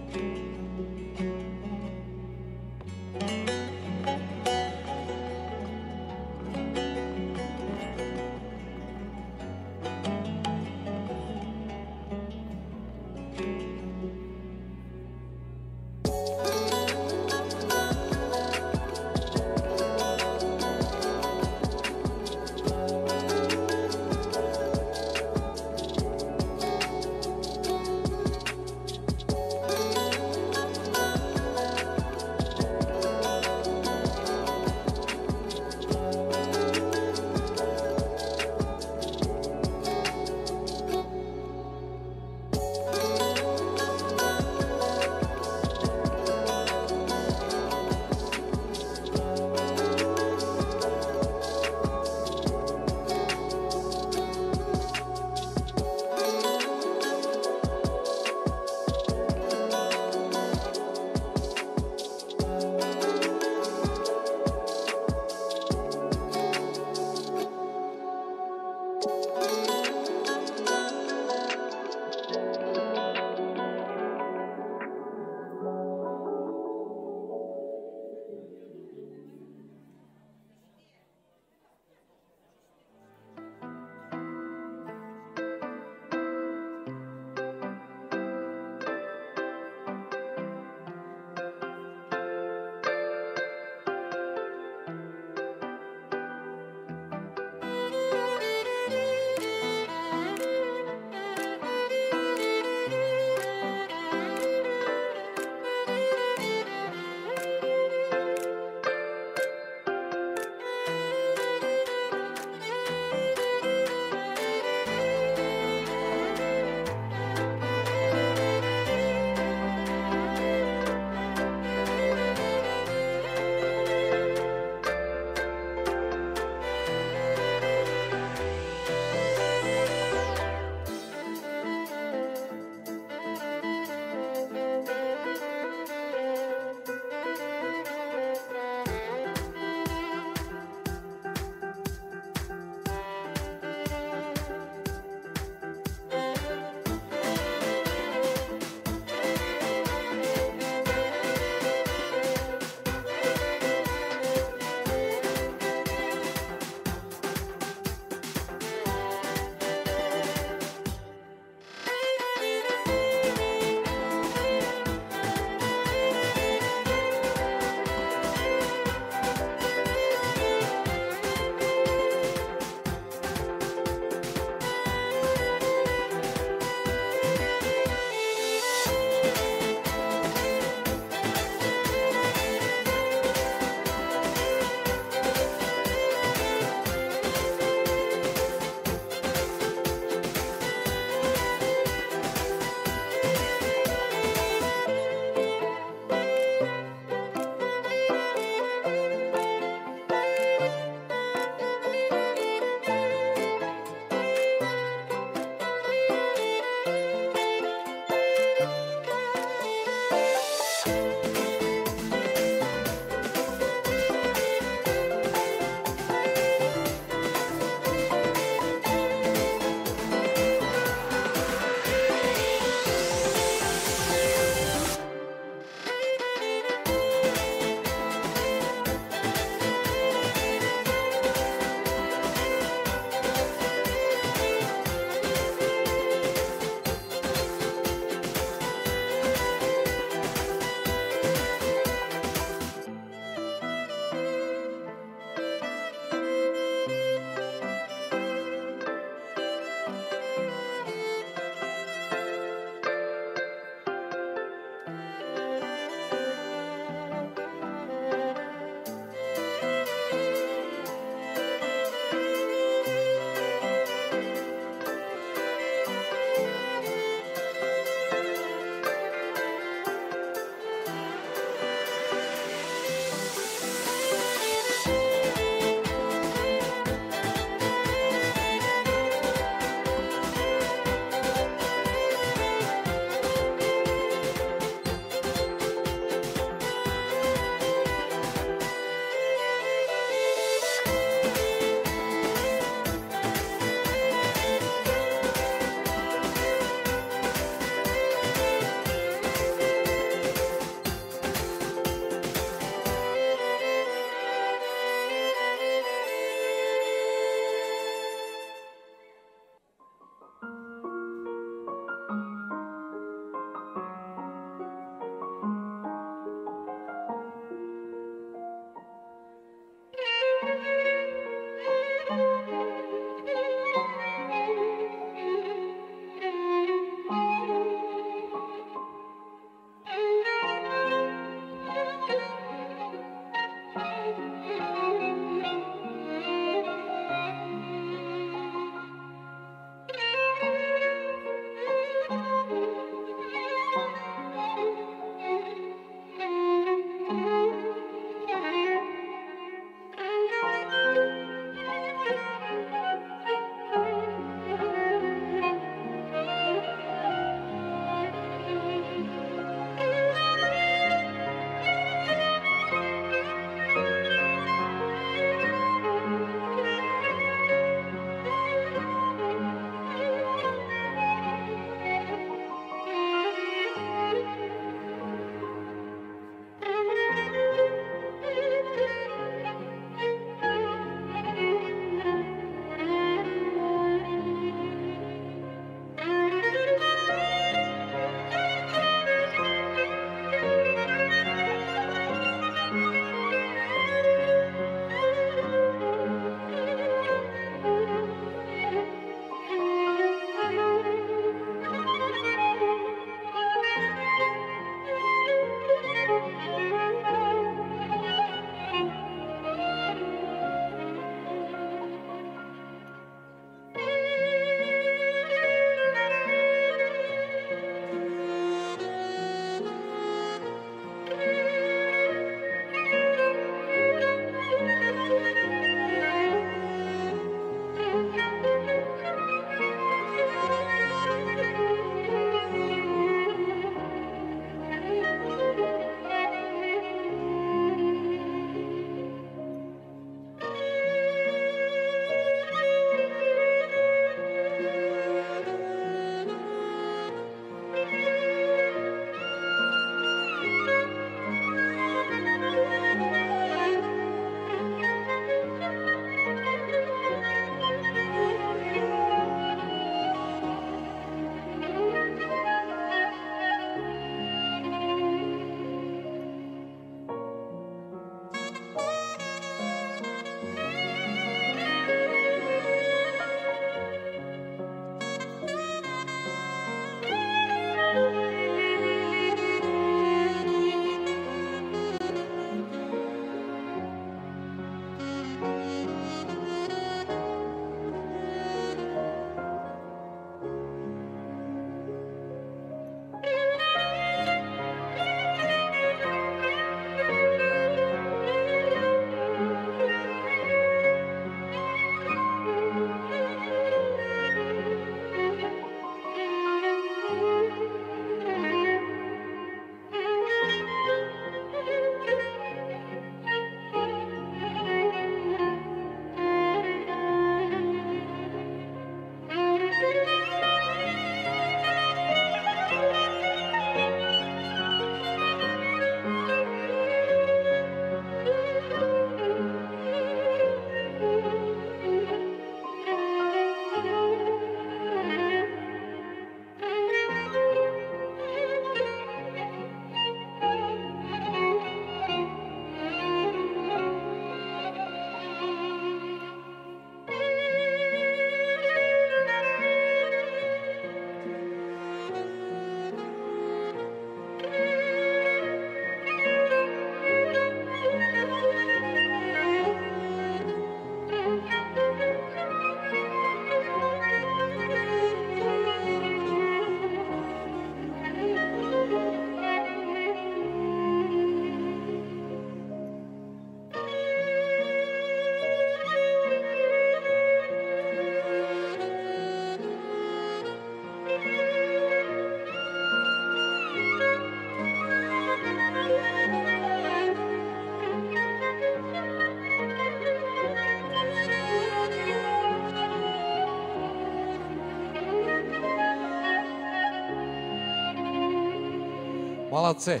Malatsi.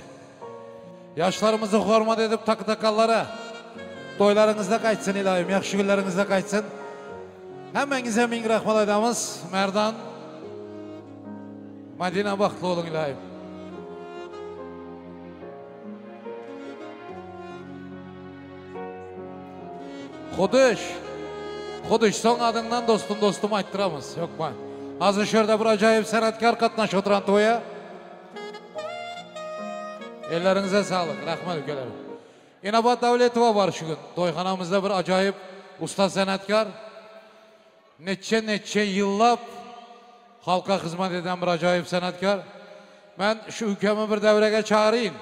Yaşlarımızı hurmat edip takı takallara toylarınızda qaytsın ilayim, yaxşı günlerinizde qaytsın. Hemmenize min rahmat edemiz. Merdan Madina baxtlı olun ilayim. Xuduş son adından dostum ayttıramız. Yok mu? Hazır şurada bir acayip sanatkar katnaş oturan toya. Ellerinize sağlık. Rahmet ülkelerim. İnabat Davletova var şu gün. Toyxanamızda bir acayip usta sanatkar. Neçe yıllap halka hizmet eden bir acayip sanatkar. Ben şu ülkemi bir devrege çağırayım.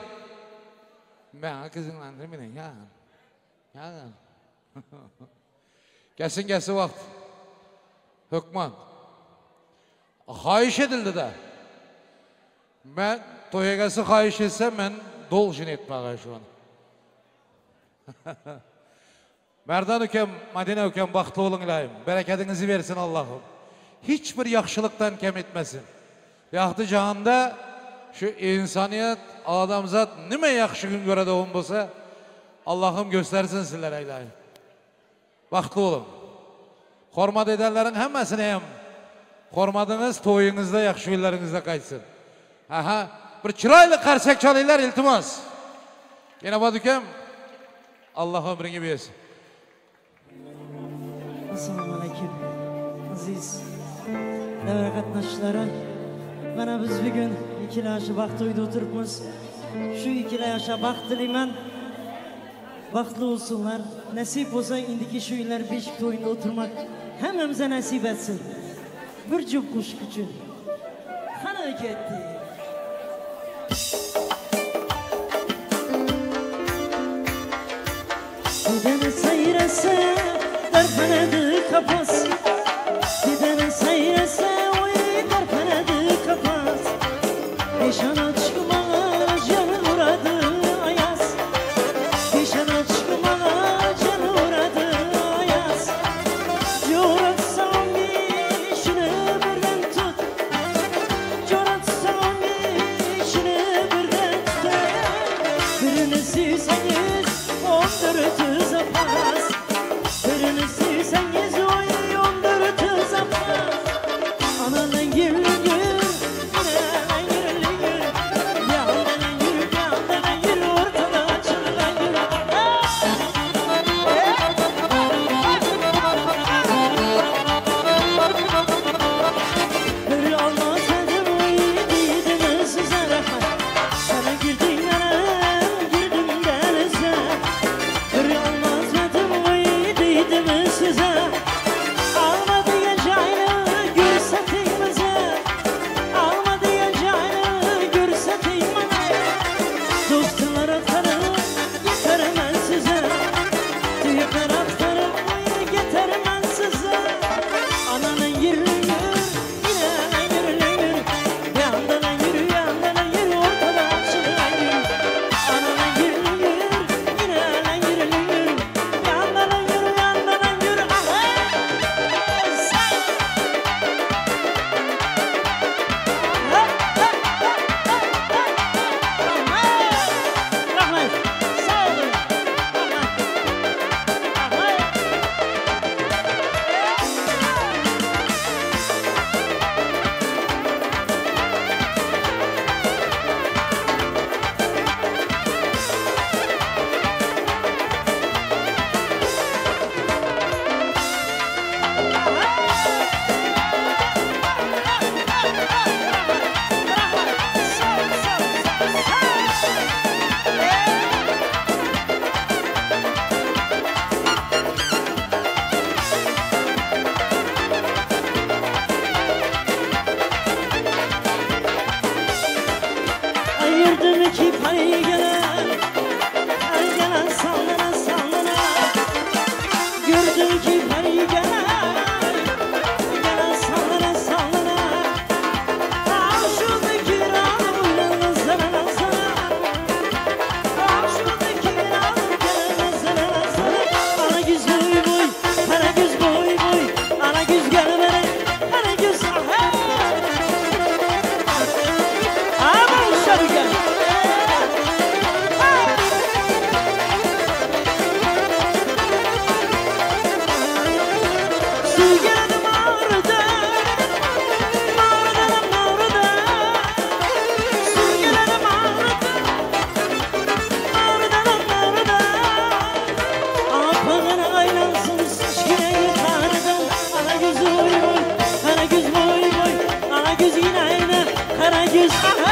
Ben kızınlandırmayın ya. Kesin vakt. Hükman. Xahiş edildi de. Ben toyagası xahiş etsem ben dolşun etmeye şu an. Merdan ükem, Madina ükem baxtlı olun ilayim. Bereketinizi versin Allah'ım. Hiçbir yaxşılıktan kem etmesin. Yaxtı cahanda şu insaniyet, adamzat nime yaxşı gün göre doğum bolsa Allah'ım göstersin sizlere ilayim. Baxtlı olun. Hormat edenlerin hemmesine hem hormadınız toyunuzda, yaxşı günlerinizde qaytsın. Aha, bir çıraylı karsak çalıylar iltimas. Yine badükem Allah ömrünü versin. Assalamu alaikum. Aziz devre katnaşları. Bana biz bugün ikili yaşı baktıydı oturupmuz. Şu ikili yaşa baktılıyman. Baktlı olsunlar. Nasip olsa indiki şu iller beşik toyunda oturmak hemimize nasip etsin. Bir cüp kuş küçük. Hareketli. Gidene seyrese darpanadı kapas. Gidene seyrese oy darpanadı kapas. Eşana çıkmağa can uğradı ayaz. Eşana çıkmağa can uğradı ayaz. Coratsam işini birden tut. Coratsam işini birden tut. Birini sevseniz ondurdu zapas. Birini sevseniz oy ondurdu zapas. Anadan gül gül, anadan gül gül. güz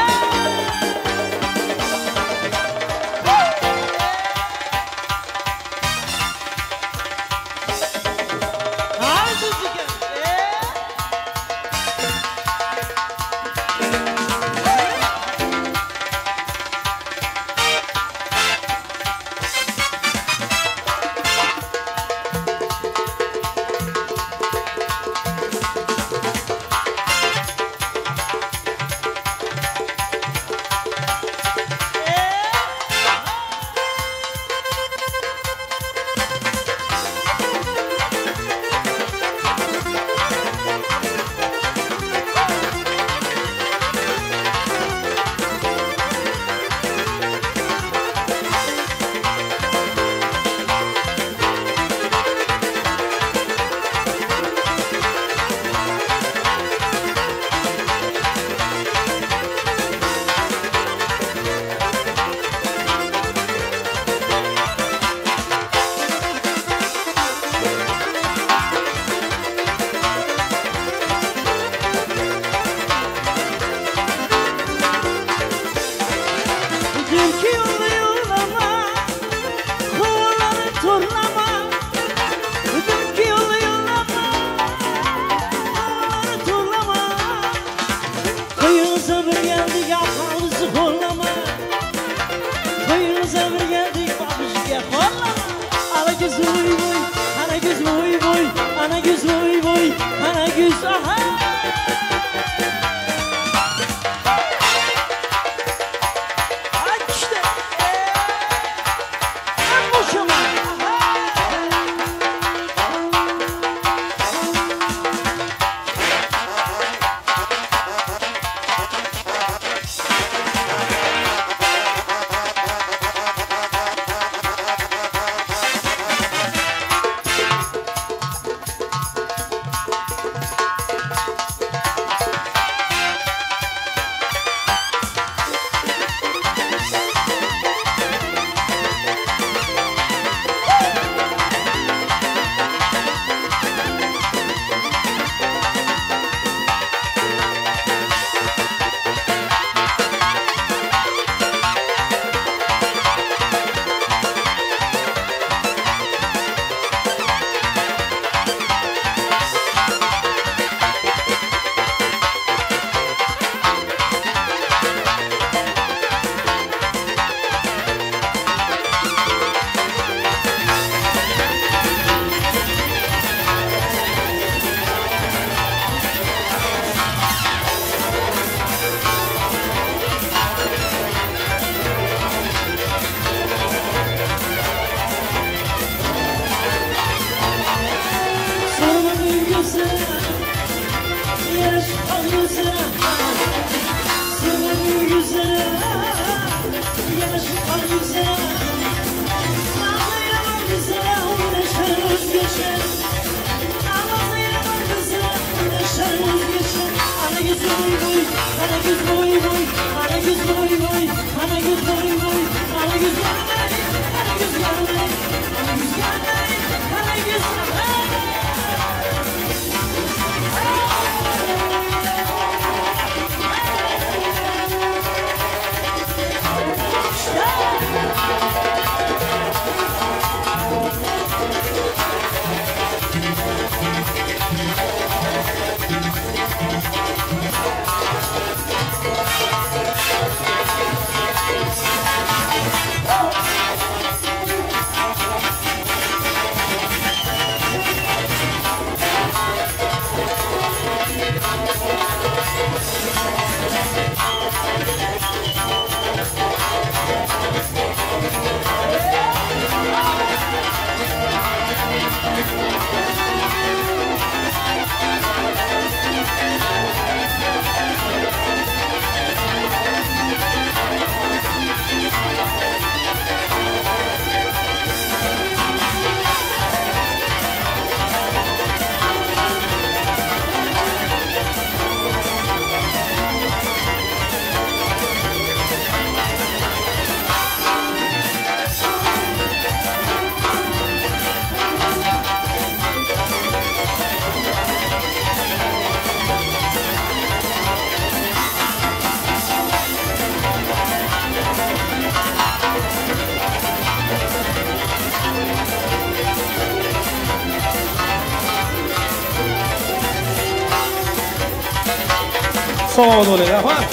Sağ olun, rahmat.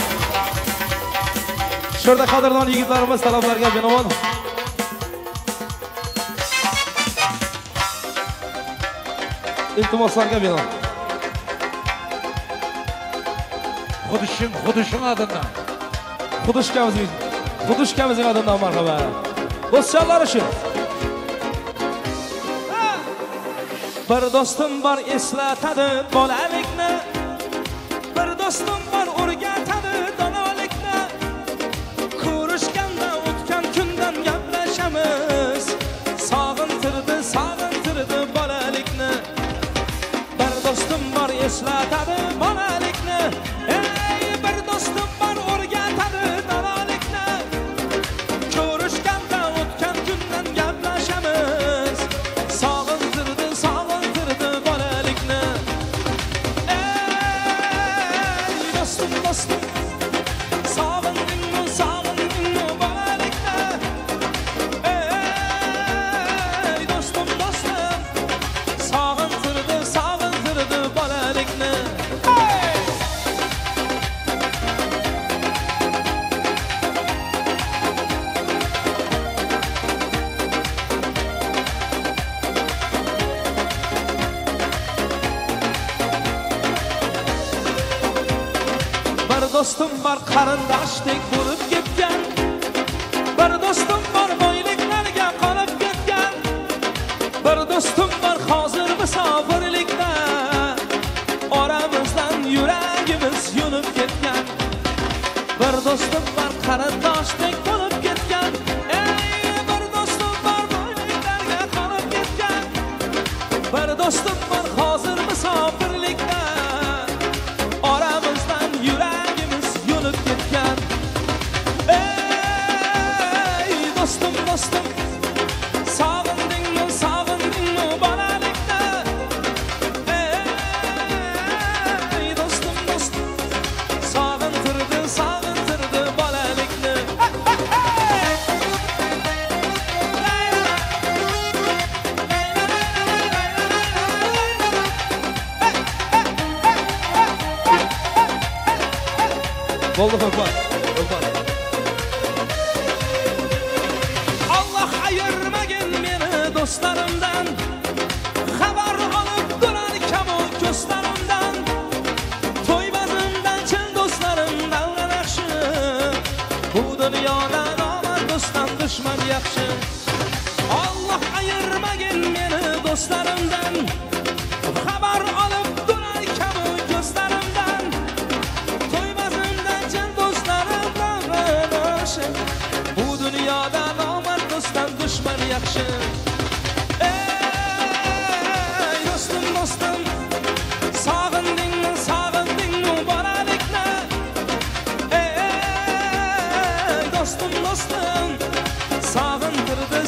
Şurada qadrdon yigitlarimiz talablarga binoan iltimoslarga binoan Xudishing adından. Xudushkamizning adından marhaba. Do'stlar uchun. Bir do'stim bor eslatadi bolalikni. Bir do'stim bor o'rgatadi donolikni. Ko'rishganda o'tgan kundan gaplashamiz. Sog'intirdi bolalikni. Bir do'stim bor eslatadi bolalikni. Ey bir do'stim bor o'rgatadi donolikni. Ko'rishganda o'tgan kundan gaplashamiz. Sog'intirdi bolalikni. Ey do'stim sog'indingmi bolalikni. Ey do'stim sog'intirdi bolalikni. Bir do'stim bor qarindoshdek bo'lib ketgan. Bir do'stim bor boyliklarga qolib ketgan. Bir do'stim bor hozir musofirlikda. Oramizdan yuragimiz yonib ketgan. Bir do'stim bor qarindoshdek bo'lib ketgan. Ey bir do'stim bor boyliklarga qolib ketgan. Bir do'stim bor hozir musofirlikda. Oramizdan yuragimiz yonib ketgan. Ey do'stim sog'indingmi bolalikni. Ey do'stim sog'intirdi bolalikni. Bo'ldi xo'p. Allah ayırmagin meni do'stlarimdan. Xabar olib durar kamu ko'zlarimdan. To'ybazimdan chin do'stlarimdan yaxshi. Bu dunyoda nomard do'stdan dushman yaxshi. Allah ayırmagin meni do'stlarimdan. Xabar olib durar kamu ko'zlarimdan. Bu dunyoda nomard do'stdan dushman yaxshi. Ey do'stim sog'indingmi bolalikni. Ey do'stim sog'intirdi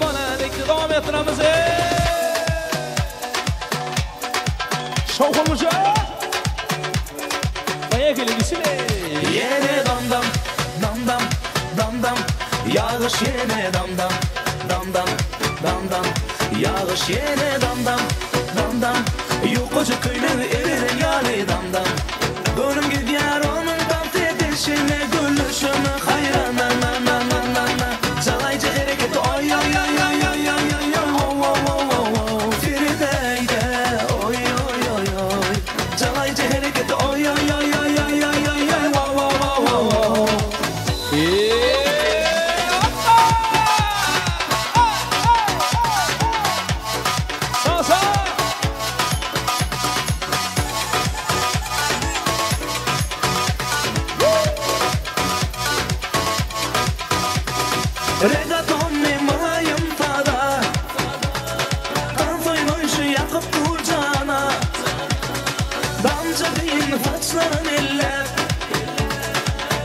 bolalikni. Davom ettiramiz. Shovqinmish. Bayagilgisile. Yine dam dam yağış yine dam dam yağış yine dam dam yukarı köyler eriren yali dam gönlüm gidiyor onun tam tedişine gülüşüne hayran calaycı hareket oy Firideyde oy calaycı hareket oy Regaton memayım tada Kanzoynoy şu yakıp kurcana Damca deyin saçların eller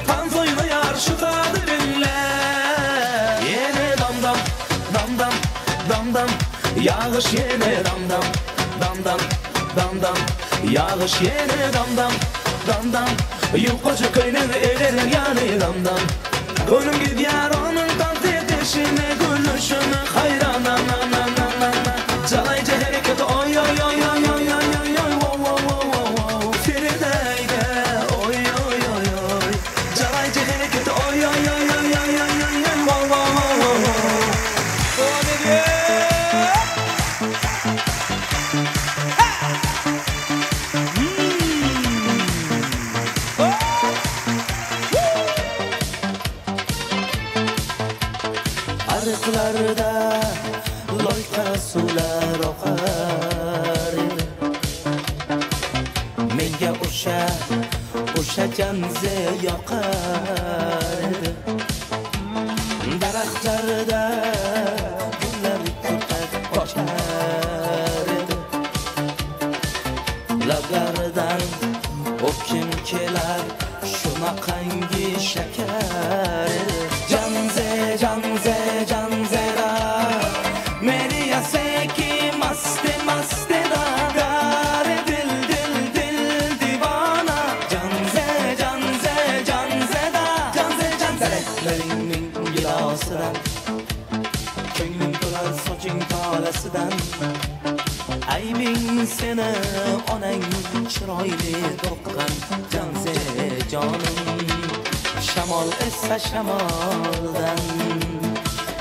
Kanzoyno yar şu kadir eller Yine dam Yağış yine dam Yağış yine dam Yukarı köyler eriren yani dam Gönlüm gidiyor onun tam tedişine gülüşüne hayran Calaycı hareket oy Firideyde daraxtlarda loyqa suvlar oqar edi. Menga o'sha janze yoqar edi. Daraxtlarda gullar ko'kat ochar edi. Lablaridan o'pkim kelar shunaqangi shakar edi. Janze janze janzera meni yaseki maste maste da gare dil dil dil divana. Janze janze janze da janze janze larining gilosidan ko'nglim to'lar soching tolasidan. Aybing seni onang chiroyli boqqan janze jonim. Shamol essa shamoldan,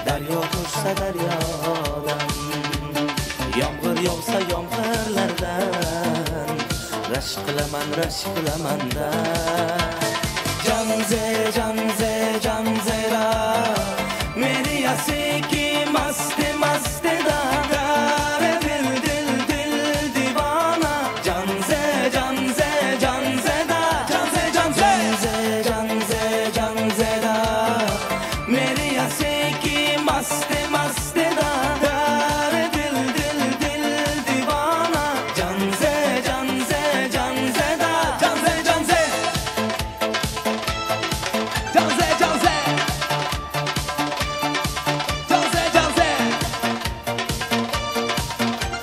daryo tursa daryodan, yomg'ir yog'sa yomg'irlardan, rashk qilaman-da. Janze janze janzera meni yaseki maste maste da gare dil dil dil divana. Janze janze janze da janze janze janze janze da meni yaseki maste maste da gare dil dil dil divana. Janze janze janze da janze janze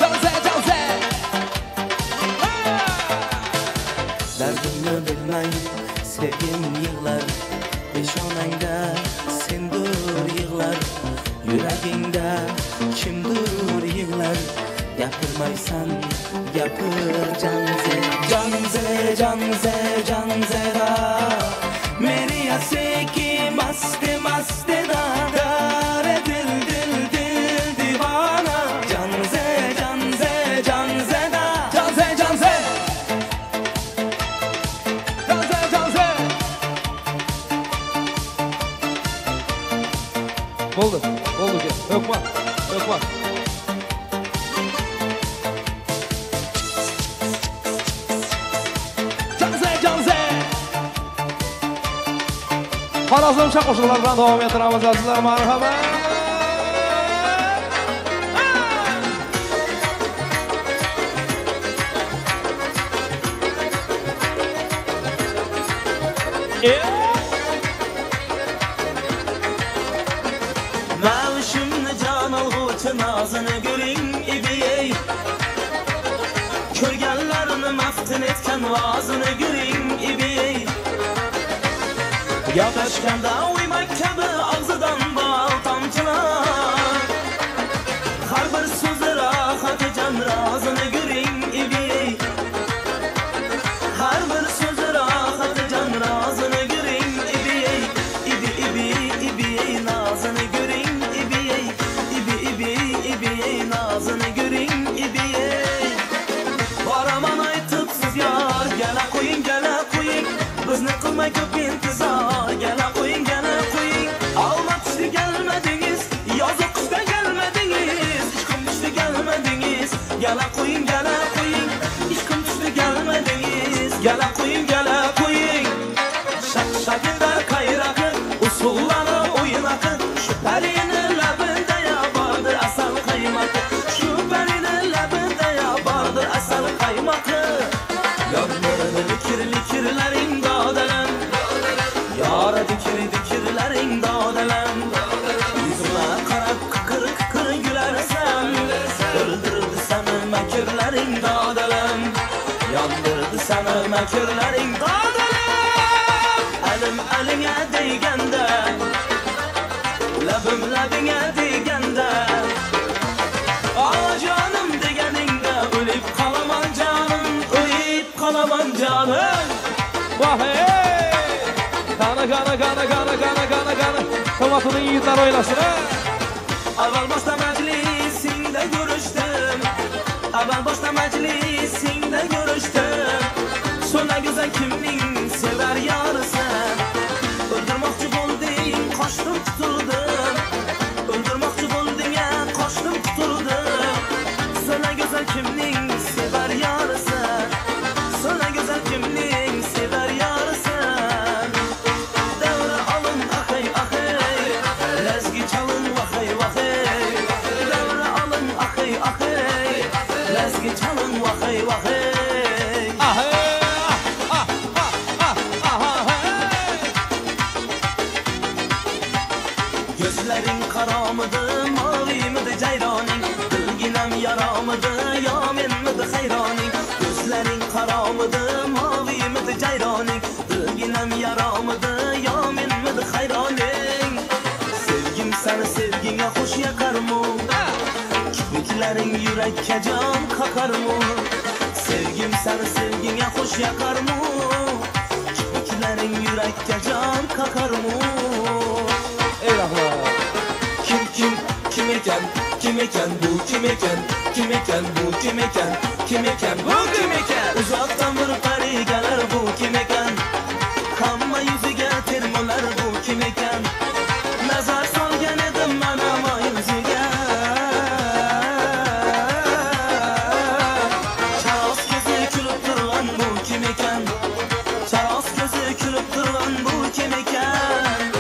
janze janze dardimni bilmay sevgim yig'lar. Peshonangda sendur yig'lar, yuragingda kimdur yig'lar. Gapirmaysan gapir janze janze janze janzera meni yaseki maste maste da gare dil dil dil divana. Janze janze janze da janze janze janze janze. Oldu ki. Ökma. Janze Xorazmcha qo'shiqlar bilan davom ettiramiz azizlar. Marhamat. Mavshumni jon olg'uvchi nozini ko'ring ibey. Ko'rganlarini maftun etgan vozini ko'ring ibey. Gaplashganda uymak kabi og'zidan bol tomchilar. Har bir so'zi rohatijon rozini ko'ring ibey. Har bir so'zi rohatijon rozini ko'ring ibey. Ibey nozini ko'ring ibey. Ibey nozini ko'ring ibey. Boraman aytib siz yor, gala qo'ying. Bizni qilmay ko'p intizor, gala qo'ying. Olma tushdi kelmadingiz, yozuq qishda kelmadingiz, ishqim tushdi kelmadingiz, gala qo'ying. Ishqim tushdi kelmadingiz, gala qo'ying. Shaqshaqida qayraqi, usullari o'yinaqi, shu parini labinda ya bordir asal qaymaqi, shu parini labinda ya bordir asal qaymaqi. Dikirlaring dodalam, yora dikirlaring dodalam. Yuzimga qarab qiqir gülarsan, o'ldirdi seni makrlaring dodalam, yondirdi seni makrlaring dodalam. Alimga deganda, labinga deganda, jonim deganingda o'lib qolaman jonim, Vah hey! Gana. Tomatını yiğitler oylasın ha! Avval boshda majlisingda ko'rishdim. So'na go'zal kimning sevar yorisan. O'ldirmoqchi bo'lding, qochdim tutuldim. O'ldirmoqchi Gözlerin kara mıdır, mavi mıdır ceyranin? Dilginem yara mıdır, yamin mıdır hayranin? Gözlerin kara mıdır, mavi mıdır ceyranin? Dilginem yara mıdır, yamin mıdır hayranin? Sevgim seni sevgine hoş yakar mı? Kirpiklerin yürekke can kakar mı? Sevgim seni sevgine hoş yakar mı? Kirpiklerin yürekke can kakar mı? Eyvallah. Kim iken, bu kim iken, kim iken, bu kim iken, kim iken, bu kim iken? Uzaktan bir peri gelir bu kim iken? Hamma yüzü getirmeler bu kim iken? Nazar solgan edim ben ama yüzüge. Çaras gözü külüp durgan bu kim iken? Çaras gözü külüp durgan bu kim iken?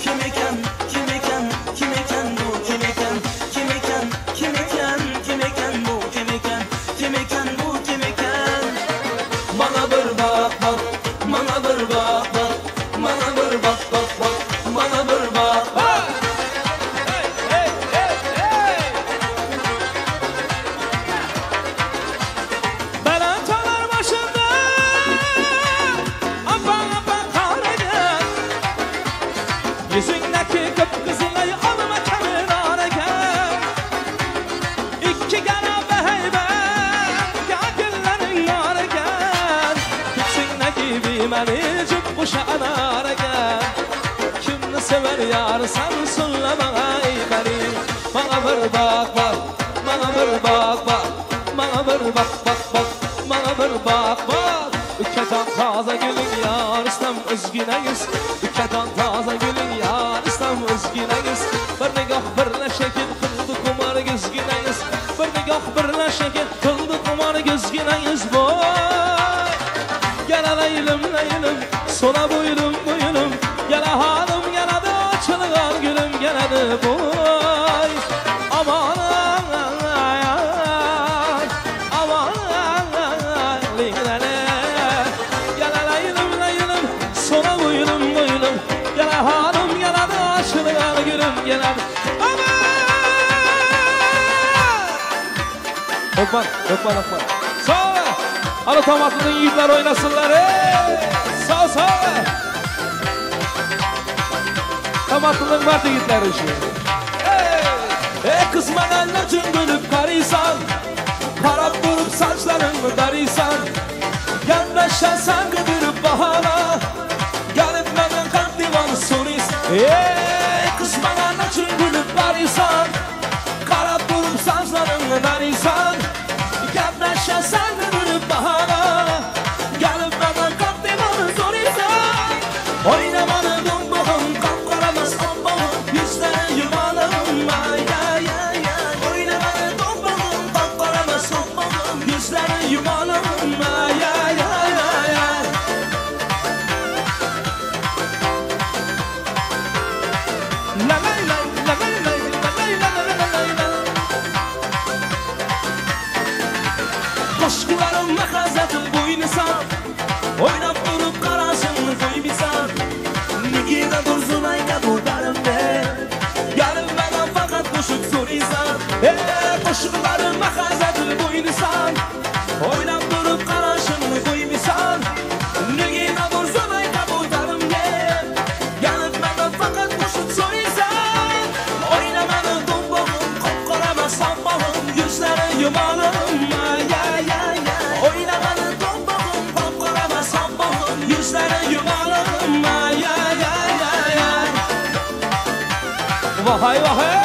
Kim iken, kim iken, kim iken bu kim iken? Kim iken, kim iken, kim iken bu kim iken? Kim iken bu kim iken? Bana bir bak bak, bana bir bak bak, bana bir bak bak bak, bana bir bak bak. Belantalar başında aman aman karagen. Yüzündeki kıpkızılayı alma kenara gel. İki gana beheybet gagillerin yara gel. Yüzündeki bir menicik kuşa anara gel. Kimni sever yar sen söyle bana ey beni. Bana bir bak bak, bana bir bak bak, bana bir bak bak bak, bana bir bak bak. Ülkeden taze gülün yar istem özgüneyiz. Ülkeden taze gülün yar istem özgüneyiz. Bir nigah birle şekil kıldı kumar gözgüneyiz. Bir nigah birle şekil kıldı kumar gözgüneyiz. Boy gel leylim leylim sola boylum boylum. Gel hanım gel de açılgan gülüm gel de boy. Aman aman linglene. Gel leylim leylim sola boylum boylum. Gel hanım gel de açılgan gülüm gel de. Lokman, Lokman, Lokman. Sağ ol. Ana Tomatlı'nın yiğitler oynasınlar. Sağ ol, sağ ol. Tomatlı'nın var yiğitler işi. Kızman anneciğim gülüp karıysan. Karap vurup saçlarını darıysan. Yandaşa sen gülüp bahana. Gelip benden kalp divanı soruyorsun. Kızman anneciğim gülüp karıysan. Karap vurup saçlarını darıysan. Yandaşa sen gülüp bahana. Gelip benden kalp divanı soruyorsun. Oynamanı dumbuğum kapkaramaz ombuğum. Yüzleri yumalım ay ay ay ay. Oynamanı dumbuğum kapkaramaz ombuğum. Yüzleri yumalım ay ay ay ay ay. La lay lay la lay lay la lay la la la la la. Koşkularım makazatım boynusan. Oynap durup karasını koymisan. Nikide dursun ayda budarım be. Yarınmadan fakat koşuk soruyorsan. Koşkularım makazatım boynusan. Oynap durup karasını koymisan. Nikide dursun ayda budarım be. Yarınmadan fakat koşuk soruyorsan. Oynamadı dumbuğum kopkorama sambağım. Yüzleri yumalım ay ay ay ay. Oynamadı dumbuğum kopkorama sambağım. Yüzleri yumalım ay ay ay ay ay. Vay vay.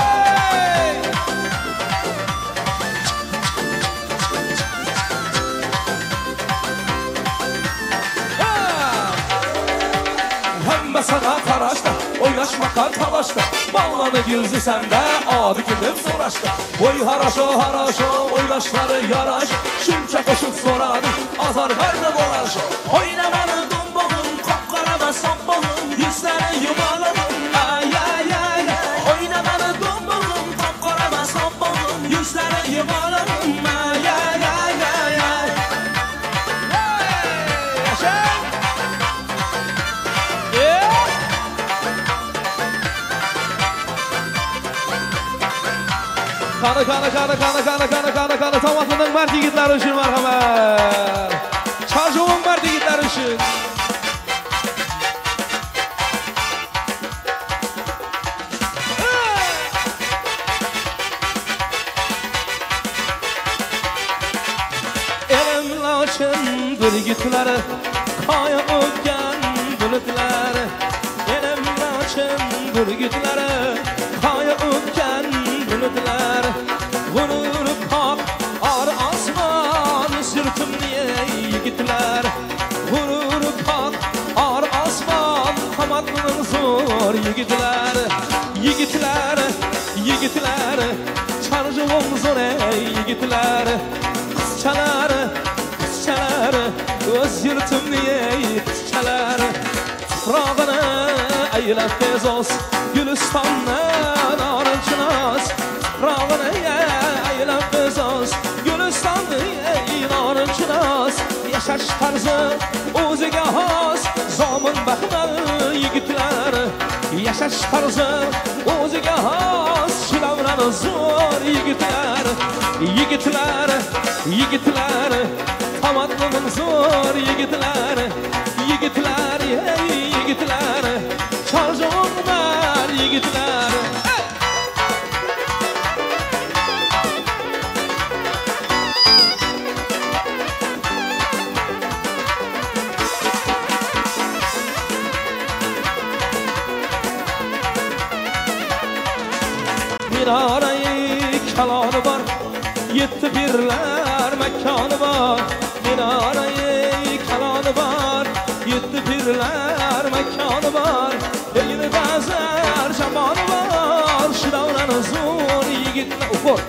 Hem sana karaşta, oynaşmaktan talaşta. Bağlanı gözü sende, adı gidip soraşta. Oy haraşo haraşo, oynaşları yaraş. Şümçe koşup soradı, azar verme boraşo. Oynamanı dumbuğum, kopkarama sambağım. Yüzleri yumalım ay ay ay ay. Oynamanı dumbuğum, kopkarama sambağım. Yüzleri yumalım ay ay ay ay ay. Yaşa! Qani Tomatlı'nın mard yigitleri üçün marhamat. Çarjovun mard yigitleri üçün. Elim laçın birgitleri, kaya o'tgan bulutları. Elim laçın birgitleri, kaya o'tgan bulutları. Vurur pak ar asman sürtümlüye yigitler. Vurur pak ar asman Tomatlı'nın zor yigitler. Yigitler çarjıvım zor yigitler. Kızçalar öz yurtumniye kızçalar. Tuprağını eylep bezos Gülistan'dan arınçınaz. Tuprağını eylep bezos Gülistan'dan arınçınaz. Yaşaş tarzı o'ziga xos zomin baxmal yigitlar. Yaşaş tarzı o'ziga xos shulavran zo'r yigitlar. Yigitlar Tomatlı'nın zo'r yigitlar. Yigitlar Çarjovlar yigitlar. Minare-i kaloni var, yetti pirlar makoni var. Minare-i kaloni var, yetti pirlar makoni var. Elini bazar jamoni var, shu davran zo'r yigitlar. Ufor,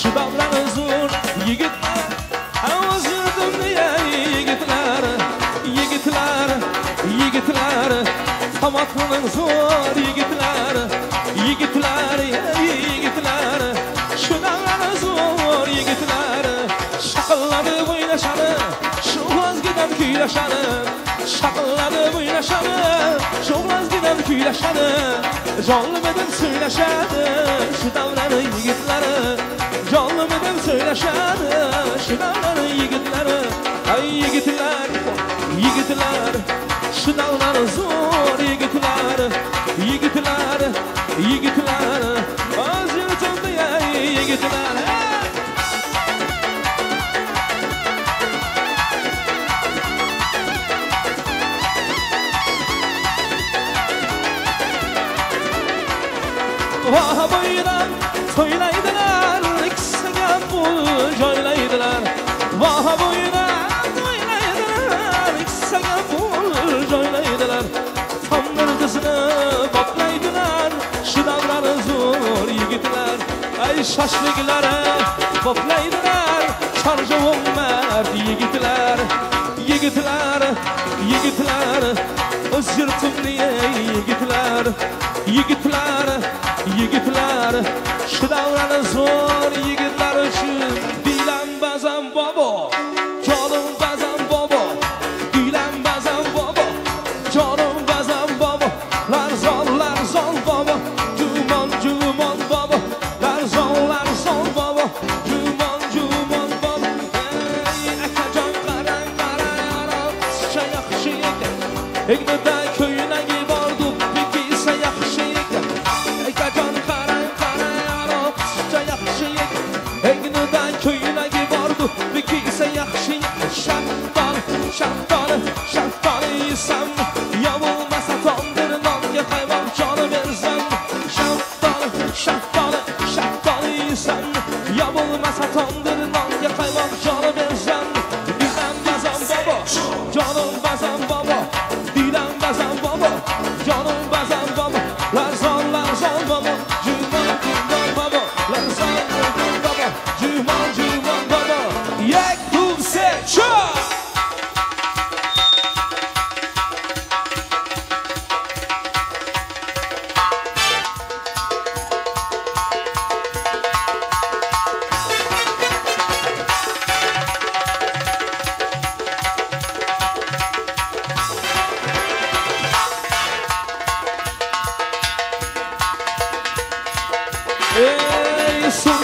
shu davran zo'r yigitlar. O'z yurtimda yigitlar. Tomatlı'nın zo'r yigitlar. Yigitlar shu davran zo'r yigitlar. Shaqilladi o'ynashadi, shu o'zgidan kuylashadi. Shaqilladi o'ynashadi, shu o'zgidan kuylashadi. Jonlimadan so'ylashadi, shu davran yigitlari. Jonlimadan so'ylashadi, shu davran yigitlari. Ay yigitlar shu davran zo'r yigitlar. Yigitlar o'z yurtimda yigitlar. Vaha bo'ydan to'ylaydilar, ikisiga pul joylaydilar. Vaha bo'ydan to'ylaydilar, ikisiga pul joylaydilar. Tomlar qizini boplaydilar, shu davran zo'r yigitlar. Ay shashliklari boplaydilar, Çarjovum mard yigitlar. Yigitlar o'z yurtimni yigitlar. Yigitlar shu davran zo'r yigitlar uchun dilam bazam bobo, jonim bazam bobo. Dilam bazam bobo, jonim bazam bobo. Larzon bobo, jumon bobo. Larzon bobo, jumon bobo. Ey akajon qarang aroq yaxshi ekan. Egnida ko'ynagi bordu bekisa yaxshi ekan. Akajon qarang aroq yaxshi ekan. Egnida ko'ynagi bordu bekisa yaxshi ekan. Shaftoli yesam ya bo'lmasa tondir nonga qaymoq joni bersam. Shaftoli yesam ya bo'lmasa tondir nonga qaymoq joni bersam. Dilam bazam bobo, jonim bazam bobo. Dilam bazam bobo, jonim bazam bobo. Larzon bobo, jumon bobo. Larzon bobo, jumon bobo. Yak tuvse cho.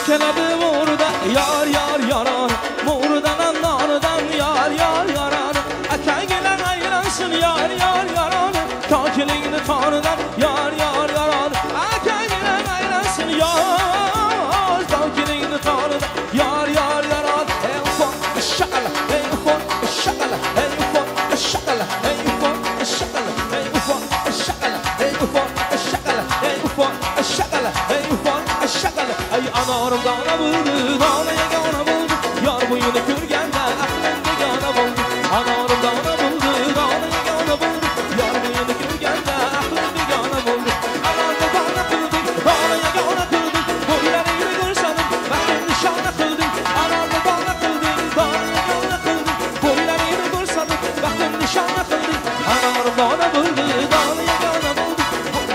keladi murda yar yar yarar murdan nonidan yar yar yarar akanglar aylansin yar yar yarar kokilingni qonidan yar yar yarar akanglar aylansin yar kokilingni qonidan yar yar yarar ey ufon shaqala ey ufon shaqala ey ufon shaqala ey ufon shaqala ey ufon shaqala ey ufon shaqala ey ufon shaqala ey ufon shaqala ey anorim dona buldu dona yagona buldu yar buyuni ko'rganda aqlim begona buldu anorim dona buldu dona yagona buldu yar buyuni ko'rganda aqlim begona buldu anorim dona qildik dona yagona qildik bo'ylaringni ko'rsadim baxtim nishona qildik anorim dona qildik dona yagona qildik bo'ylaringni ko'rsadim baxtim nishona qildik anorim dona buldu dona yagona buldu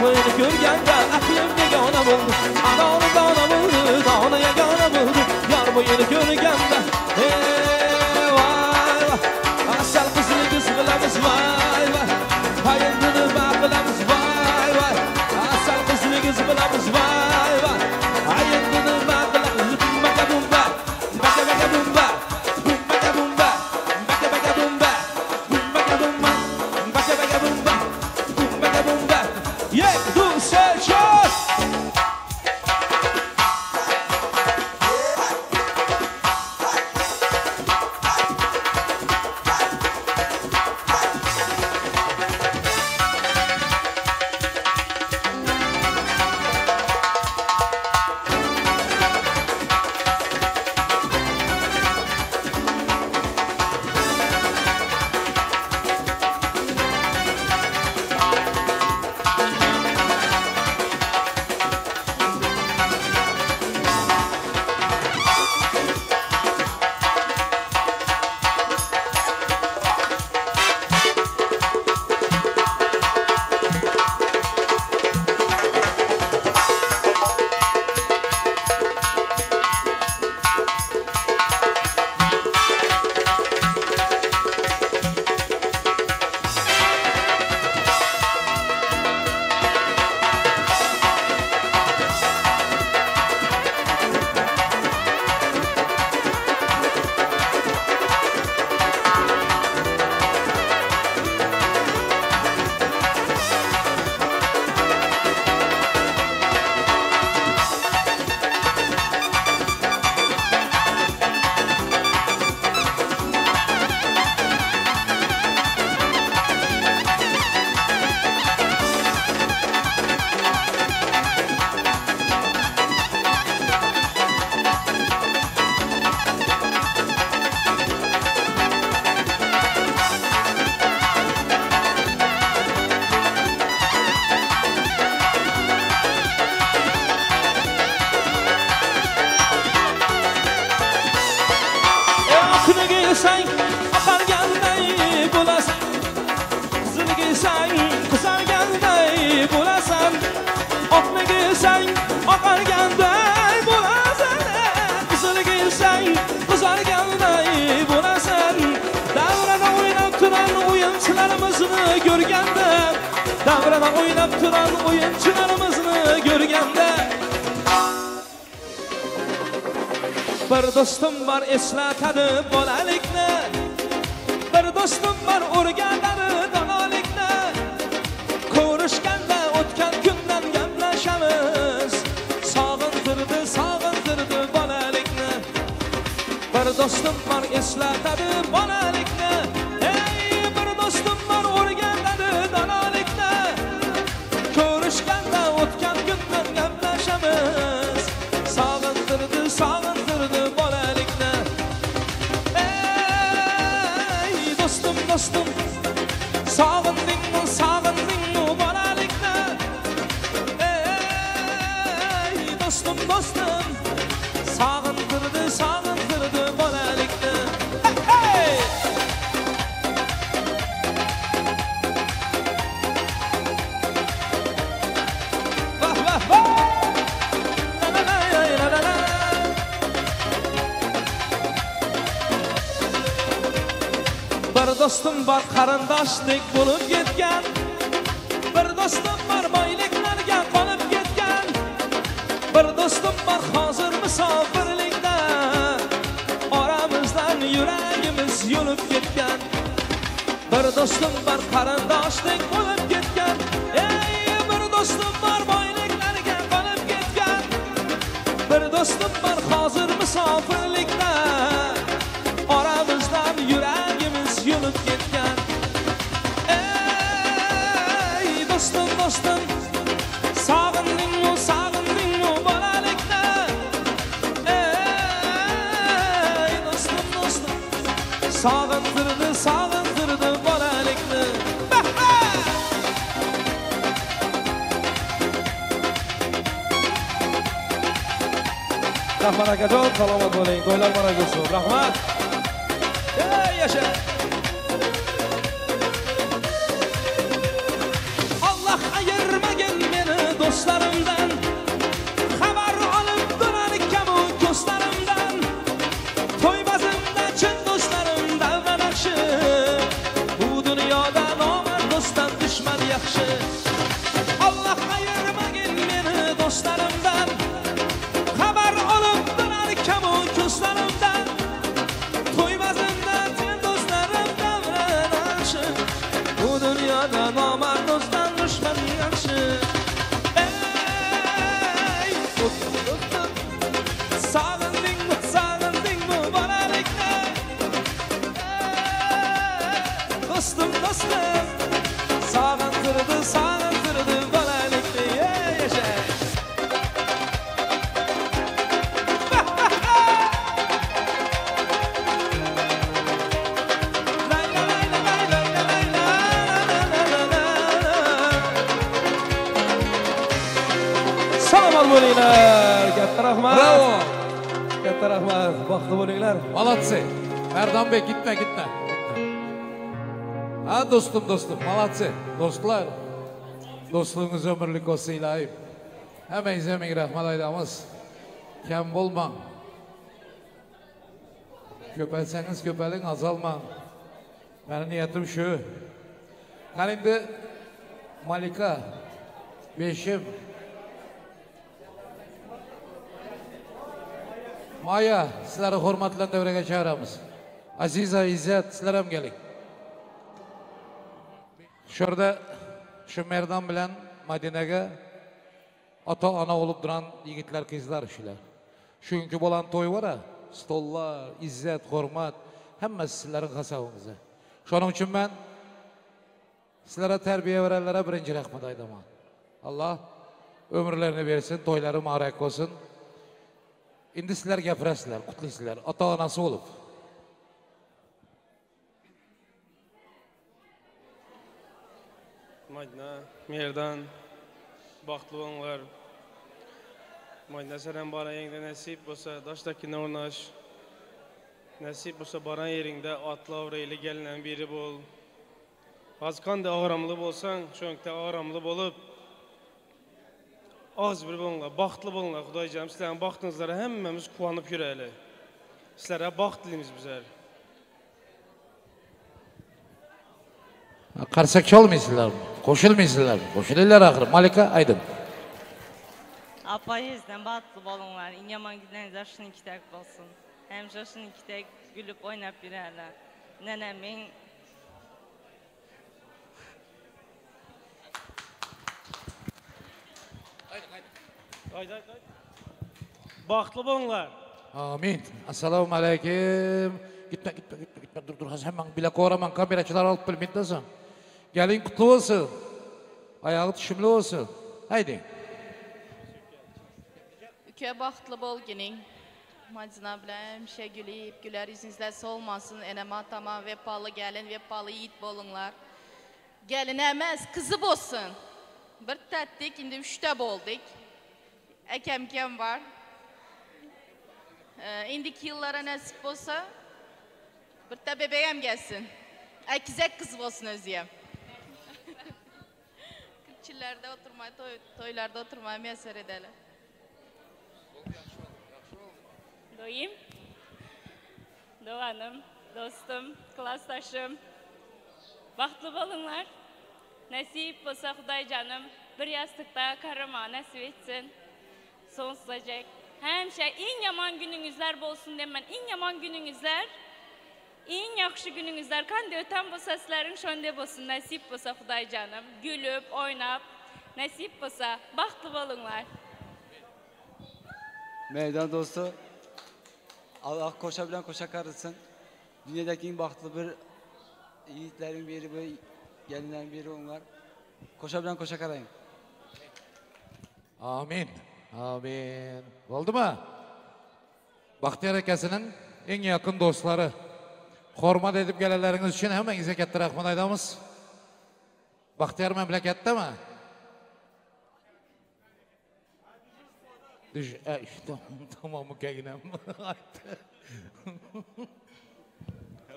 bo'yini ko'rganda aqlim begona buldu anorim dona buldu dona yagona buldu yar bo'yini ko'rganda vay vay asal qizligiz qilamiz vay vay hayotini baqilamiz vay vay asal qizligiz qilamiz vay vay hayotini baqilamiz bumba bumba baka baka bumba bumba bumba baka baka bumba bumba bumba baka baka bumba bumba bumba yeah do say shot Sen akar gelmey bulasın Kızını giysen kızar gelmey bulasın Okunu giysen akar gelmey bulasın Kızını giysen kızar gelmey bulasın Devrede oynap duran oyuncularımızı görgende Devrede oynap duran oyuncularımızı görgende Bir dostum var eslatadi bolalikni Bir dostum var o'rganadi donolikni Ko'rishganda o'tgan kundan gaplashamiz Sog'intirdi bolalikni Bir dostum var eslatadi bolalikni Ey bir dostum var o'rganadi donolikni Ko'rishganda o'tgan kundan gaplashamiz Sog'intirdi bolalikni Ey dostum dostum Sog'indingmi bolalikni Ey dostum dostum Sog'intirdi bolalikni Hey Vah vah vah Bir dostum var qarindoshlik bo'lib ketgan Bir dostum var boyliklarga qolib ketgan Bir dostum var hozir misol dostum var qarindoshlik bo'lib ketgan. Ey bir dostum var boyliklarga qolib ketgan. Bir dostum var hozir musofirlikda. Oramizdan yuragimiz yulib ketgan. Ey dostum dostum sog'indingmi sog'indingmi bolalikda. Ey dostum dostum sog'intirdi sog'intirdi bolalikni. Rahmat akajon, salomat bo'ling. To'ylar barak bo'lsin. Rahmat. Ey yasha. Allah ayırmagin meni do'stlarimdan. Xabar olib durar kamu ko'zlarimdan. To'ymazimda chin do'stlarim davran yaxshi. Bu dunyoda nomard do'stdan dushman yaxshi. Allah ayırmagin meni do'stlarimdan. Xabar olib durar kamu ko'zlarimdan. To'ymazimda chin do'stlarim davran yaxshi. Bu dunyoda nomard do'stdan dushman yaxshi. Ey do'stim do'stim sog'indingmi sog'indingmi bolalikda. Do'stim do'stim sog'intirdi sog'intirdi bolalikda. Ey yasha. Salomat bo'linglar. Katta rahmat. Bravo. Katta rahmat. Baxtli bo'linglar. Молодцы. Erdambek gitme gitme. Ha dostum dostum. Молодцы. Dostlar. Dostluğunuz ömürlük olsun ilahim. Hemeyinize ming rahmat aytamiz. Kam bo'lmang. Ko'paysangiz ko'paling, azalmang. Meni niyatim shu. Qani endi Malika, Beshim, Maya, sizlarni hurmat bilan davraga chaqiramiz. Aziza, Izzat, sizlar ham keling. Shu yerda shu Merdan bilan Madinaga ota-ona bo'lib turan yigitlar, qizlar shular. Shunki bo'lan to'y var-a, stollar, izzat, hurmat, hammasi sizlarning hisobingizda. Shuning uchun men sizlarga tarbiya verenlere birinci rahmat aytaman. Allah ömürlerini versin, to'ylari muborak olsun. Endi sizlar gapirasizlar, qutlaysizlar, ota-onasi bo'lib. Madina, Merdan, baxtli bo'linglar. Madina saram bola yengda nasib bo'lsa, Toshtakkina o'rnash. Nasib bo'lsa boran yeringda otlovrayli gelinen biri bo'l. Az qanday og'ramli bo'lsang, shuningda og'ramli bo'lib, az bir bo'linglar, baxtli bo'linglar. Xudoyjon, sizlarning baxtingizlarga hammamiz quvonib yuraylik. Sizlarga baxt tilaymiz bizlar. Qarsak chalmaysizlarmi? Qo'shilmaysizlarmi? Qo'shilinglar axir. Malika, Aydin. Apayizdan baxtli bo'linglar. Eng yomon kunlaringiz shunikidak bo'lsin. Hemşe shunikidak gülüp oynab yurarlar. Nenemin Baxtli bo'linglar. Amin. Assalomu alaykum. Gitme. Dur. Hemen bile koraman kameraçılar alıp bilmeyindesin. Gelin kutlu olsun. Ayağı tüşümlü olsun. Haydi. Üke baxtlı bol ginin. Madina bilen şey gülüp güler yüzünüzler solmasın. Eneme atama vepalı gelin vepalı yiğit bolunlar. Gelin emez kızı bolsun. Bir tattik indi 3'te bolduk. Ekemkem var. İndiki yıllara nasip olsa bir de bebeğim gelsin. Ekizek kız olsun özüyem. Kırkçillerde oturmayı, toylarda oturmayı meser edelim. Doyum, Doğanım, dostum, klastaşım. Baxtlı bolunlar. Nasip olsa Xuday canım bir yastıkta karıma nasip etsin. Sonsuzacak. Hemşe en yaman gününüzler bolsun demen. En yaman gününüzler En yaxşı gününüzler kandı öten bu seslerin şönde bolsun, nasip bolsa Xuday canım. Gülüp, oynap, nasip bolsa baxtlı bolunlar. Meydan dostu, Allah koşa bilen koşa karısın. Dünyadaki en baxtlı bir yiğitlerin biri, bir gelinlerin biri onlar. Koşa bilen koşa karayın. Amin. Amin. Oldu mu? Baxtiyar akasının en yakın dostları. Hormat edip gelenleriniz için hemen size katta rahmat aytamiz. Baxtiyar memlekette mi? Tamam mı keginem?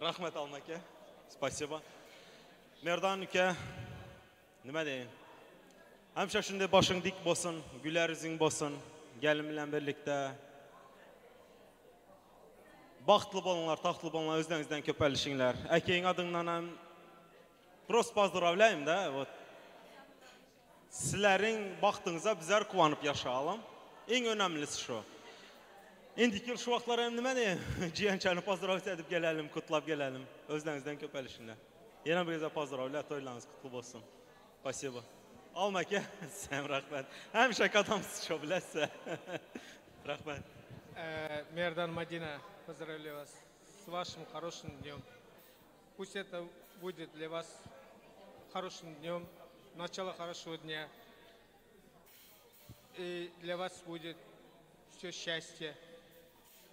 Rahmet almaka. Спасибо. Merdan uka. Nima deyin? Hemşe şunday başın dik bolsun, güler yüzün bolsun. Gelin bilen birlikte. Baxtlı bolunlar, taxtlı bolunlar, özlerinizden köpəlişinlər. Əkeyin adından hem prost pozdravляем da. Вот. Sizlerin baxtınıza bizler kuvanıp yaşayalım. En önemlisi şu. İndiki yıl şu vaxtlar hem nima deyim? Ciyançanı pozdravляt edip gelelim, kutlap gelelim. Özlerinizden köpəlişinlər. Yine bir kez pozdravляt, toylarınız kutlu olsun. Спасибо. Almaka, sen rahmet. Hemşek adamsız şu bilese. Rahmet. Мердан Мадина, поздравляю вас с вашим хорошим днем. Пусть это будет для вас хорошим днем, начало хорошего дня. И для вас будет все счастье.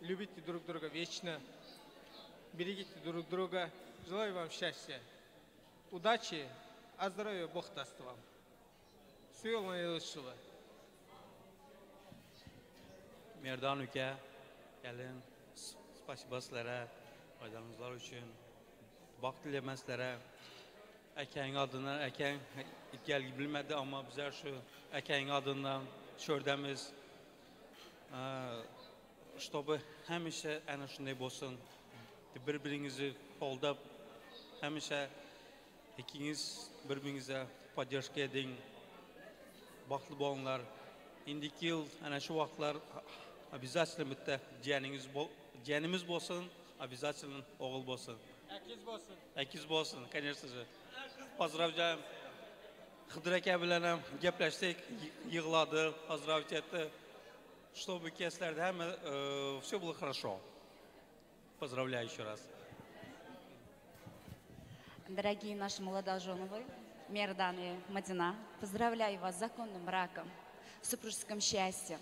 Любите друг друга вечно, берегите друг друга. Желаю вам счастья, удачи, а здоровья Бог даст вам. Всего наилучшего. Merdan uka, gelin, spasiba sizlere, faydanızlar için, bak dileyman sizlere. Əkeyin adından, əkeyin ilk gəlgi bilmədi, amma bizler şu əkeyin adından şördəmiz, чтобы həmişə ən şunday bolsun, bir-birinizi qoldab, həmişə ikiniz bir-birinizə podдержка edin, baxtlı bolunlar. İndiki yıl, şu vaxtlar обязательно bitte ciğerimiz bolsun, обязательно oğul bolsun. Əkiz bolsun. Əkiz bolsun, конечно же. Поздравляем. Xıdır aka bilenem, gepleştik, yığladı, поздравить etdi. Чтобы keslerde hem все было хорошо. Поздравляю еще раз. Дорогие наши молодоженовы, Мердан и Мадина, поздравляю вас с законным браком, супружеским счастьем.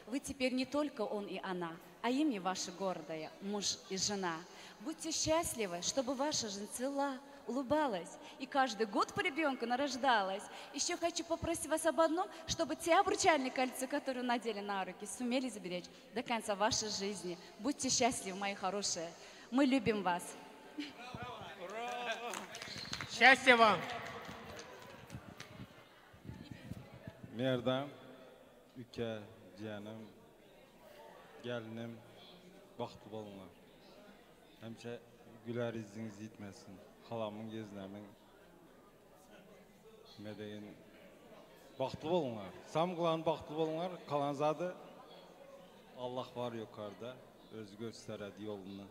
Вы теперь не только он и она, а имя ваше гордое, муж и жена. Будьте счастливы, чтобы ваша жизнь цела, улыбалась, и каждый год по ребенку нарождалась. Еще хочу попросить вас об одном, чтобы те обручальные кольца, которые надели на руки, сумели заберечь до конца вашей жизни. Будьте счастливы, мои хорошие. Мы любим вас. Счастья вам! Merdan, uka, jiyanim, gelinim, baxtlı bolunlar. Hemşe güler yüzünüz yitmesin. Halamın gözlerinin medeyin baxtlı bolunlar. Samqılan baxtlı bolunlar. Kalan zadı Allah var yukarıda. Öz gösteredi yolunu.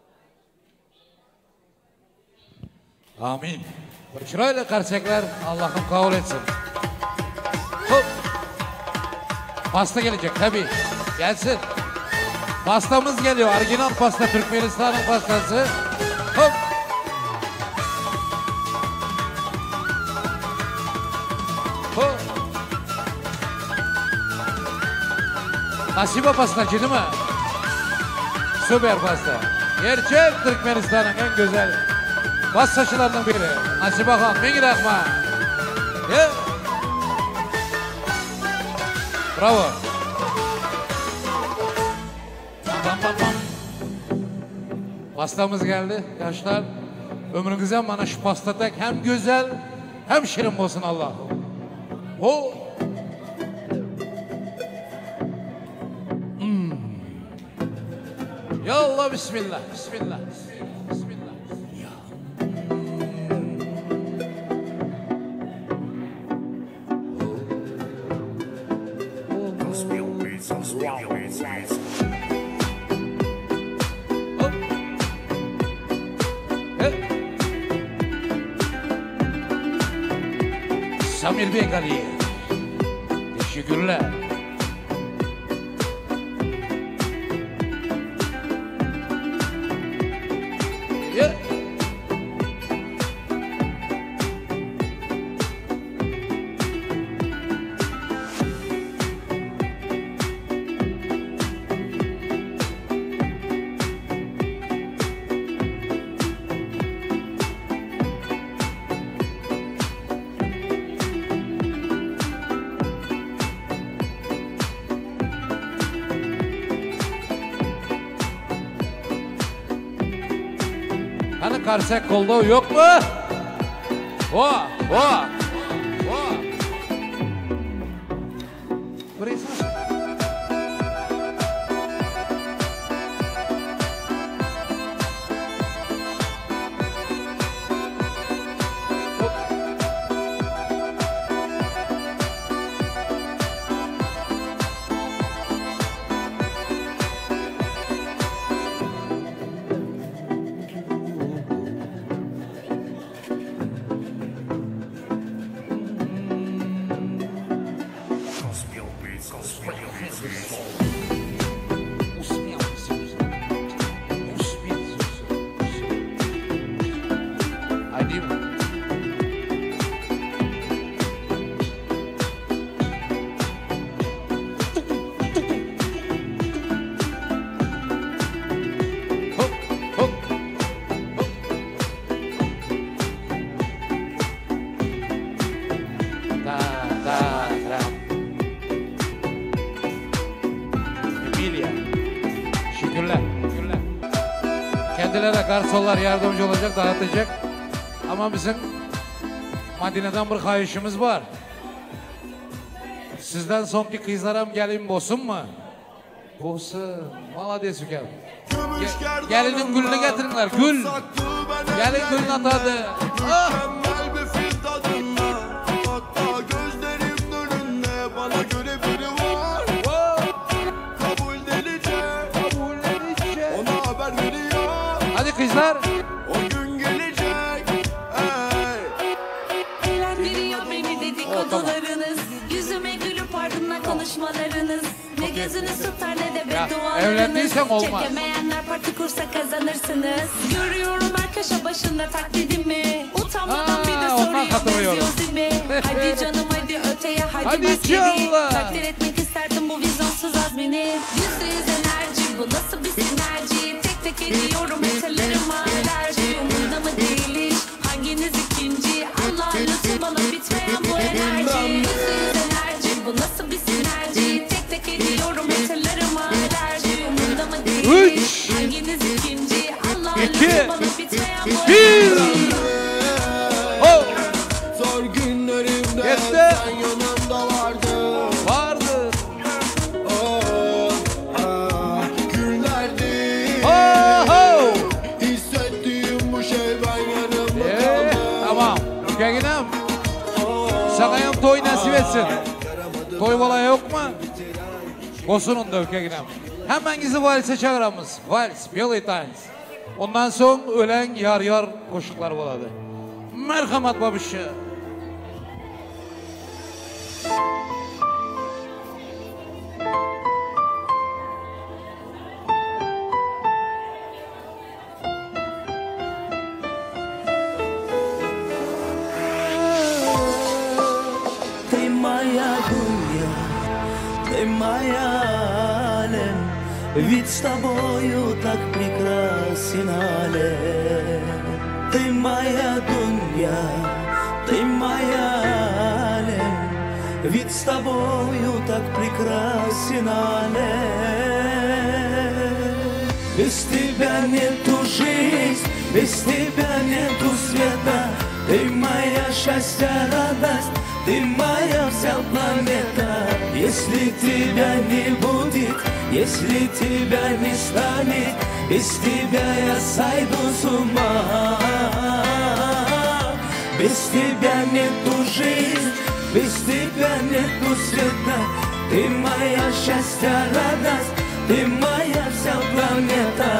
Amin. Şurayla karşılar Allah'ım kabul etsin. Hop. Pasta gelecek tabii. Gelsin. Pastamız geliyor. Orijinal pasta, Türkmenistan'ın pastası. Hop. Hop. Nasiba pastacı değil mi? Süper pasta. Gerçek Türkmenistan'ın en güzel pastacılarından biri. Nasiba Khan, bin rahmat. Bravo. Pastamız geldi yaşlar. Ömrünüzden bana şu pastadak hem güzel hem şirin olsun Allah'ım. Oh. Ya Allah, bismillah, bismillah, bismillah. Şamil Bey Aliyev. Teşekkürler. Hani karşıya kolda yok mu? O. Burayı sar. Kendilerine garsonlar yardımcı olacak, dağıtacak. Ama bizim Madine'den bir kayışımız var. Sizden sonki kızlarım gelin bosun mu? Bosun. Malades ülkem. Gelinin gülünü getirinler. Gül. Gelin gülün atadı. Ah! Kızlar. O gün gelecek. Eğlendiriyor beni dedikodularınız. Yüzüme gülüp ardımdan konuşmalarınız. Ne gözünüz tutar ne de beddualarınız. Evlendiysen olmaz. Çekemeyenler parti kursa kazanırsınız. Görüyorum her köşe başında taklidimi. Utanmadan bir de soruyor benziyor mi? Hadi canım hadi öteye hadi maskeli. Takdir etmek isterdim bu vizyonsuz azmini. %100 enerji bu nasıl bir sinerji? Tek tek ediyorum metallerime alerji. Umurda mı değil iş? Hanginiz ikinci? Allah lütfen bana bitmeyen bu enerji. %100 enerji bu nasıl bir sinerji? Tek tek ediyorum metallerime alerji. Umurda mı değil iş? Hanginiz ikinci? Allah lütfen bana bitmeyen bu enerji. Zor günlerimde sen yanımda vardın. Ülkeginem, sakayım toy nasip etsin. Toy balaya yok mu? Bosunun da ülkeginem. Hemenizi valse çağıramız. Vals, Billy Tans. Ondan sonra ölen yar koşuklar oladı. Merhamet babışı. Ты моя алем, ведь с тобою так прекрасен алем. Ты моя дунья, ты моя алем, ведь с тобою так прекрасен алем. Без тебя нету жизнь, без тебя нету света. Ты моя счастье, радость, ты моя вся планета. Если тебя не будет, если тебя не станет, без тебя я сойду с ума. Без тебя нету жизнь, без тебя нету света. Ты моя счастье, радость, ты моя вся планета.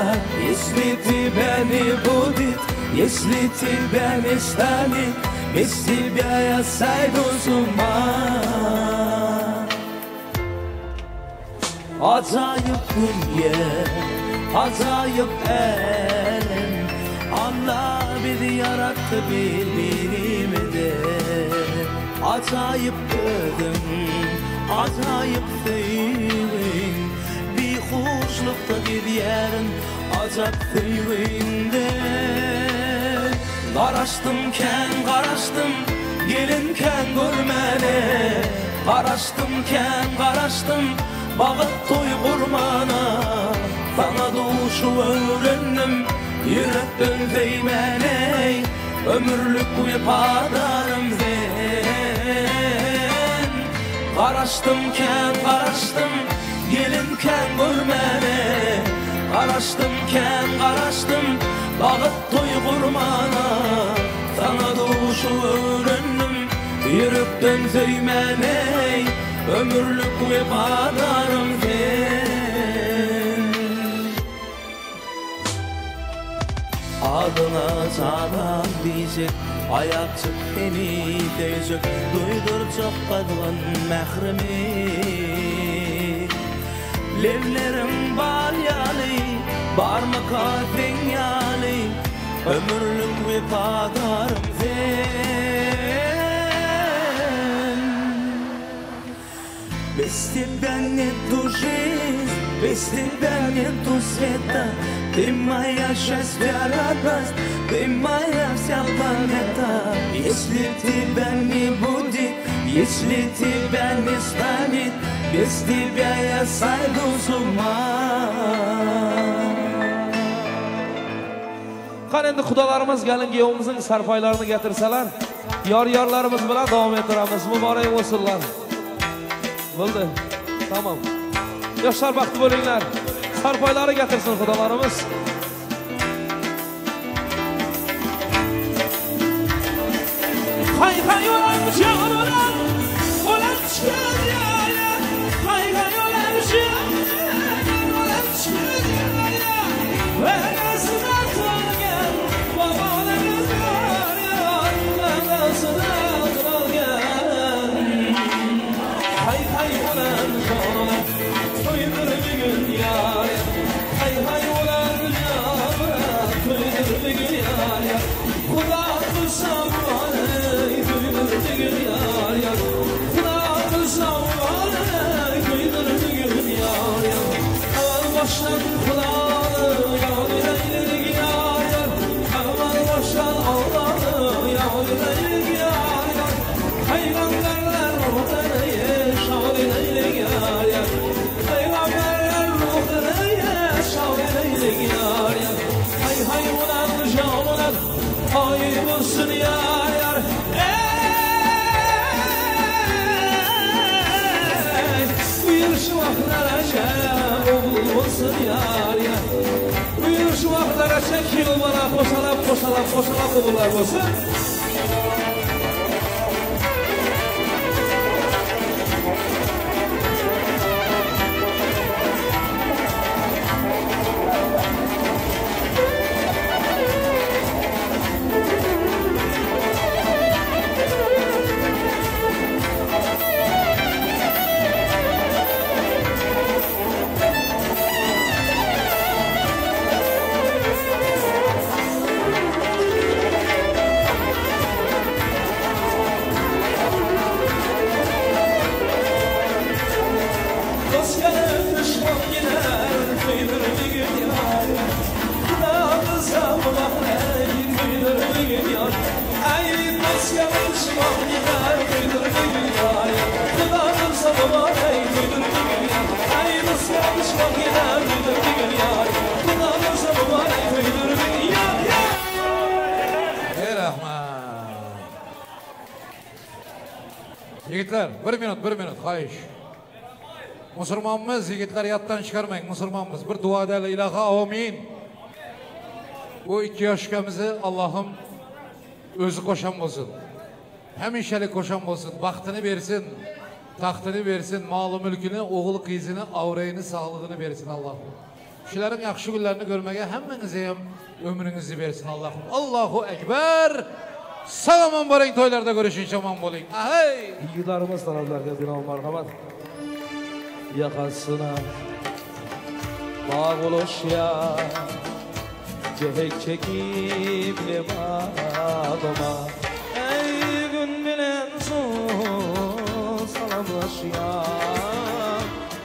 Если тебя не будет, если тебя не станет, Biz Silvia'ya saygısıma Acayip dünya, acayip elem Allah bizi yarattı birbirimizde Acayip gördüm, acayip sevdim Bir hoşlukta gidiyerin acayip sevinde Qaraşdımken, gelinken görmene Qaraşdımken, bağıt toy qurmana Sana doğuşu öğrendim, yürekten değmeney Ömürlük bu yapadarım sen Qaraşdımken, gelinken görmene Qaraşdımken, bağıt toy qurmana Sana doğuşu öğrendim, yürekten değmeney Ömürlük vefadarım sen Adına sağdan diyecek Ayakçı beni diyecek Duydur çok kadın mehremi Levlerim balyalı Barma kalbin yalı Ömürlük vefadarım sen Без тебя нету жизни, без тебя нету света Ты моя счастье, радость, ты моя вся планета Если тебя не будет, если тебя не станет Без тебя я сойду с ума Qani endi xudolarimiz kelin kuyovimizning sarpoylarini getirsalar, yor-yorlarimiz bilan davom ettiramiz. Muborak bo'lsinlar. Bo'ldi. Tamam. Yoshlar baxtli bo'linglar. Sarpoylari getirsin xudolarimiz. Hay hay olam janonan, olam chiqadi. Hay hay olam janonan, olam chiqadi. Buyur şu vaxtlara çəkil bana Qoşalab uğurlar olsun Yigitler, bir minut, hayır. Musulmonmiz, yigitlar yatdan chiqarmang, musulmonmiz. Bir duo deylik, ilohi amin. Bu iki yoshkamizni Allohim o'zi qo'sham bo'lsin. Hamishalik qo'sham bo'lsin, baxtini bersin, taxtini bersin, mol mulkini, o'g'il qizini, avrayini, sog'lig'ini bersin Allohim. Shularning yaxshi kunlarini ko'rmagan hammangizga ham ömrünüzü versin Allah'ım. Allahu Ekber. Sağ boling, to'ylarda görüşünce aman boling. Hey! Yigitlarimiz taraflarga binoan marhamat. Yakasına bağoluşya cehek çekip levadıma ey gün bilen son salamlaşya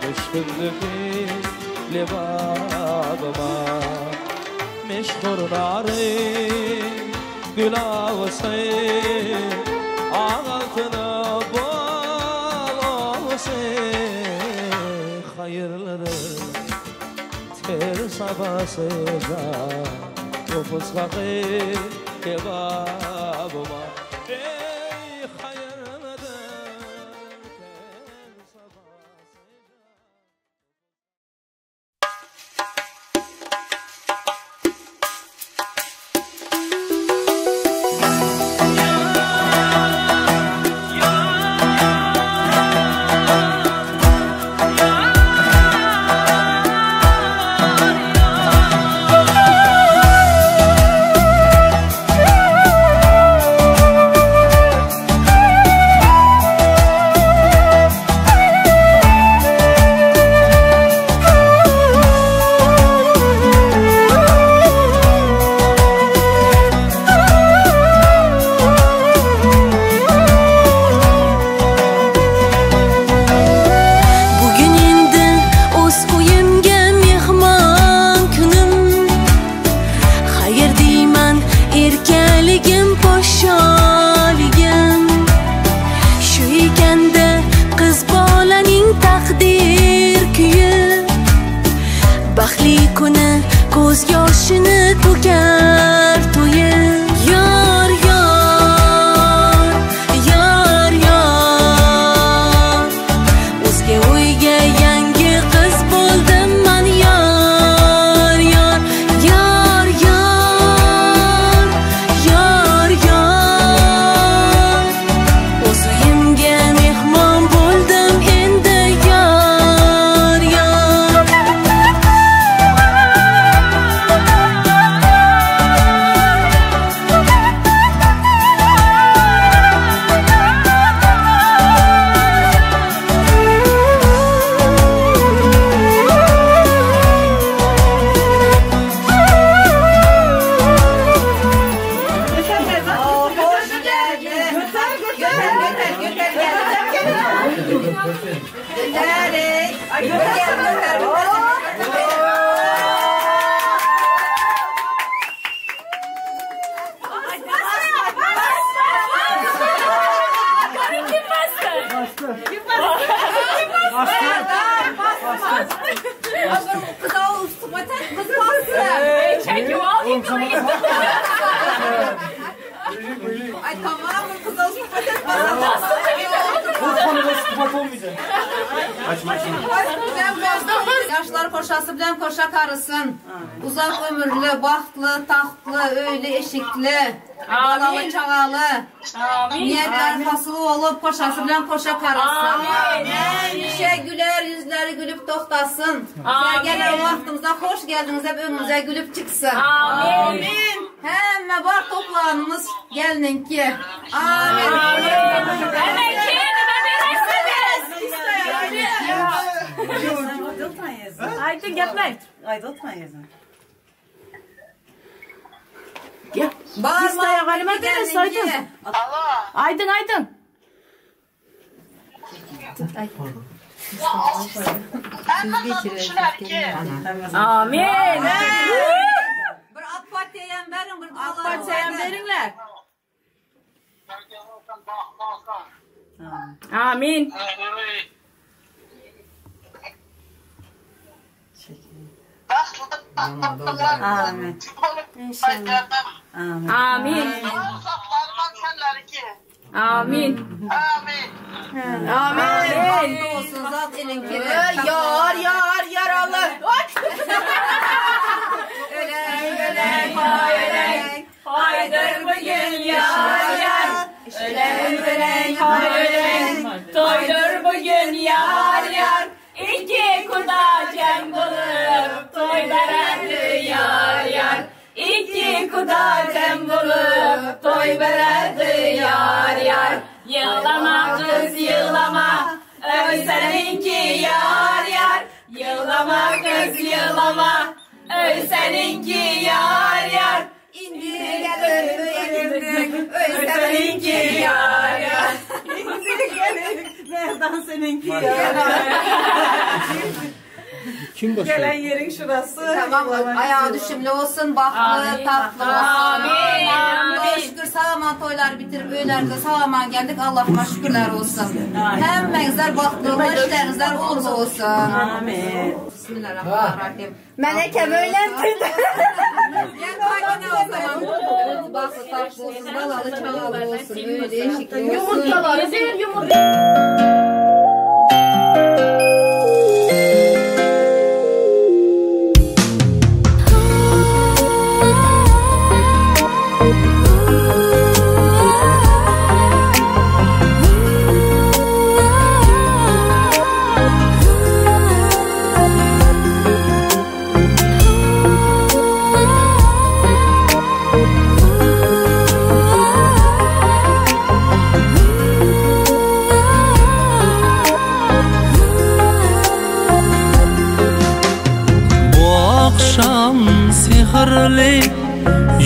meşgulluki levadıma meşgur narin gül ağası ağaltına bal ağası hayırlıdır ter sabahsıza nüfus vakı kebabıma ey hayırlıdır ter sabahsıza. Ay tamam kız olsun patates Yaşlar koşası bilen koşa karısın. Uzak ömürlü, bahtlı, tahtlı, öyle eşikli, balalı, çağalı. Niyetler fasılı olup koşası bilen koşa karısın. Şey güler yüzleri gülüp doktasın. Gelen vaxtımıza hoş geldiniz, hep önümüze gülüp çıksın. Amin. Hemen var toplanımız gelin ki. Amin. Hemen ki. Aydın gepler. Aydın oturmayasın. Bağırma ya halime deriz Aydın. Aydın Aydın. Amin. Bir AK Parti'ye verin, bir AK Parti'ye verinler. Amin. Amin. İnşallah. Amin. Amin. Amin. Amin. Amin. Olsun zat elin kiri. Yar yaralı. Ölen haydır bugün yar. Ölen toydur bugün yar. İki kuda cem bulup toylar erdi yar. İki uykuda dem bulup toy vererdi yar yar. Yığlama kız yığlama, öy seninki yar yar. Yığlama kız yığlama, öy seninki yar yar. İndi gelir öy seninki yar yar. İndi gelir Merdan seninki yar yar. Kim başlıyor? Gelen yerin şurası. Tamam, ayağı düşümlü olsun, baklı, tatlı olsun. Amin. Allah'a şükür sağlaman toylar bitirip öylerde sağlaman geldik. Allah'ıma şükürler olsun. Hemmenizler baktığınız işlerinizler uğurlu olsun. Amin. Bismillahirrahmanirrahim. Meleke böyle dedi. Gel bakine o zaman. Baklı, tatlı olsun, balalı, çağalı olsun. Öyle değişiklik olsun. Yumurtaları ver yumurta. Sehrli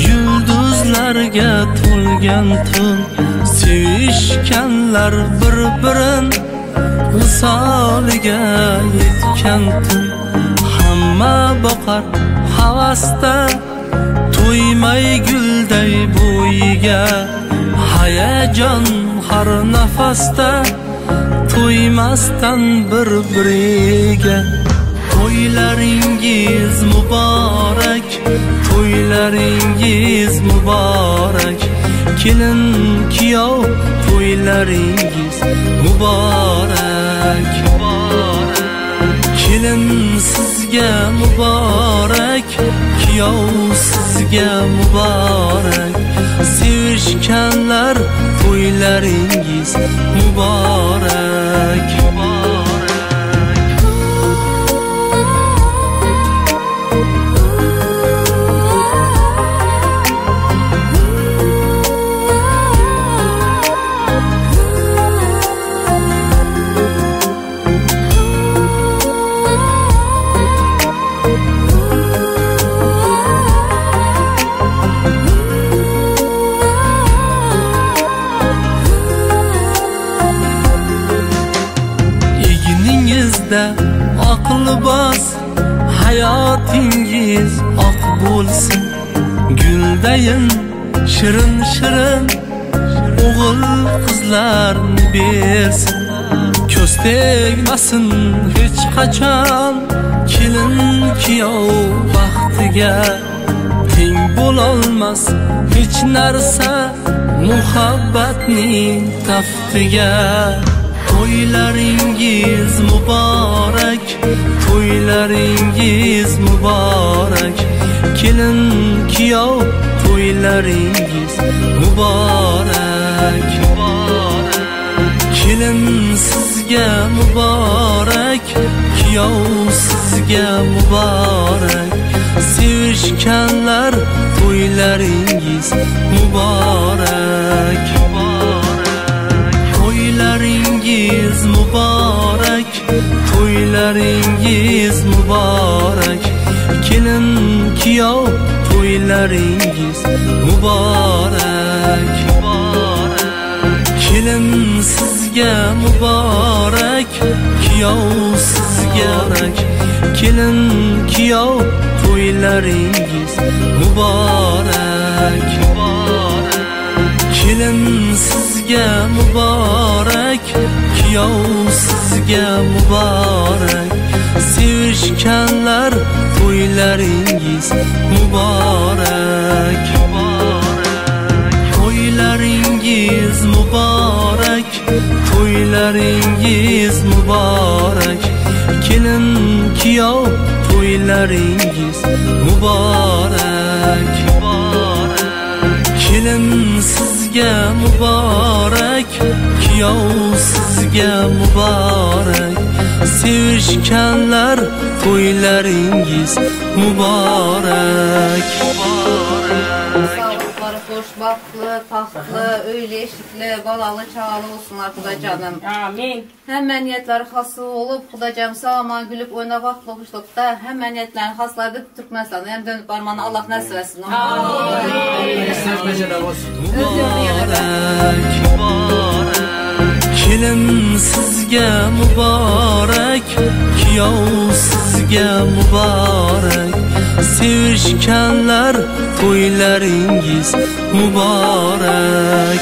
yulduzlarga to'lgan tun, sevishganlar bir-birin visoliga yetgan tun. Hamma boqar havasda, to'ymay gulday bo'yiga. Hayajon har nafasda, to'ymasdan bir-biriga. To'ylaringiz muborak, to'ylaringiz muborak. Kelin kuyov to'ylaringiz muborak. Kelin sizga muborak, kuyov sizga muborak. Sevishganlar to'ylaringiz muborak. Aqli bas, hayotingiz oq bo'lsin. Guldayin shirin shirin o'g'il qizlarni bersin. Ko'z tegmasin hech qachon kelin kuyov baxtiga. Teng bo'lolmas hech narsa muhabbatning taftiga. To'ylaringiz muborak, to'ylaringiz muborak. Kelin kuyov to'ylaringiz muborak. Kelin sizga muborak, kuyov sizga muborak. Sevishganlar to'ylaringiz muborak. To'ylaringiz muborak, to'ylaringiz muborak. Kelin kuyov to'ylaringiz muborak. Kelin sizga muborak, kuyov sizga muborak. Kelin kuyov to'ylaringiz muborak. Kelin sizga muborak, kuyov sizga muborak. Sevishganlar to'ylaringiz muborak. To'ylaringiz muborak, to'ylaringiz muborak. Kelin kuyov to'ylaringiz muborak. Kelin sizga muborak, kuyov sizga muborak. Sevishganlar to'ylaringiz muborak. bahtlı, taxtlı, öyle eşikli, balalı, çağalı olsunlar Xuda canım. Amin. Həmən niyyətləri xası olub, Xuda canım sağaman gülüb, oyna vaxtlı olmuşluqda həmən niyyətlərin xasları Türkmenistan'da, yəni dönüb barmağını Allah nəsr etsin. Kelin sizga muborak, kuyov sizga muborak, sevishganlar to'ylaringiz muborak.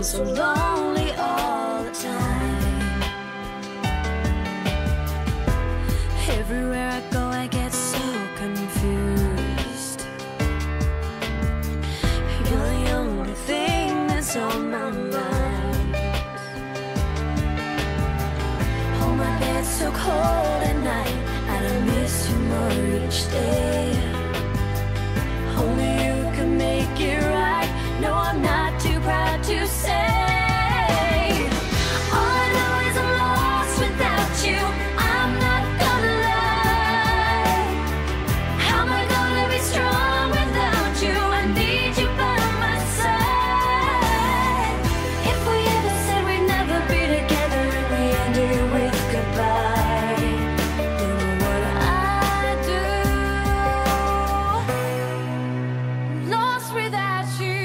So lonely all the time. Everywhere I go I get so confused. You're the only thing that's on my mind. Oh, my bed's so cold at night, and I miss you more each day. Only you can make it right. No, I'm not too proud to say. All I know is I'm lost without you. I'm not gonna lie. How am I gonna be strong without you? I need you by my side. If we ever said we'd never be together and we ended with goodbye, you know what I'd do. Lost without you.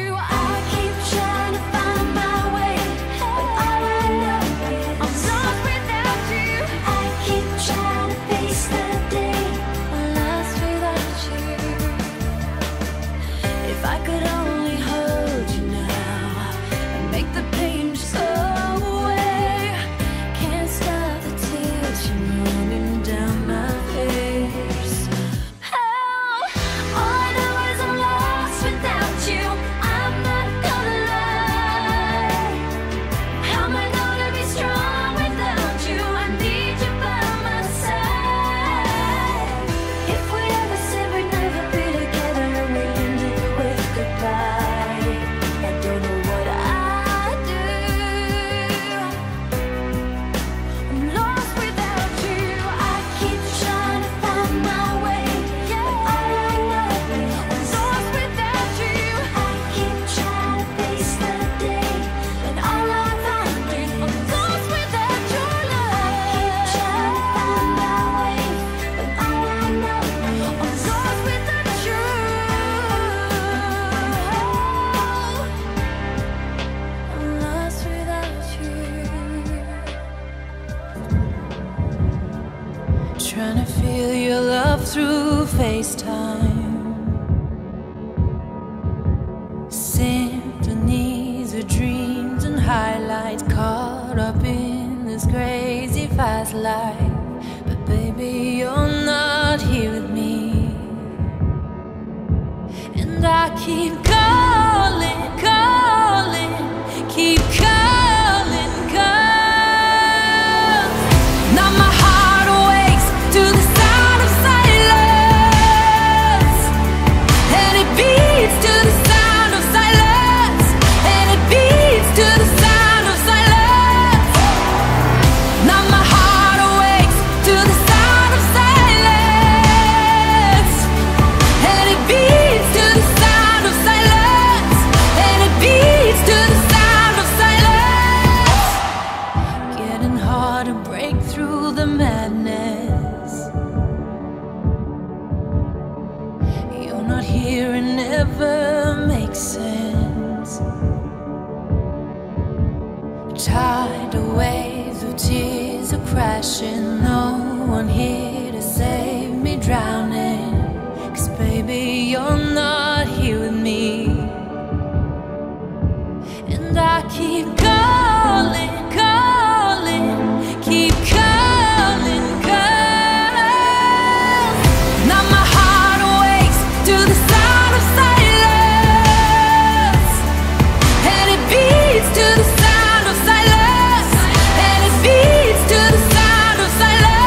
Trying to feel your love through FaceTime. Symphonies of dreams and highlights caught up in this crazy fast life. But baby, you're not here with me, and I keep calling, calling, keep calling, 'cause now my heart wakes to the sound of silence, and it beats to the sound of silence, and it beats to the sound of silence. Now my heart wakes to the sound of silence, and it beats to the sound of silence, and it beats to the sound of silence. Getting hard to break through the madness. You're not here and never makes sense. Tidal waves of tears are crashing. No one here to save me drowning. 'Cause baby, you're not here with me. And I keep calling, calling, keep calling, 'cause now my heart wakes to the sound of silence, and it beats to the sound of silence, and it beats to the sound of silence.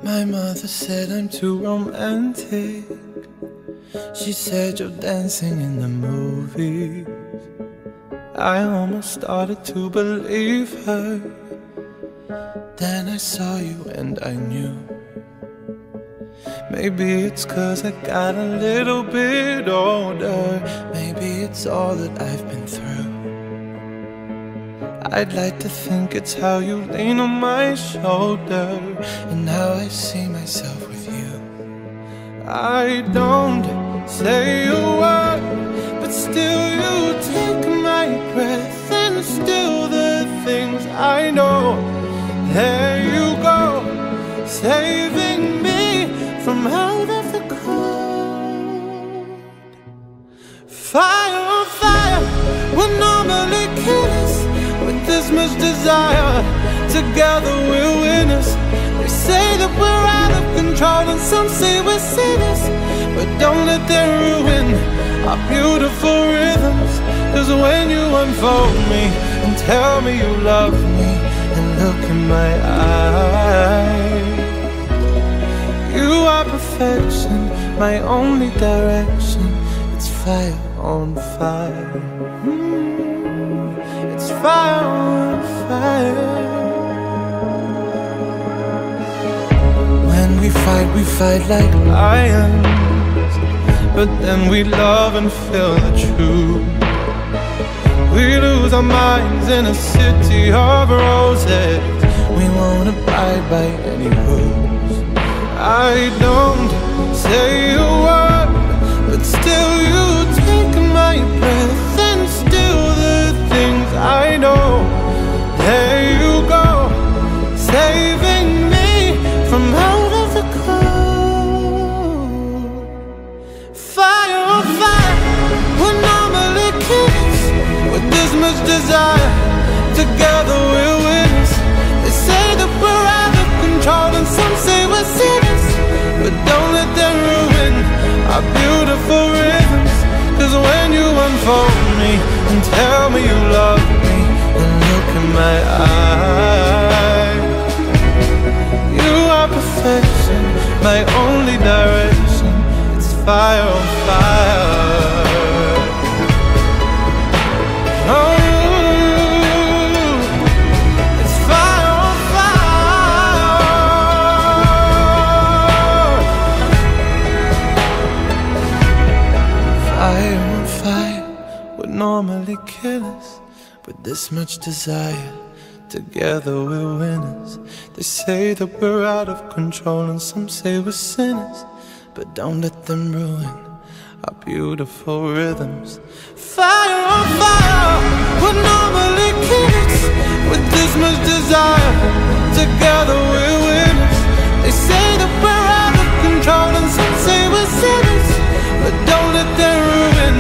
My mother said I'm too romantic. She said you're dancing in the movies. I almost started to believe her. Then I saw you and I knew. Maybe it's 'cause I got a little bit older. Maybe it's all that I've been through. I'd like to think it's how you lean on my shoulder and how I see myself with you. I don't say a word, but still you take my breath and still the things I know. There you go, saving me from out of the cold. Fire on fire, we're normally killers. With this much desire, together we're winners. They say that we're out of control and some say we're sinners, but don't let them ruin our beautiful rhythms. 'Cause when you unfold me and tell me you love me and look in my eyes, you are perfection, my only direction. It's fire on fire. It's fire on fire. When we fight like lions, but then we love and feel the truth. We lose our minds in a city of roses. We won't abide by any rules. I don't say a word, but still you take my breath and still the things I know. There you go, saving me from out of the cold. Fire on fire, we're normally kids with this much desire. Together we're winners. They say that we're out of control and some say we're sinners, but don't let them ruin our beautiful rhythms. 'Cause when you unfold me and tell me you love me and look in my eyes, you are perfection, my only direction. It's fire on fire. Oh, it's fire on fire. Fire on fire would normally kill us. With this much desire, together we're winners. They say that we're out of control and some say we're sinners, but don't let them ruin our beautiful rhythms. Fire on fire, we're normally kids with this much desire. Together we're winners. They say that we're out of control and some say we're sinners, but don't let them ruin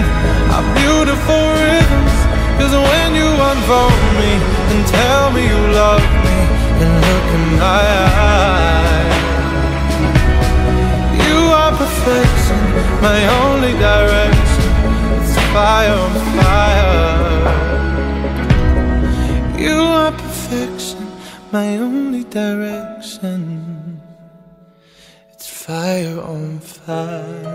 our beautiful rhythms. 'Cause when you unfold me and tell me you love me and look in my eyes, you are perfection, my only direction. It's fire on fire. You are perfection, my only direction. It's fire on fire.